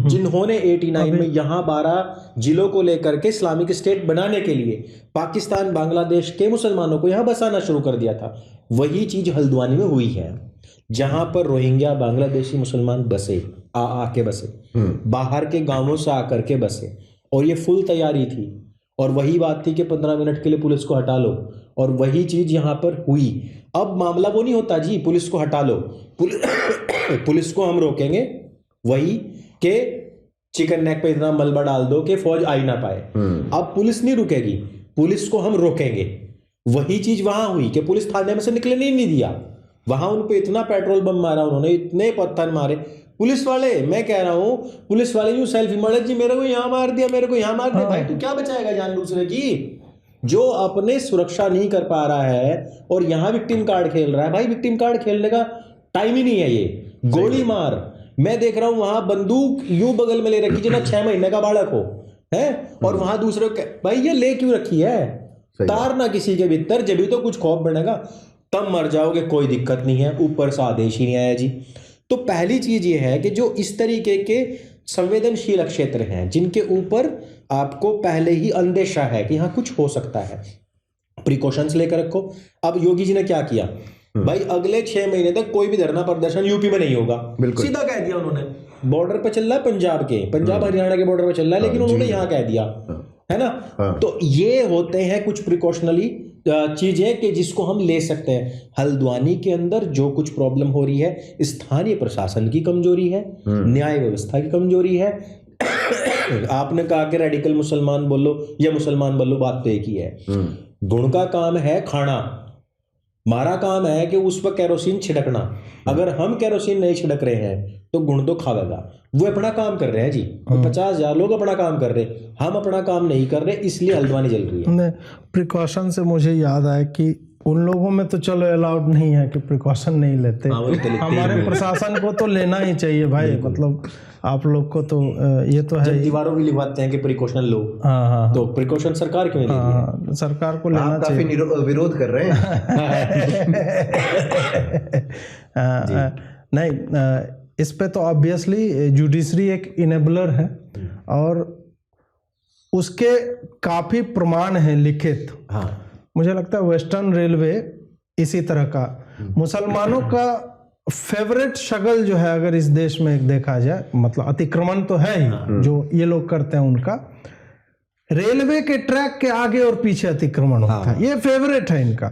जिन्होंने 89 में यहाँ 12 जिलों को लेकर के इस्लामिक स्टेट बनाने के लिए पाकिस्तान बांग्लादेश के मुसलमानों को यहाँ बसाना शुरू कर दिया था, वही चीज हल्द्वानी में हुई है, जहां पर रोहिंग्या बांग्लादेशी मुसलमान बसे, आके बसे, बाहर के गांवों से आकर के बसे, और ये फुल तैयारी थी। और वही बात थी कि 15 मिनट के लिए पुलिस को हटा लो, और वही चीज यहां पर हुई। अब मामला वो नहीं होता जी पुलिस को हटा लो, पुलिस को हम रोकेंगे, वही के चिकन नेक पे इतना मलबा डाल दो कि फौज आ ही ना पाए। अब पुलिस नहीं रुकेगी, पुलिस को हम रोकेंगे। वही चीज वहां हुई कि पुलिस थाने में से निकलने नहीं दिया, वहां उन पे इतना पेट्रोल बम मारा उन्होंने, इतने पत्थर मारे पुलिस वाले। मैं कह रहा हूं पुलिस वाले यूं सेल्फी मारे, जी मेरे को यहां मार दिया, मेरे को यहां मार दिया। भाई तू क्या बचाएगा जान दूसरे की? जो अपने सुरक्षा नहीं कर पा रहा है और यहां विक्टिम कार्ड खेल रहा है, भाई विक्टिम कार्ड खेलने का टाइम ही नहीं है ये। गोली मार, मैं देख रहा हूं वहां बंदूक यूं बगल में ले रखी जना 6 महीने का बालक हो है, और वहां दूसरे भाई ये ले क्यों रखी है? तार ना किसी के भीतर, जब भी तो कुछ खौफ बनेगा, तब मर जाओगे, कोई दिक्कत नहीं है, ऊपर से आदेश ही नहीं आया जी। तो पहली चीज ये है कि जो इस तरीके के संवेदनशील क्षेत्र हैं जिनके ऊपर आपको पहले ही अंदेशा है कि यहाँ कुछ हो सकता है, प्रिकॉशंस लेकर रखो। अब योगी जी ने क्या किया भाई, अगले 6 महीने तक कोई भी धरना प्रदर्शन यूपी में नहीं होगा, सीधा कह दिया उन्होंने। बॉर्डर पे चल रहा है पंजाब के, पंजाब हरियाणा के बॉर्डर पे चल रहा है, लेकिन उन्होंने यहाँ कह दिया है ना। तो ये होते हैं कुछ प्रिकॉशनरी चीजें कि जिसको हम ले सकते हैं। हल्द्वानी के अंदर जो कुछ प्रॉब्लम हो रही है, स्थानीय प्रशासन की कमजोरी है, न्याय व्यवस्था की कमजोरी है। आपने कहा कि रेडिकल मुसलमान बोलो या मुसलमान बोलो, बात तो एक ही है। गुण का काम है खाना, हमारा काम है कि उस पर केरोसिन छिड़कना। अगर हम केरोसिन नहीं छिड़क रहे हैं तो गुण तो खावेगा। वो अपना काम कर रहे हैं जी, 50,000 लोग अपना काम कर रहे, हम अपना काम नहीं कर रहे, इसलिए हल्द्वानी जल रही है। प्रिकॉशन से मुझे याद आया कि उन लोगों में तो चलो अलाउड नहीं है कि प्रिकॉशन नहीं लेते, हमारे प्रशासन को तो लेना ही चाहिए भाई। मतलब आप लोग को तो ये तो है, जब दीवारों भी लिखवाते हैं कि प्रिकॉशन लो, हाँ, तो प्रिकॉशन सरकार क्यों नहीं ले रही है? सरकार को लेना आप काफी विरोध कर रहे हैं। नहीं, इस पे तो ऑब्वियसली जुडिशरी एक इनेबलर है और उसके काफी प्रमाण हैं लिखित। हाँ, मुझे लगता है वेस्टर्न रेलवे इसी तरह का मुसलमानों का फेवरेट शगल जो है, अगर इस देश में देखा जाए, मतलब अतिक्रमण तो है ही जो ये लोग करते हैं उनका, रेलवे के ट्रैक के आगे और पीछे अतिक्रमण होता है, ये फेवरेट है इनका।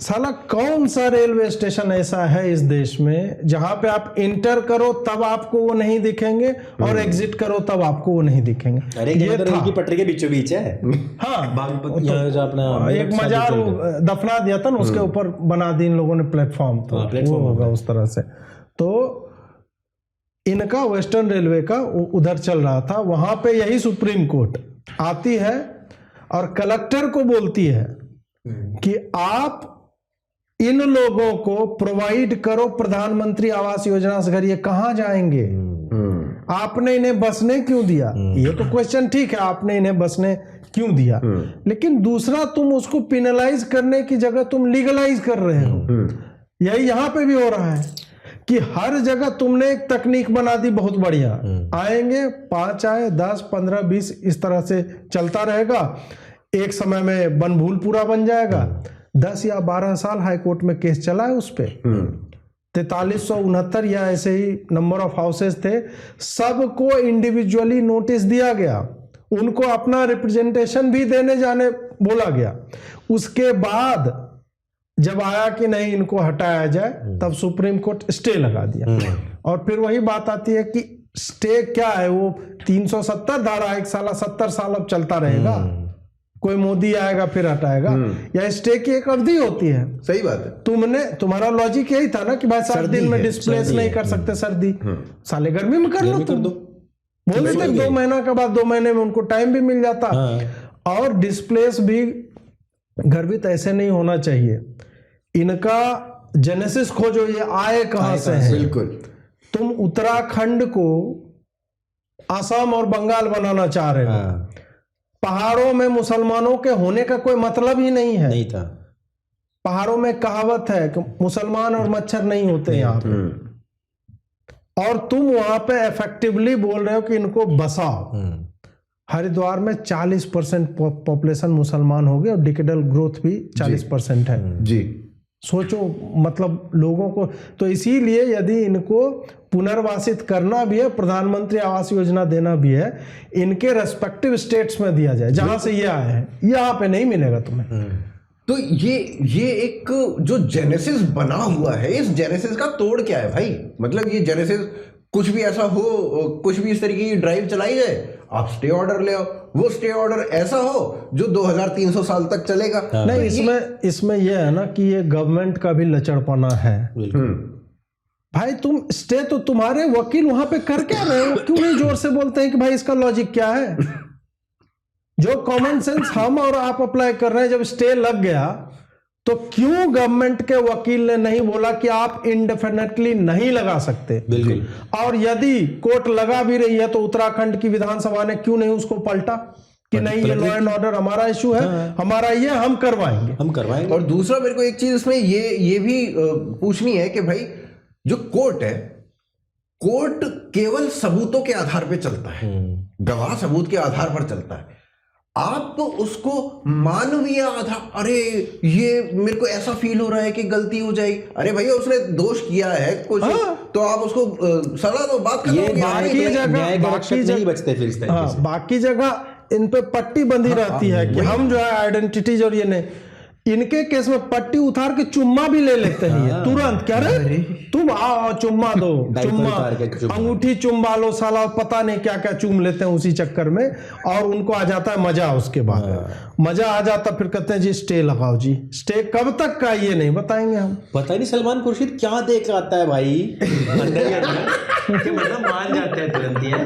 साला कौन सा रेलवे स्टेशन ऐसा है इस देश में जहां पे आप इंटर करो तब आपको वो नहीं दिखेंगे और एग्जिट करो तब आपको वो नहीं दिखेंगे? अरे ये तो रेल की पटरी के बीचों बीच है। हाँ, यहाँ जो अपना एक मजार दफना दिया था ना, उसके ऊपर बना दी इन लोगों ने प्लेटफॉर्म, तो वो होगा उस तरह से। तो इनका वेस्टर्न रेलवे का उधर चल रहा था, वहां पे यही सुप्रीम कोर्ट आती है और कलेक्टर को बोलती है कि आप इन लोगों को प्रोवाइड करो प्रधानमंत्री आवास योजना से घर। ये कहां जाएंगे? आपने इन्हें बसने क्यों दिया? ये तो क्वेश्चन ठीक है, आपने इन्हें बसने क्यों दिया, लेकिन दूसरा तुम उसको पिनलाइज करने की जगह तुम लीगलाइज कर रहे हो। यही यहां पे भी हो रहा है कि हर जगह तुमने एक तकनीक बना दी बहुत बढ़िया, आएंगे 5 आए 10 15 20 इस तरह से चलता रहेगा, एक समय में बनभूल पूरा बन जाएगा। 10 या 12 साल हाईकोर्ट में केस चला है उस पे, 4369 या ऐसे ही नंबर ऑफ हाउसेस थे, सबको इंडिविजुअली नोटिस दिया गया, उनको अपना रिप्रेजेंटेशन भी देने जाने बोला गया। उसके बाद जब आया कि नहीं इनको हटाया जाए, तब सुप्रीम कोर्ट स्टे लगा दिया। और फिर वही बात आती है कि स्टे क्या है, वो 370 धारा एक साल 70 साल अब चलता रहेगा, कोई मोदी आएगा फिर हटाएगा, या स्टे की एक अवधि होती है। सही बात है। तुम्हारा लॉजिक यही था ना कि भाई 7 दिन में डिस्प्लेस नहीं कर सकते, सर्दी साले गर्मी में कर लो, तुम बोल देते 2 महीना के बाद, 2 महीने में उनको टाइम भी मिल जाता। और डिस्प्लेस भी घर भी तो ऐसे नहीं होना चाहिए, इनका जेनेसिस खोजो, ये आए कहां से है। बिल्कुल, तुम उत्तराखंड को असम और बंगाल बनाना चाह रहे हो, पहाड़ों में मुसलमानों के होने का कोई मतलब ही नहीं है। नहीं था। पहाड़ों में कहावत है कि मुसलमान और मच्छर नहीं होते यहाँ पे, और तुम वहां पे इफेक्टिवली बोल रहे हो कि इनको बसाओ। हरिद्वार में 40% पॉपुलेशन मुसलमान हो गए और डिकेडल ग्रोथ भी 40% है जी। सोचो, मतलब लोगों को तो इसीलिए यदि इनको पुनर्वासित करना भी है, प्रधानमंत्री आवास योजना देना भी है, इनके रेस्पेक्टिव स्टेट्स में दिया जाए जहां से ये आए हैं, यहाँ पे नहीं मिलेगा तुम्हें। तो ये एक जो जेनेसिस बना हुआ है, इस जेनेसिस का तोड़ क्या है भाई? मतलब ये जेनेसिस कुछ भी ऐसा हो, कुछ भी इस तरीके की ड्राइव चलाई जाए, आप स्टे ऑर्डर ले आओ, वो स्टे ऑर्डर ऐसा हो जो 2300 साल तक चलेगा। नहीं, इसमें यह है ना कि ये गवर्नमेंट का भी लचड़पना है। भाई तुम स्टे तो तुम्हारे वकील वहां पे कर क्या रहे हो, क्यों नहीं जोर से बोलते हैं कि भाई इसका लॉजिक क्या है? जो कॉमन सेंस हम और आप अप्लाई कर रहे हैं, जब स्टे लग गया तो क्यों गवर्नमेंट के वकील ने नहीं बोला कि आप इंडेफिनेटली नहीं लगा सकते? बिल्कुल। और यदि कोर्ट लगा भी रही है तो उत्तराखंड की विधानसभा ने क्यों नहीं उसको पलटा कि नहीं, ये लॉ एंड ऑर्डर हमारा इशू है, हमारा ये हम करवाएंगे। और दूसरा मेरे को एक चीज इसमें ये भी पूछनी है कि भाई जो कोर्ट है, कोर्ट केवल सबूतों के आधार पर चलता है, गवाह सबूत के आधार पर चलता है। आप तो उसको मानवीय आधार, अरे ये मेरे को ऐसा फील हो रहा है कि गलती हो जाएगी, अरे भैया उसने दोष किया है कुछ, तो आप उसको सलाह दो, बात करो। बाकी जगह इन पे पट्टी बंधी रहती है कि हम जो है आइडेंटिटीज और ये नहीं। इनके केस में पट्टी उतार के चुम्मा भी ले लेते हैं ये तुरंत। क्या रे तुम आओ चुम्मा दो, चुम्मा अंगूठी चुम्मा लो, साला पता नहीं क्या क्या चूम लेते हैं उसी चक्कर में, और उनको आ जाता है मजा। उसके बाद मजा आ जाता, फिर कहते हैं जी स्टे लगाओ जी। स्टे कब तक का ये नहीं बताएंगे हम। पता नहीं सलमान खुर्शीद क्या देख आता है भाई अंदर ही अंदर, कि मतलब मान जाते हैं तुरंत ही है।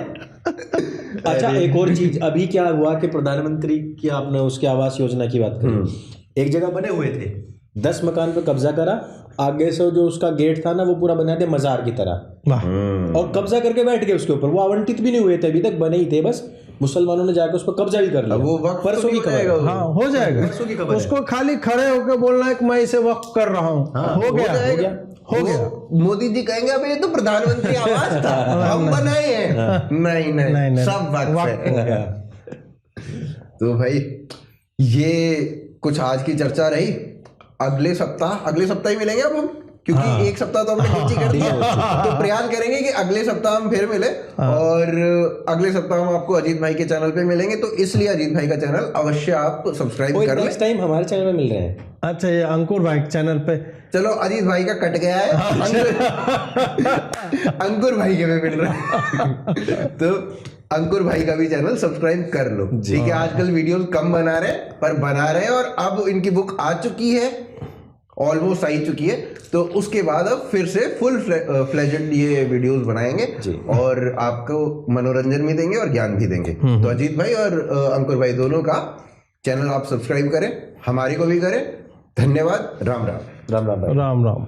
अच्छा एक और चीज, अभी क्या हुआ कि प्रधानमंत्री की आपने उसके आवास योजना की बात करी, एक जगह बने हुए थे, 10 मकान पे कब्जा करा, आगे से जो उसका गेट था ना वो पूरा बना दिया मजार की तरह, और कब्जा करके बैठ गए उसके ऊपर। वो आवंटित भी नहीं हुए थे अभी तक, बने ही थे, बस मुसलमानों ने जाकर उस पर कब्जा भी कर लिया। वो वक्त परसों की खबर, हाँ हो जाएगा, परसों की खबर उसको खाली खड़े होकर बोलना है कि मैं इसे वक्त कर रहा हूँ, हो गया हो गया। मोदी जी कहेंगे अबे ये तो प्रधानमंत्री आवास था, हम बनाए हैं। नहीं, सब वक्त है। तो भाई ये कुछ आज की चर्चा रही। अगले सप्ताह ही मिलेंगे अब हम, क्योंकि एक सप्ताह तो हमने नीचे कर दिया, तो प्रयास करेंगे कि अगले सप्ताह हम फिर मिले, और अगले सप्ताह हम आपको अजीत भाई के चैनल पे मिलेंगे। तो इसलिए अजीत भाई का चैनल अवश्य आप सब्सक्राइब कर लें। नेक्स्ट टाइम हमारे चैनल में मिल रहे हैं। अच्छा ये अंकुर भाई के चैनल पे, चलो अजीत भाई का कट गया है, अंकुर भाई के में मिल रहा है। तो अंकुर भाई का भी चैनल सब्सक्राइब कर लो, ठीक है। आजकल वीडियोस कम बना रहे पर बना रहे हैं, और अब इनकी बुक आ चुकी है, ऑलमोस्ट आई चुकी है, तो उसके बाद अब फिर से फुल फ्लेजेड ये वीडियोस बनाएंगे और आपको मनोरंजन भी देंगे और ज्ञान भी देंगे। तो अजीत भाई और अंकुर भाई दोनों का चैनल आप सब्सक्राइब करें, हमारी को भी करें। धन्यवाद। राम राम। राम राम। राम राम।